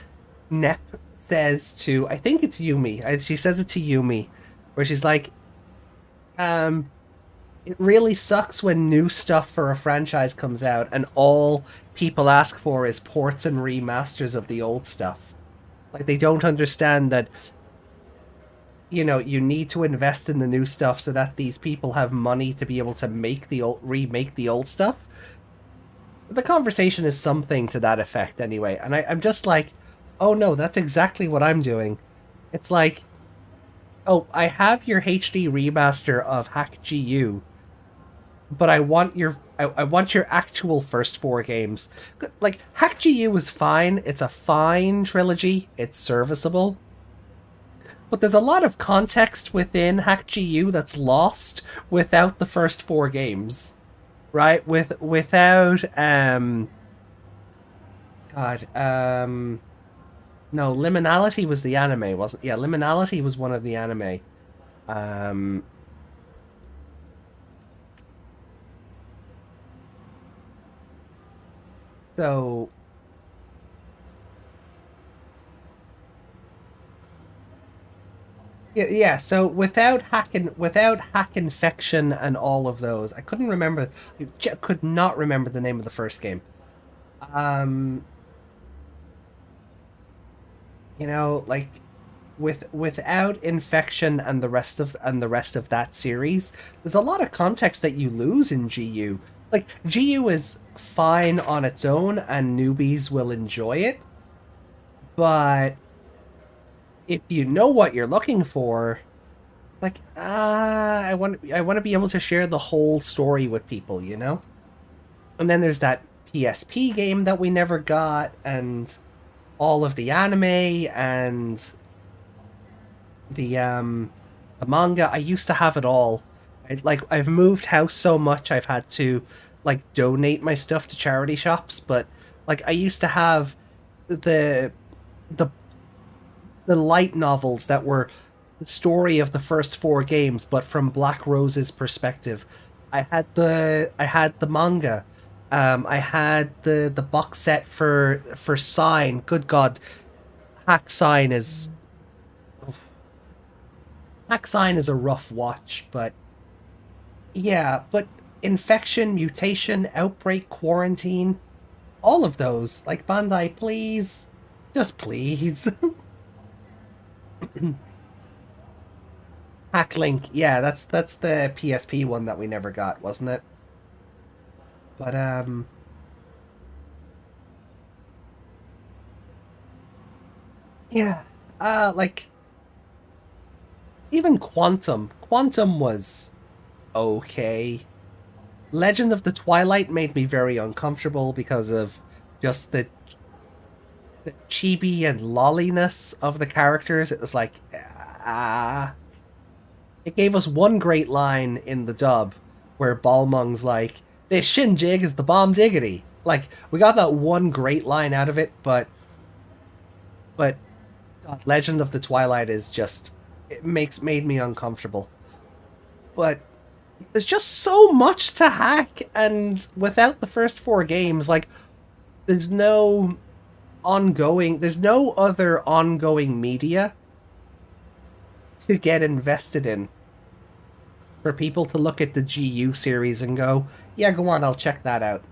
A: Nep says to, I think it's Yumi, she says it to Yumi, where she's like, it really sucks when new stuff for a franchise comes out and all people ask for is ports and remasters of the old stuff. Like, they don't understand that, you know, you need to invest in the new stuff so that these people have money to be able to make the remake the old stuff. The conversation is something to that effect anyway, and I'm just like, oh no, that's exactly what I'm doing. It's like, oh, I have your HD remaster of Hack GU, but I want your actual first 4 games. Like, Hack GU is fine. It's a fine trilogy. It's serviceable. But there's a lot of context within Hack GU that's lost without the first 4 games. Right? Without no, Liminality was the anime, wasn't? Yeah, Liminality was one of the anime. So yeah, so without hack infection and all of those, I could not remember the name of the first game. You know, like, without infection and the rest of that series, there's a lot of context that you lose in GU. Like, GU is fine on its own and newbies will enjoy it, but if you know what you're looking for, like, I want to be able to share the whole story with people, you know? And then there's that PSP game that we never got, and all of the anime and the manga. I used to have it all. I've moved house so much I've had to, like, donate my stuff to charity shops, but, like, I used to have the light novels that were the story of the first 4 games, but from Black Rose's perspective. I had the manga. I had the box set for Sign. Good God, Hack Sign is a rough watch, but yeah. But Infection, Mutation, Outbreak, Quarantine, all of those. Like, Bandai, please, just please. Hack Link, yeah, that's the PSP one that we never got, wasn't it? But yeah, like, even Quantum was okay. Legend of the Twilight made me very uncomfortable because of just the chibi and lolliness of the characters. It was like, ah. It gave us one great line in the dub where Balmung's like, "This Shinjig is the bomb diggity." Like, we got that one great line out of it, but God, Legend of the Twilight is just, it made me uncomfortable. But there's just so much to hack, and without the first 4 games, like, there's no other ongoing media to get invested in for people to look at the GU series and go, yeah, go on, I'll check that out.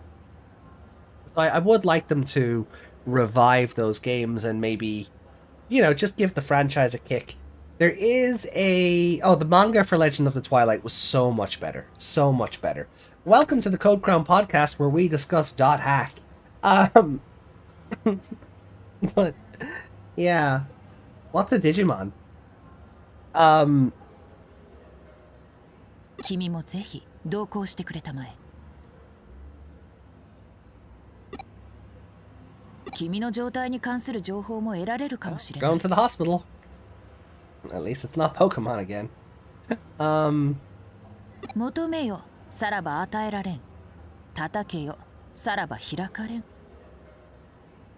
A: So I would like them to revive those games and maybe, just give the franchise a kick. There is the manga for Legend of the Twilight was so much better. So much better. Welcome to the Code Crown podcast where we discuss .hack. But, yeah. What's a Digimon?
B: 君もぜひ同行してくれたまえ。君の状態に関する情報も得られるかもしれない。
A: Going to the hospital. At least it's not Pokemon again.
B: 求めよ、さらば与えられん。叩けよ、さらば開かれん。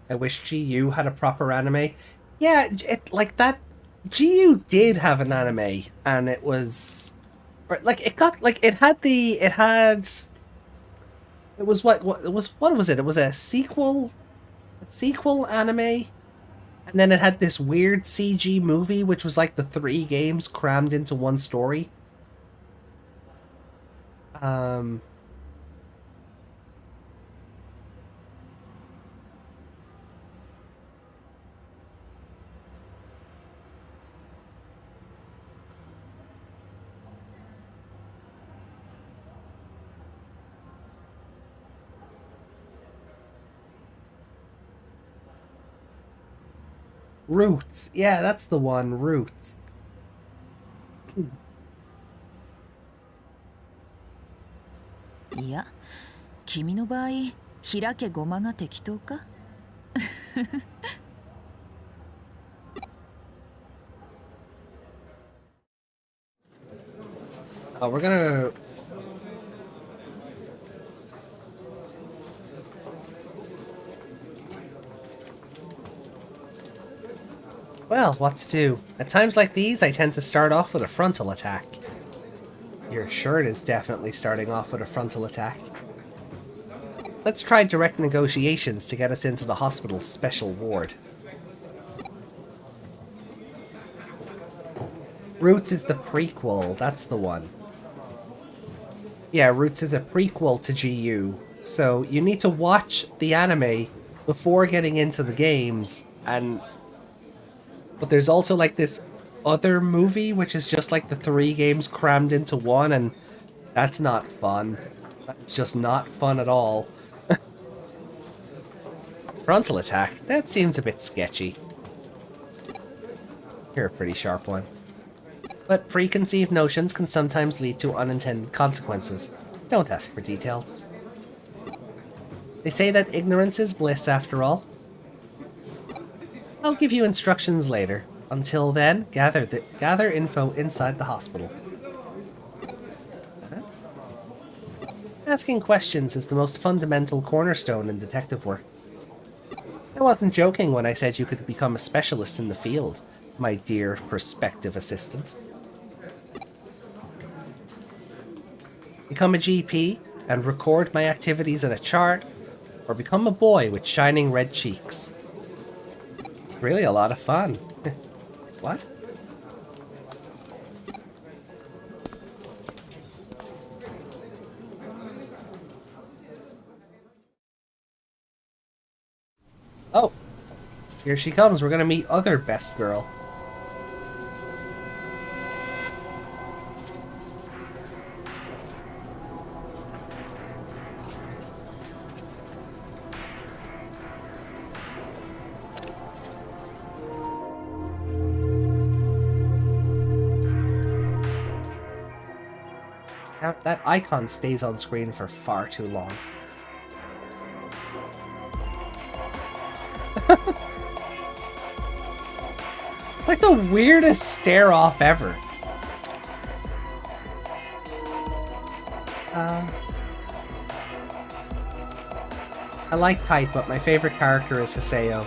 A: I wish GU had a proper anime. Yeah, like that. GU did have an anime, and it was like it got like it was what was it? It was a sequel anime, and then it had this weird CG movie, which was like the 3 games crammed into one story. Roots. Yeah, that's the one. Roots.
B: いや、君の場合、開けごまが適当か?
A: We're gonna... Well, what to do? At times like these, I tend to start off with a frontal attack. Your shirt is definitely starting off with a frontal attack. Let's try direct negotiations to get us into the hospital's special ward. Roots is the prequel, that's the one. Yeah, Roots is a prequel to GU, so you need to watch the anime before getting into the games, but there's also like this other movie, which is just like the 3 games crammed into one, and that's not fun. That's just not fun at all. Frontal attack, that seems a bit sketchy. You're a pretty sharp one. But preconceived notions can sometimes lead to unintended consequences. Don't ask for details. They say that ignorance is bliss after all. I'll give you instructions later. Until then, gather info inside the hospital. Asking questions is the most fundamental cornerstone in detective work. I wasn't joking when I said you could become a specialist in the field, my dear prospective assistant. Become a GP and record my activities in a chart, or become a boy with shining red cheeks. It's really a lot of fun. What? Oh, here she comes. We're gonna meet other best girl. That icon stays on screen for far too long. Like the weirdest stare off ever. I like Kite, but my favorite character is Haseo.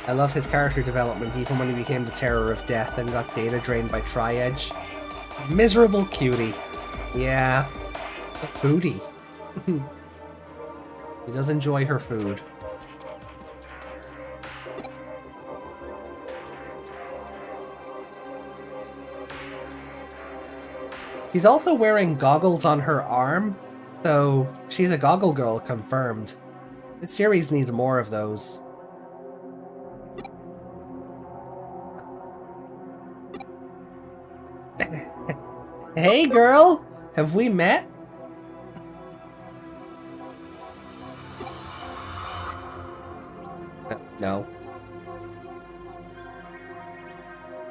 A: I love his character development even when he became the terror of death and got data drained by Tri-Edge. Miserable cutie. Yeah. A foodie. He does enjoy her food. She's also wearing goggles on her arm, so she's a goggle girl confirmed. This series needs more of those. Hey girl, have we met? No.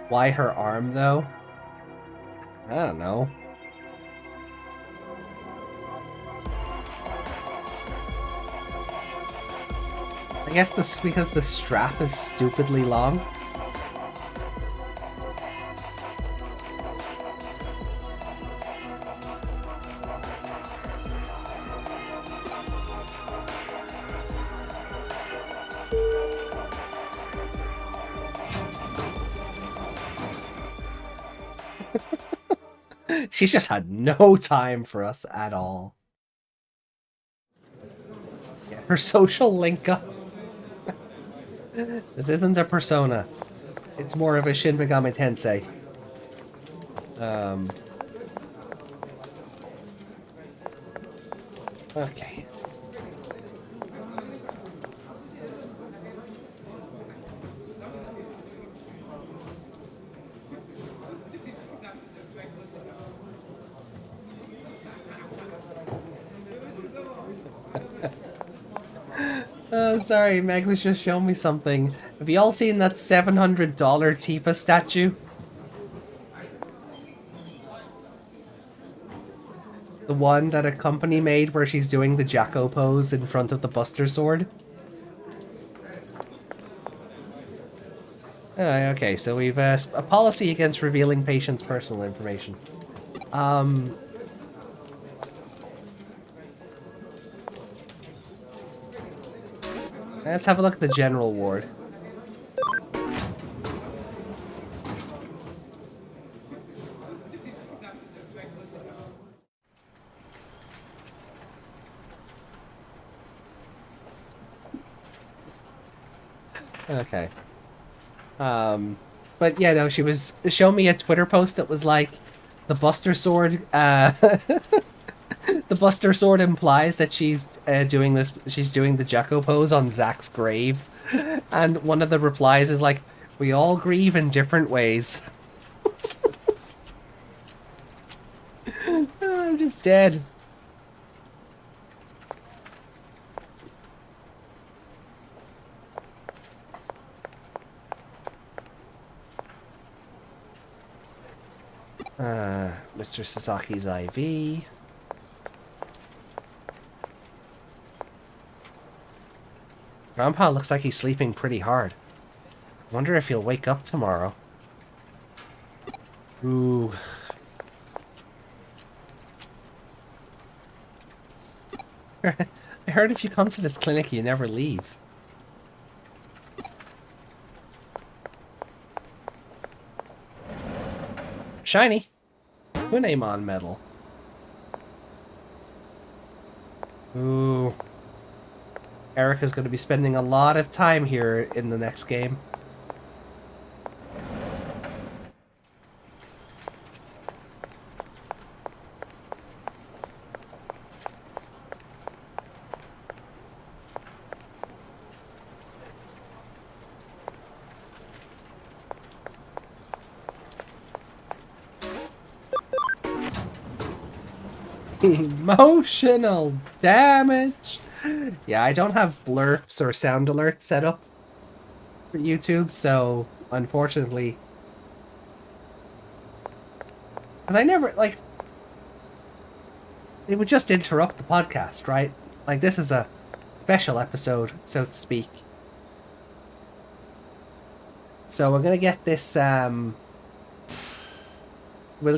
A: Why her arm though? I don't know. I guess this because the strap is stupidly long. She's just had no time for us at all. Yeah, her social link up. This isn't a Persona. It's more of a Shin Megami Tensei. Okay. Sorry, Meg was just showing me something. Have you all seen that $700 Tifa statue? The one that a company made where she's doing the Jacko pose in front of the Buster Sword? Okay, so we've a policy against revealing patients' personal information. Let's have a look at the general ward. Okay. But yeah, no, she was showing me a Twitter post that was like, the Buster Sword, the Buster Sword implies that she's doing the Jacko pose on Zack's grave. And one of the replies is like, we all grieve in different ways. I'm just dead. Mr. Sasaki's IV. Grandpa looks like he's sleeping pretty hard. Wonder if he'll wake up tomorrow. Ooh. I heard if you come to this clinic, you never leave. Shiny. Kunemon medal. Ooh. Erica's going to be spending a lot of time here in the next game. Emotional damage. Yeah, I don't have blurps or sound alerts set up for YouTube, so unfortunately, because I never like They would just interrupt the podcast, right? Like, this is a special episode, so to speak. So we're gonna get this, we'll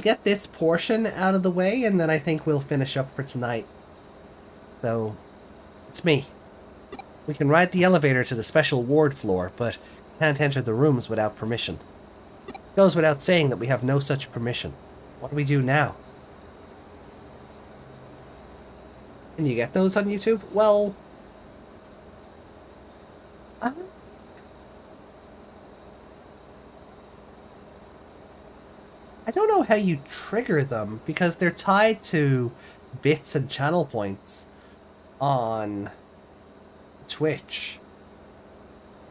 A: get this portion out of the way, and then I think we'll finish up for tonight. So, it's me. We can ride the elevator to the special ward floor, but can't enter the rooms without permission. It goes without saying that we have no such permission. What do we do now? Can you get those on YouTube? Well... I don't know how you trigger them, because they're tied to bits and channel points on Twitch.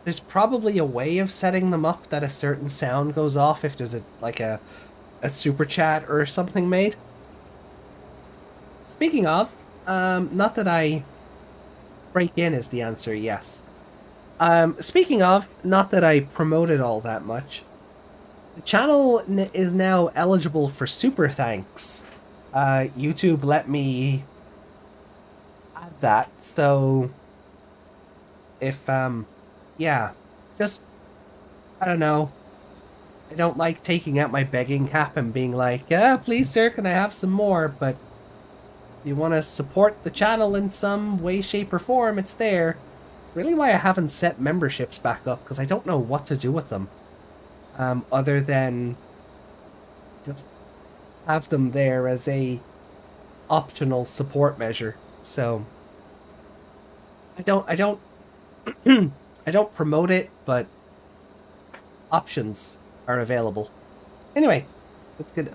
A: There's probably a way of setting them up that a certain sound goes off if there's a super chat or something made. Speaking of, not that I break in is the answer, yes. Speaking of, not that I promoted all that much. The channel is now eligible for super thanks. YouTube let me add that, so if, yeah, just, I don't know. I don't like taking out my begging cap and being like, please sir, can I have some more? But if you want to support the channel in some way, shape, or form, it's there. It's really why I haven't set memberships back up, because I don't know what to do with them. Other than just have them there as a optional support measure. So I don't I don't promote it, but options are available. Anyway, that's good.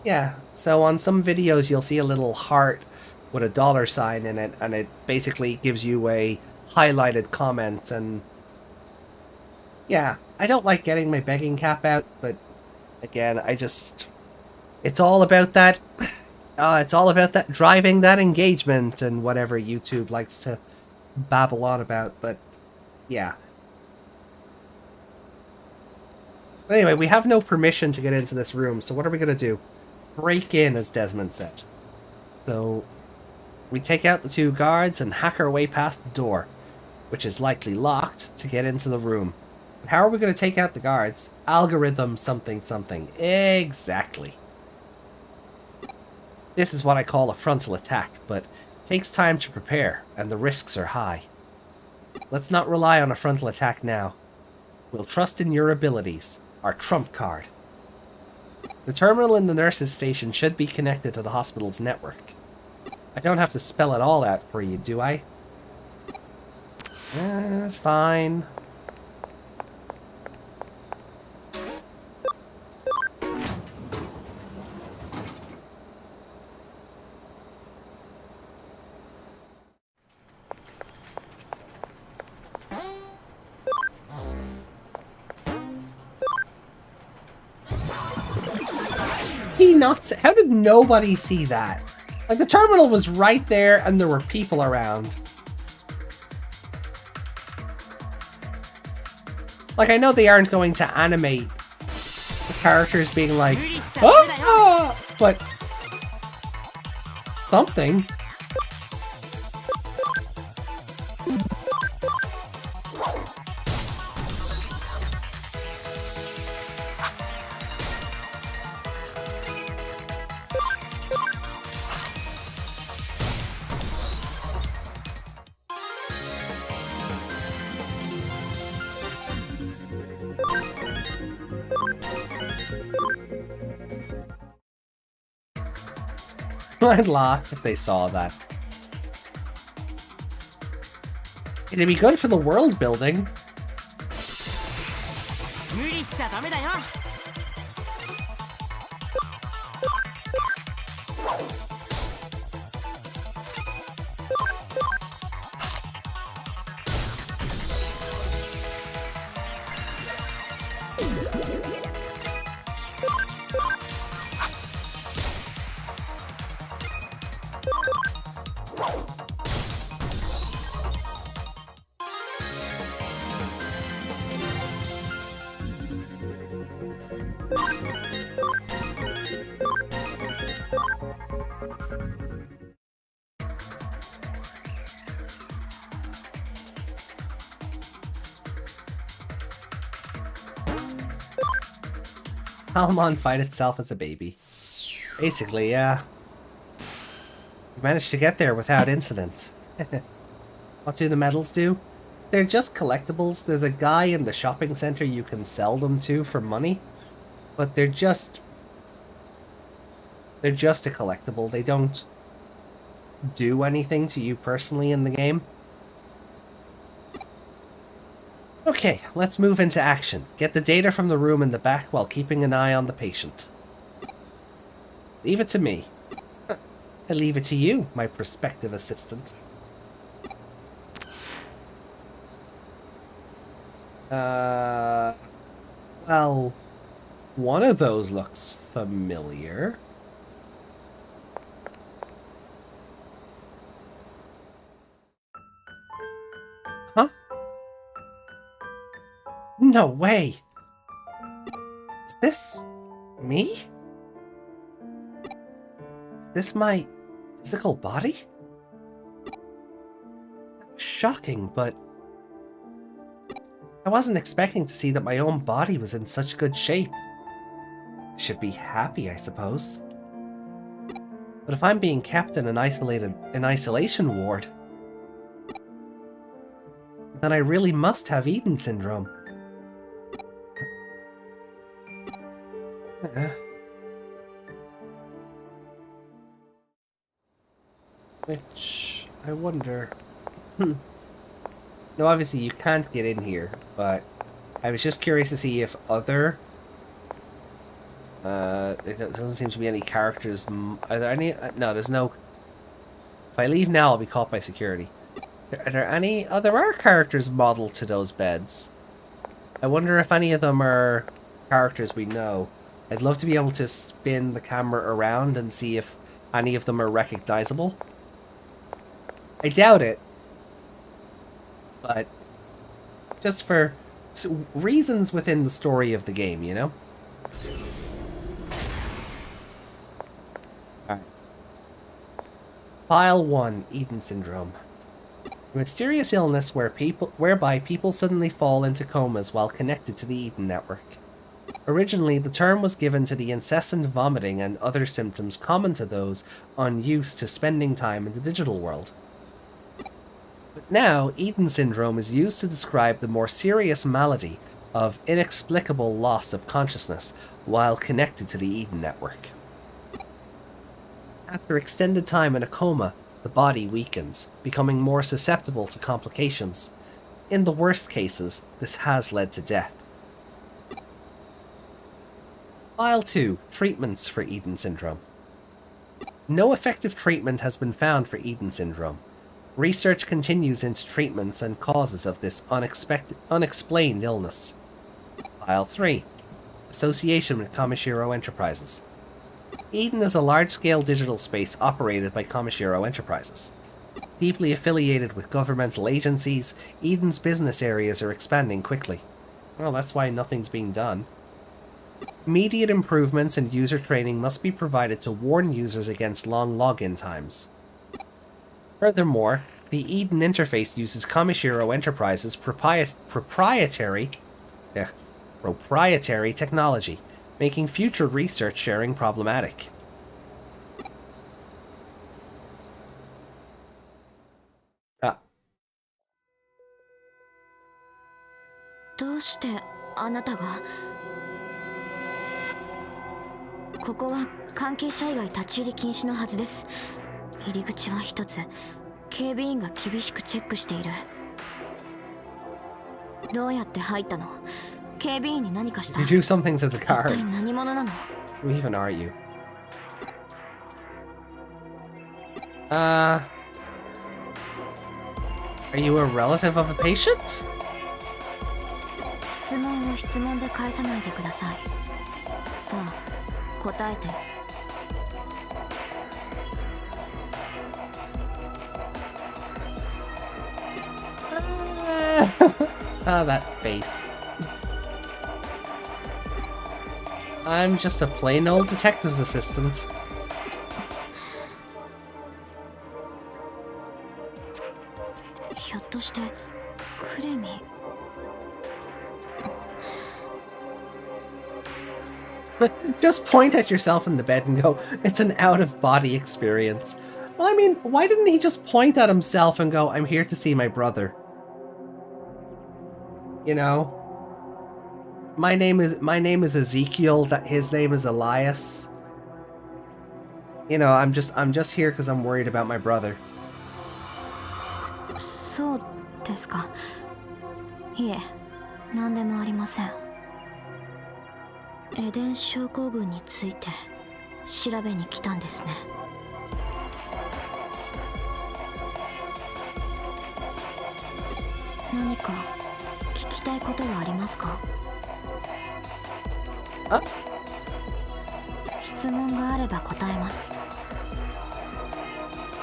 A: Yeah, so on some videos you'll see a little heart with a $sign in it, and it basically gives you a highlighted comment. And yeah, I don't like getting my begging cap out, but again, it's all about that driving that engagement and whatever YouTube likes to babble on about. But yeah, but anyway, we have no permission to get into this room, so what are we gonna do? Break in, as Desmond said. So we take out the two guards and hack our way past the door, which is likely locked, to get into the room. But how are we going to take out the guards? Algorithm something something. Exactly. This is what I call a frontal attack, but it takes time to prepare, and the risks are high. Let's not rely on a frontal attack now. We'll trust in your abilities, our trump card. The terminal in the nurse's station should be connected to the hospital's network. I don't have to spell it all out for you, do I? Fine. How did nobody see that? Like, the terminal was right there and there were people around. Like, I know they aren't going to animate the characters being like, ah! But something. I'd laugh if they saw that. It'd be good for the world building. Palmon fight itself as a baby. Basically, yeah. We managed to get there without incident. What do the medals do? They're just collectibles. There's a guy in the shopping center you can sell them to for money. But they're just a collectible. They don't do anything to you personally in the game. Okay, let's move into action. Get the data from the room in the back while keeping an eye on the patient. Leave it to me. I leave it to you, my prospective assistant. Well, one of those looks familiar. Huh? No way! Is this me? Is this my physical body? Shocking, but I wasn't expecting to see that my own body was in such good shape. I should be happy, I suppose. But if I'm being kept in an isolation ward, then I really must have Eden syndrome. Which, I wonder... No, obviously you can't get in here, but I was just curious to see if other... it doesn't seem to be any characters... Are there any... No, there's no... If I leave now, I'll be caught by security. Are there any... Oh, there are characters modeled to those beds. I wonder if any of them are characters we know. I'd love to be able to spin the camera around and see if any of them are recognizable. I doubt it. But just for reasons within the story of the game, you know? Alright. File 1, Eden Syndrome. A mysterious illness whereby people suddenly fall into comas while connected to the Eden network. Originally, the term was given to the incessant vomiting and other symptoms common to those unused to spending time in the digital world. But now, Eden Syndrome is used to describe the more serious malady of inexplicable loss of consciousness while connected to the Eden network. After extended time in a coma, the body weakens, becoming more susceptible to complications. In the worst cases, this has led to death. File 2. Treatments for Eden Syndrome. No effective treatment has been found for Eden Syndrome. Research continues into treatments and causes of this unexplained illness. File 3. Association with Kamishiro Enterprises. Eden is a large-scale digital space operated by Kamishiro Enterprises. Deeply affiliated with governmental agencies, Eden's business areas are expanding quickly. Well, that's why nothing's being done. Immediate improvements and user training must be provided to warn users against long login times. Furthermore, the Eden interface uses Kamishiro Enterprises' proprietary technology, making future research sharing problematic. Ah.
D: どうしてあなたがここは関係者以外立ち入り禁止のはずです。入り口は一つ、警備員が厳しくチェックしている。どうやって入ったの？警備員に何かした？
A: Did you do something to the
D: 一体
A: cards?
D: 何者なの？
A: Who even are you? Are you a relative of a patient?
D: 質問を質問で返さないでください。さあ、答えて。
A: Ah, that face. I'm just a plain old detective's assistant.
D: ひょっとしてクレミ？
A: Just point at yourself in the bed and go, it's an out-of-body experience. Well, I mean, why didn't he just point at himself and go, I'm here to see my brother? You know? My name is Ezekiel, that his name is Elias. You know, I'm just here because I'm worried about my brother.
D: そうですか。いえ、何でもありません。エデン症候群について調べに来たんですね。何か聞きたいことはありますか？
A: あ？
D: 質問があれば答えます。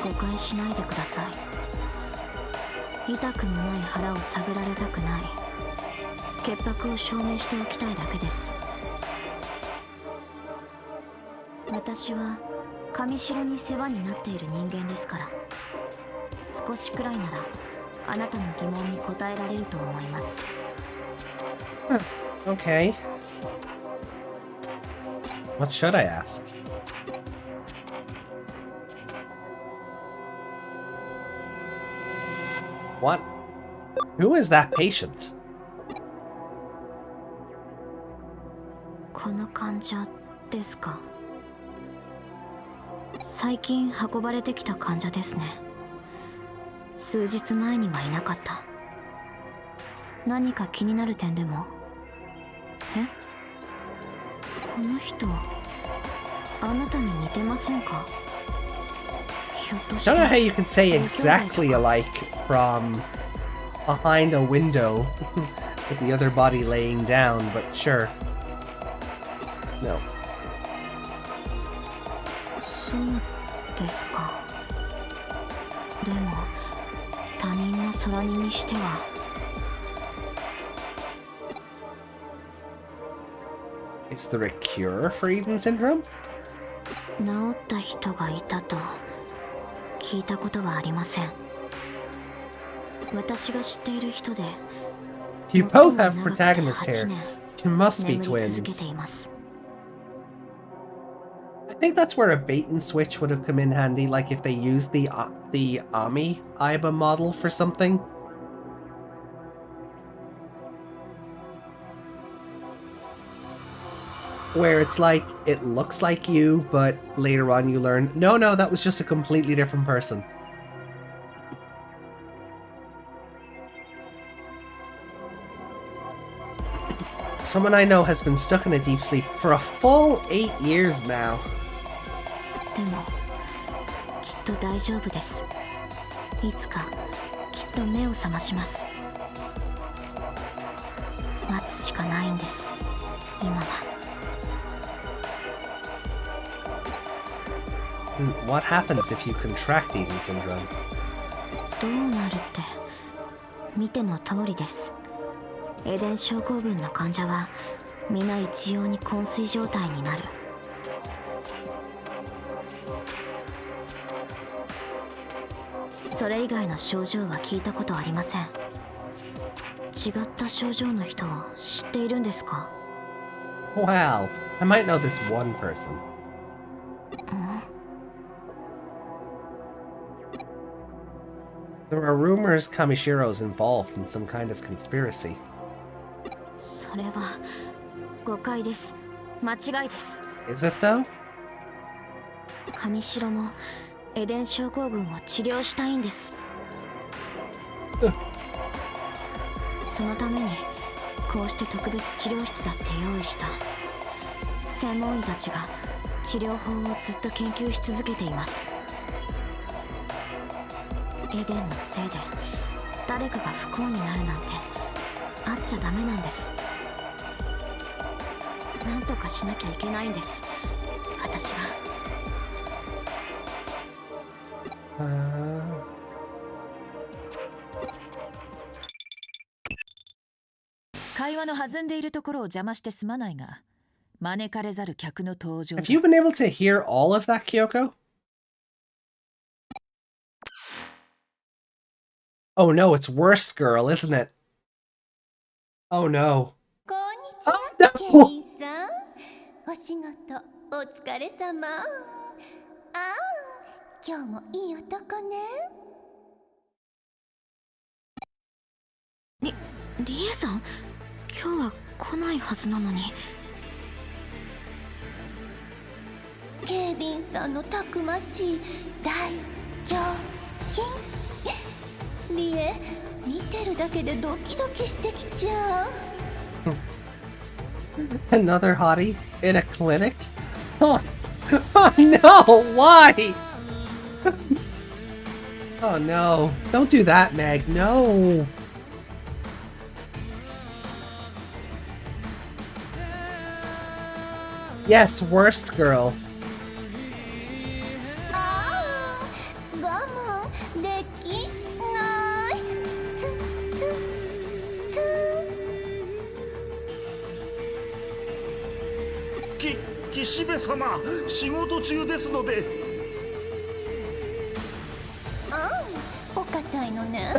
D: 誤解しないでください。痛くもない腹を探られたくない。潔白を証明しておきたいだけです。私は上城に世話になっている人間ですから、少しくらいならあなたの疑問に答えられると思います。
A: Okay. What should I ask? What? Who is that patient?
D: この患者ですか。最近運ばれてきた患者ですね。数日前にはいなかった。何か気になる点でも？え？この人、あなたに似てませんか？ひょっとして。
A: I don't know how you can say exactly alike from behind a window with the other body laying down, but sure. No.
D: そうですか。でも他人の空似にしては。
A: Is there a cure for Eden syndrome?
D: 治った人がいたと聞いたことはありません。私が知っている人で
A: You both have protagonist hair. You must be
D: 眠り続けて
A: twins.
D: います。
A: I think that's where a bait and switch would have come in handy, like if they used the Ami Aiba model for something. Where it's like, it looks like you, but later on you learn, no, that was just a completely different person. Someone I know has been stuck in a deep sleep for a full 8 years now.
D: でもきっと大丈夫です。いつかきっと目を覚まします。待つしかないんです、今は。
A: What happens if you contract Eden syndrome?
D: どうなるって見ての通りです。エデン症候群の患者は皆一様に昏睡状態になる。それ以外の症状は聞いたことありません。違った症状の人を知っているんですか？
A: Wow, I might know this one person. There are rumors Kamishiro's involved in some kind of conspiracy.
D: それは誤解です。間違いです。
A: Is it though?
D: 上白もエデン症候群を治療したいんです。そのためにこうして特別治療室だって用意した。専門医たちが治療法をずっと研究し続けています。エデンのせいで誰かが不幸になるなんてあっちゃダメなんです。なんとかしなきゃいけないんです、私が。
B: 会話の弾んでいるところを邪魔してすまないが、招かれざる客の登場だ。
A: Have you been able to hear all of that, Kyoko? Oh no, it's Worst Girl, isn't it? Oh no.
E: こんにちは、
A: Oh, no.
E: ケインさん。お仕事お疲れ様。ああ、今日もいい男ね。
D: リエさん、今日は来ないはずなのに。
E: ケイビンさんのたくましい大胸筋。リエ、見てるだけでドキドキしてきちゃう。
A: Another hottie in a clinic? Oh, oh no! Why? Oh no! Don't do that, Meg. No. Yes, worst girl.
E: ああ、我慢できない。
F: 岸辺様、仕事中ですので。
E: お堅いのね。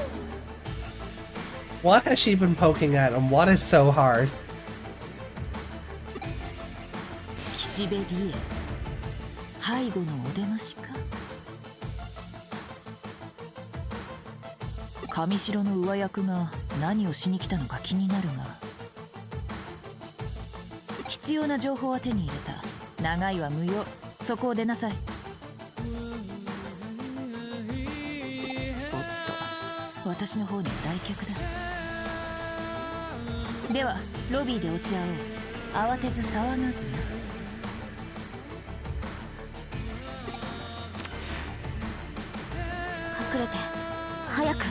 A: What has she been poking at and what is so hard?
B: 岸辺理恵、背後のお出ましか。上城の上役が何をしに来たのか気になるが、必要な情報は手に入れた。長いは無用。そこを出なさい。おっと、私の方には来客だ。ではロビーで落ち合おう。慌てず騒がずな。
D: 隠れて、早く。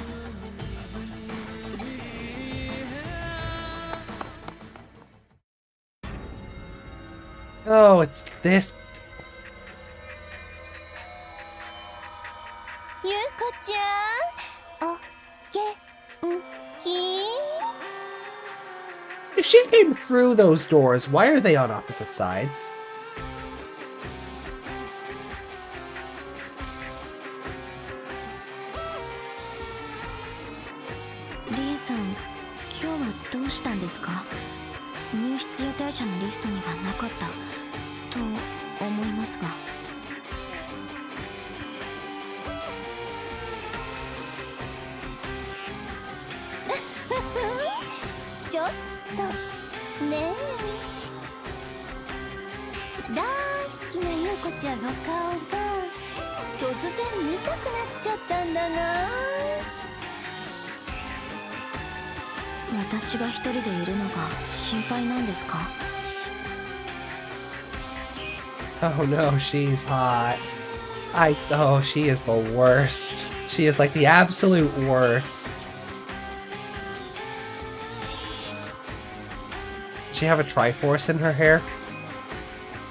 A: Oh, it's this.
E: ゆうこちゃん、お元気？
A: If she came through those doors, why are they on opposite sides?
D: リエさん、今日はどうしたんですか？入室予定者のリストにはなかったと思いますが。
E: ちょっとねえ、大好きなゆうこちゃんの顔が突然見たくなっちゃったんだな。
D: 私が一人でいるのが心配なんですか？
A: Oh no, she's hot. Oh, she is the worst. She is like the absolute worst. Does she have a Triforce in her hair?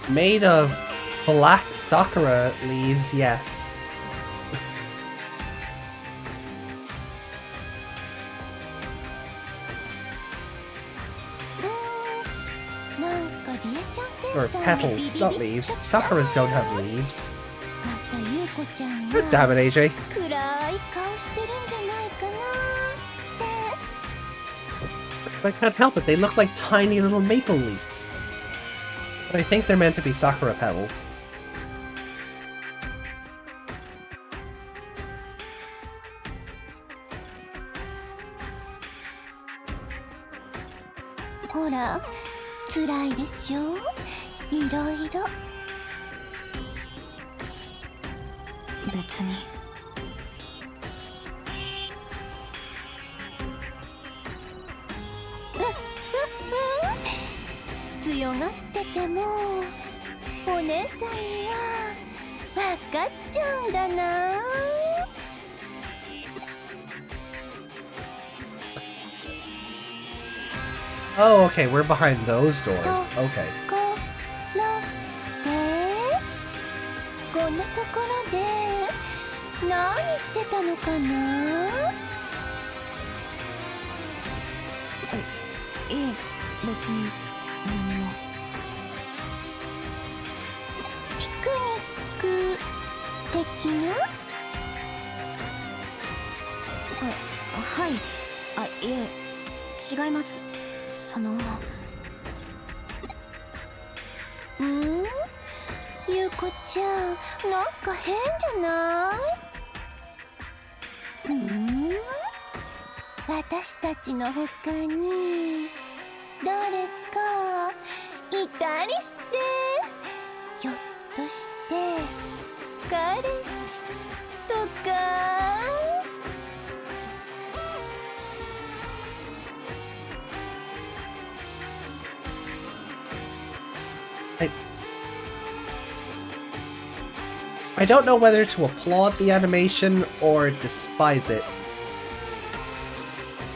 A: Made of black Sakura leaves, yes.
E: なんかリエちゃん
A: Or
E: センサーに
A: petals,
E: ビ
A: not
E: ビビ
A: leaves. Sakuras don't have leaves.
E: またゆうこちゃん
A: God
E: が
A: damn it, AJ.
E: 暗い顔してるんじゃないかなって。
A: I can't help it, they look like tiny little maple leaves. But I think they're meant to be Sakura petals.
E: ほら、辛いでしょ、いろいろ。
D: 別に。
E: 強がっててもお姉さんには分かっちゃうんだな。
A: Oh, okay, we're behind those doors. Okay.
E: ころでこんなところで何してたのかな。
D: いえ、別に何も。
E: ピクニック的な？
D: はい。いえ、違います。
E: ゆうこちゃん、なんか変じゃない？私たちの他に誰かいたりして、ひょっとして彼氏とか？I
A: don't know whether to applaud the animation or despise it.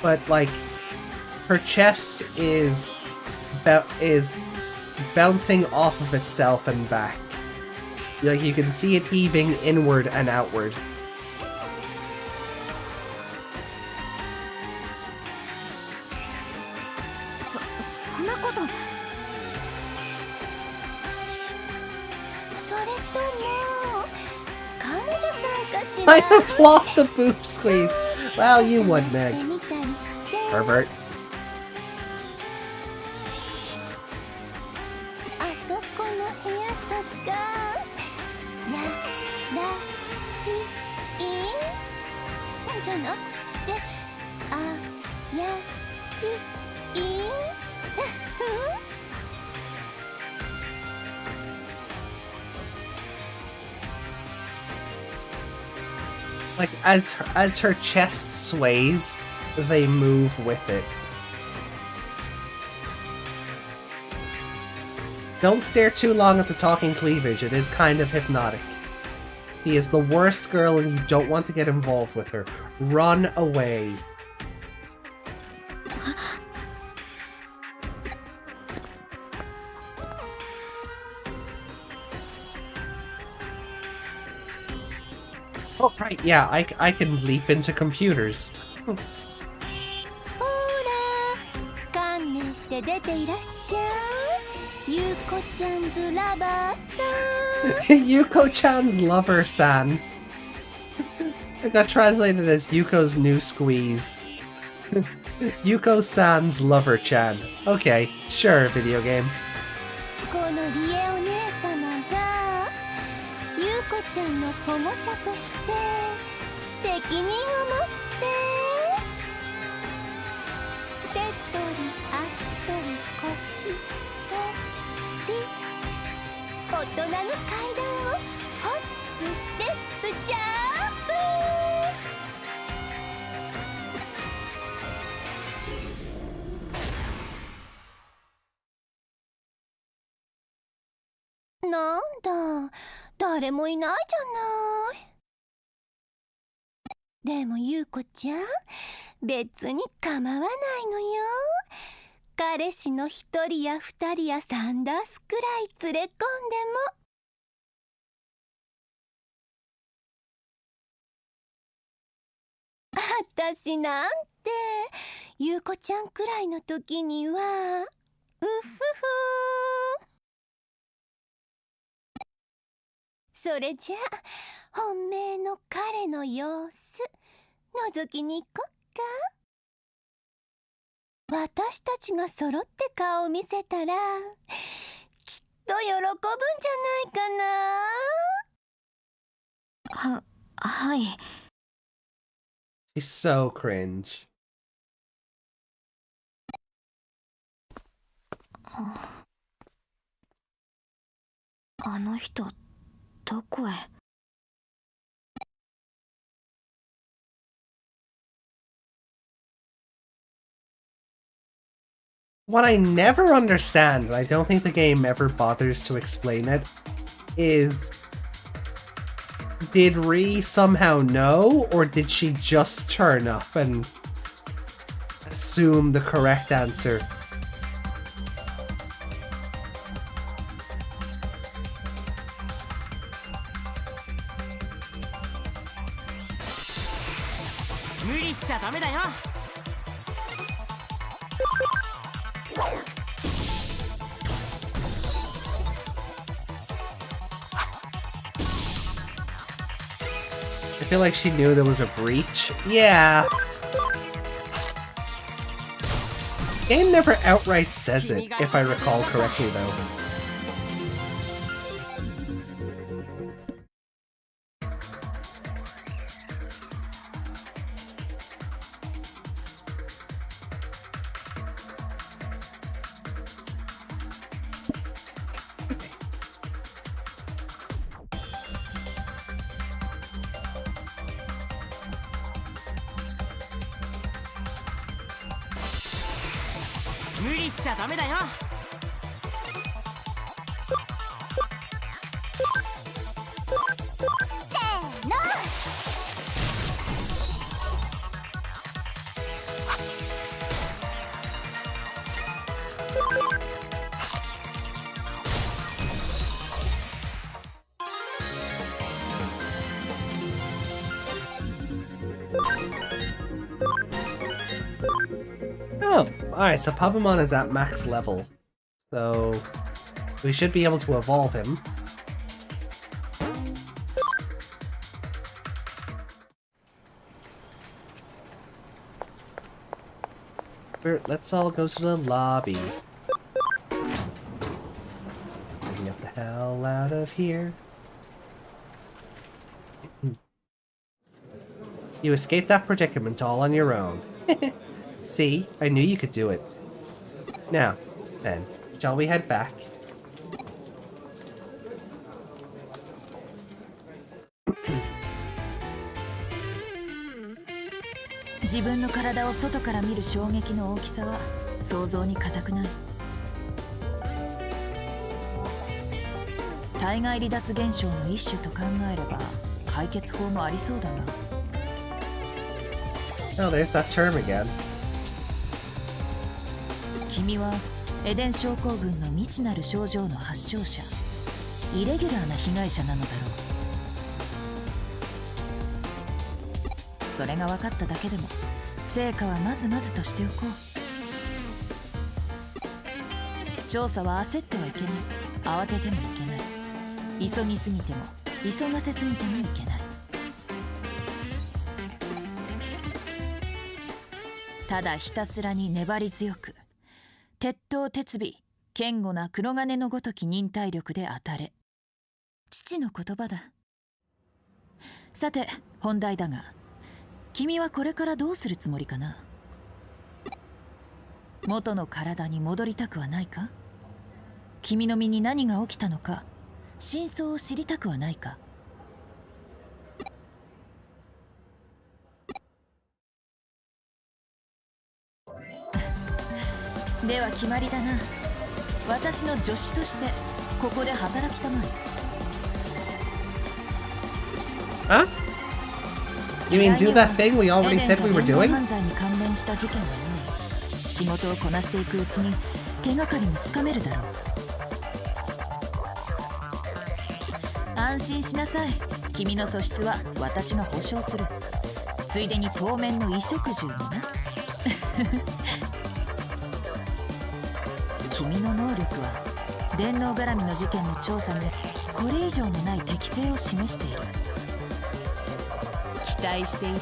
A: But, like, her chest is bouncing off of itself and back. Like, you can see it heaving inward and outward. I applaud the boob squeeze. Well, you would, Meg. Pervert. Like, as her chest sways, they move with it. Don't stare too long at the talking cleavage, it is kind of hypnotic. He is the worst girl and you don't want to get involved with her. Run away. Oh, right, yeah, I can leap into computers. Yuko-chan's lover-san. It got translated as Yuko's new squeeze. Yuko-san's lover-chan. Okay, sure, video game.
E: ちゃんの保護者として責任を持って手取り足取り腰取り大人の階段をホップステップジャンプ。なんだ、誰もいないじゃない。でもゆうこちゃん、別に構わないのよ。彼氏の一人や二人や3ダースくらい連れ込んでも。あたしなんてゆうこちゃんくらいの時にはうふふ。それじゃあ本命の彼の様子覗きに行こっか。私たちが揃って顔を見せたらきっと喜ぶんじゃないかな。はい。
A: She's so cringe.
D: あの人どこへ。
A: What I never understand, and I don't think the game ever bothers to explain it, is did Ri somehow know, or did she just turn up and assume the correct answer? I feel like she knew there was a breach. Yeah. Game never outright says it, if I recall correctly though.
B: 理しちゃダメだよ。
E: せーの。
A: Oh, alright, so Pavamon is at max level. So we should be able to evolve him. Let's all go to the lobby. Get the hell out of here. You escaped that predicament all on your own. See, I knew you could do it. Now, then, shall we head back?
B: 自分の体を外から見る衝撃の大きさは想像に難くない。体外離脱現象の一種と考えれば解決法もありそうだな。
A: Oh, there's that term again.
B: 君はエデン症候群の未知なる症状の発症者、イレギュラーな被害者なのだろう。それが分かっただけでも成果はまずまずとしておこう。調査は焦ってはいけない。慌ててもいけない。急ぎすぎても急がせすぎてもいけない。ただひたすらに粘り強く、鉄頭鉄尾、堅固な黒金のごとき忍耐力で当たれ。父の言葉だ。さて本題だが、君はこれからどうするつもりかな。元の体に戻りたくはないか。君の身に何が起きたのか、真相を知りたくはないか。では決まりだな。私の助手としてここで働きたまえ。
A: Huh? You mean do that thing we already said we were doing?
B: 犯罪に関連した事件は多い。仕事をこなしていくうちに手がかりもつかめるだろう。安心しなさい。君の素質は私が保証する。ついでに当面の衣食住もな。君の能力は電脳絡みの事件の調査にこれ以上のない適性を示している。期待している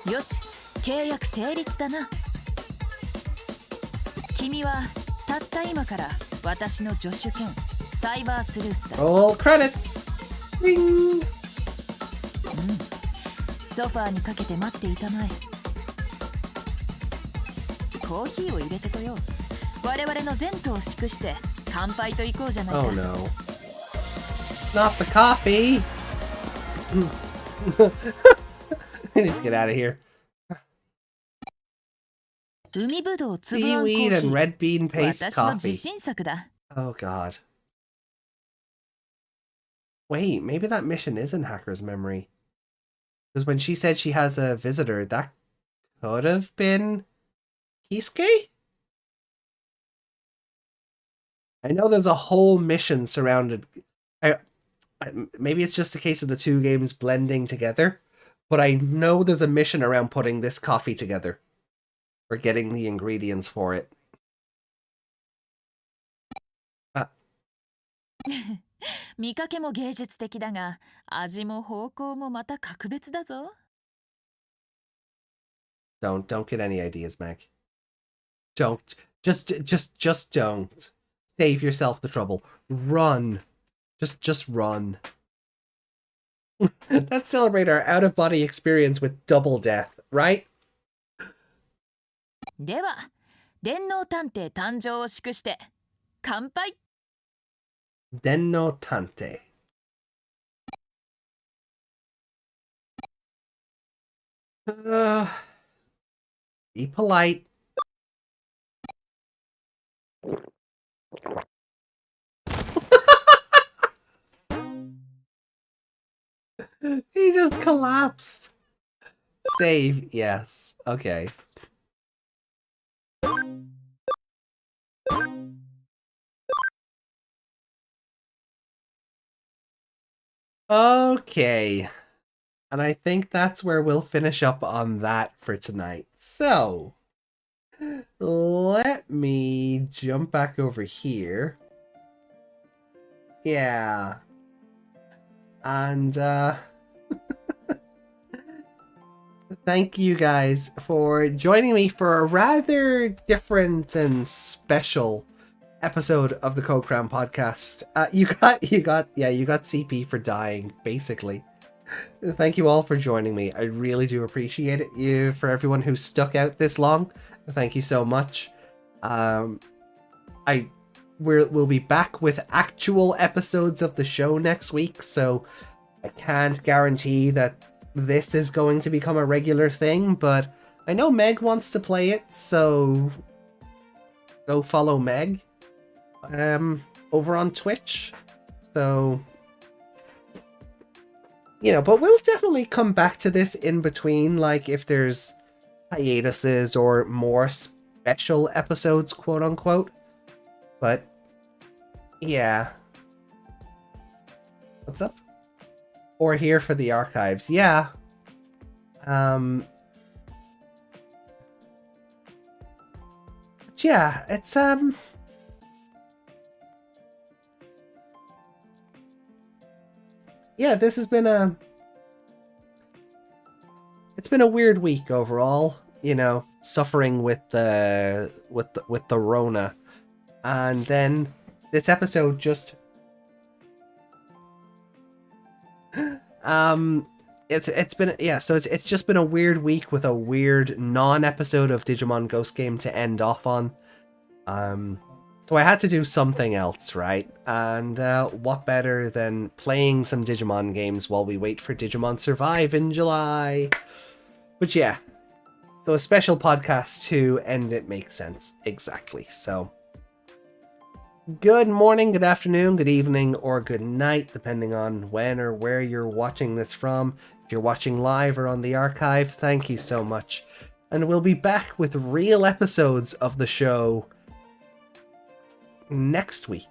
B: よ。よし、契約成立だな。君はたった今から私の助手兼サイバースルースだ。
A: Roll credits! Ding!
B: ソファーにかけて待っていたまえ。コーヒーを入れてこよう。我々の前途を祝して乾杯と行こうじゃないか。
A: Oh no. Not the coffee! I need to get out of here.
B: 海ぶどうつぶあんコーヒ
A: Seaweed and
B: ー。
A: red bean paste
B: 私の自
A: coffee.
B: 信作だ。
A: Oh god. Wait, maybe that mission is in Hacker's memory. Because when she said she has a visitor, that could have been Kisuke? I know there's a whole mission surrounded... maybe it's just a case of the two games blending together, but I know there's a mission around putting this coffee together. Or getting the ingredients for it.
B: 見かけも芸術的だが、味も方向もまた格別だぞ。
A: Don't get any ideas, Meg. Don't. Just don't. Save yourself the trouble. Run. Just run. Let's celebrate our out-of-body experience with double death, right?
B: では、電脳探偵誕生を祝して乾杯。
A: Denno Tante. Be polite. He just collapsed. Save, yes. Okay. Okay. And I think that's where we'll finish up on that for tonight. So, let me jump back over here. Yeah. And, thank you guys for joining me for a rather different and special episode of the Code Crown podcast. You got CP for dying, basically. Thank you all for joining me. I really do appreciate it. For everyone who stuck out this long, thank you so much. We'll be back with actual episodes of the show next week, so I can't guarantee that this is going to become a regular thing, but I know Meg wants to play it, so go follow Meg over on Twitch. So, but we'll definitely come back to this in between, like if there's hiatuses or more special episodes, quote unquote. But yeah. What's up? Or here for the archives. Yeah. Yeah, it's yeah, this has been it's been a weird week overall, suffering with the Rona. And then this episode just it's just been a weird week with a weird non-episode of Digimon Ghost Game to end off on. So I had to do something else, right? And what better than playing some Digimon games while we wait for Digimon Survive in July? But yeah, so a special podcast to end it makes sense. Exactly. So good morning, good afternoon, good evening, or good night, depending on when or where you're watching this from. If you're watching live or on the archive, thank you so much. And we'll be back with real episodes of the show next week.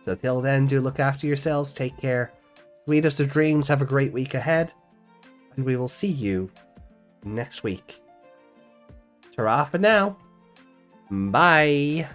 A: So till then, do look after yourselves, take care, sweetest of dreams, have a great week ahead, and we will see you next week. Ta-ra for now. Bye.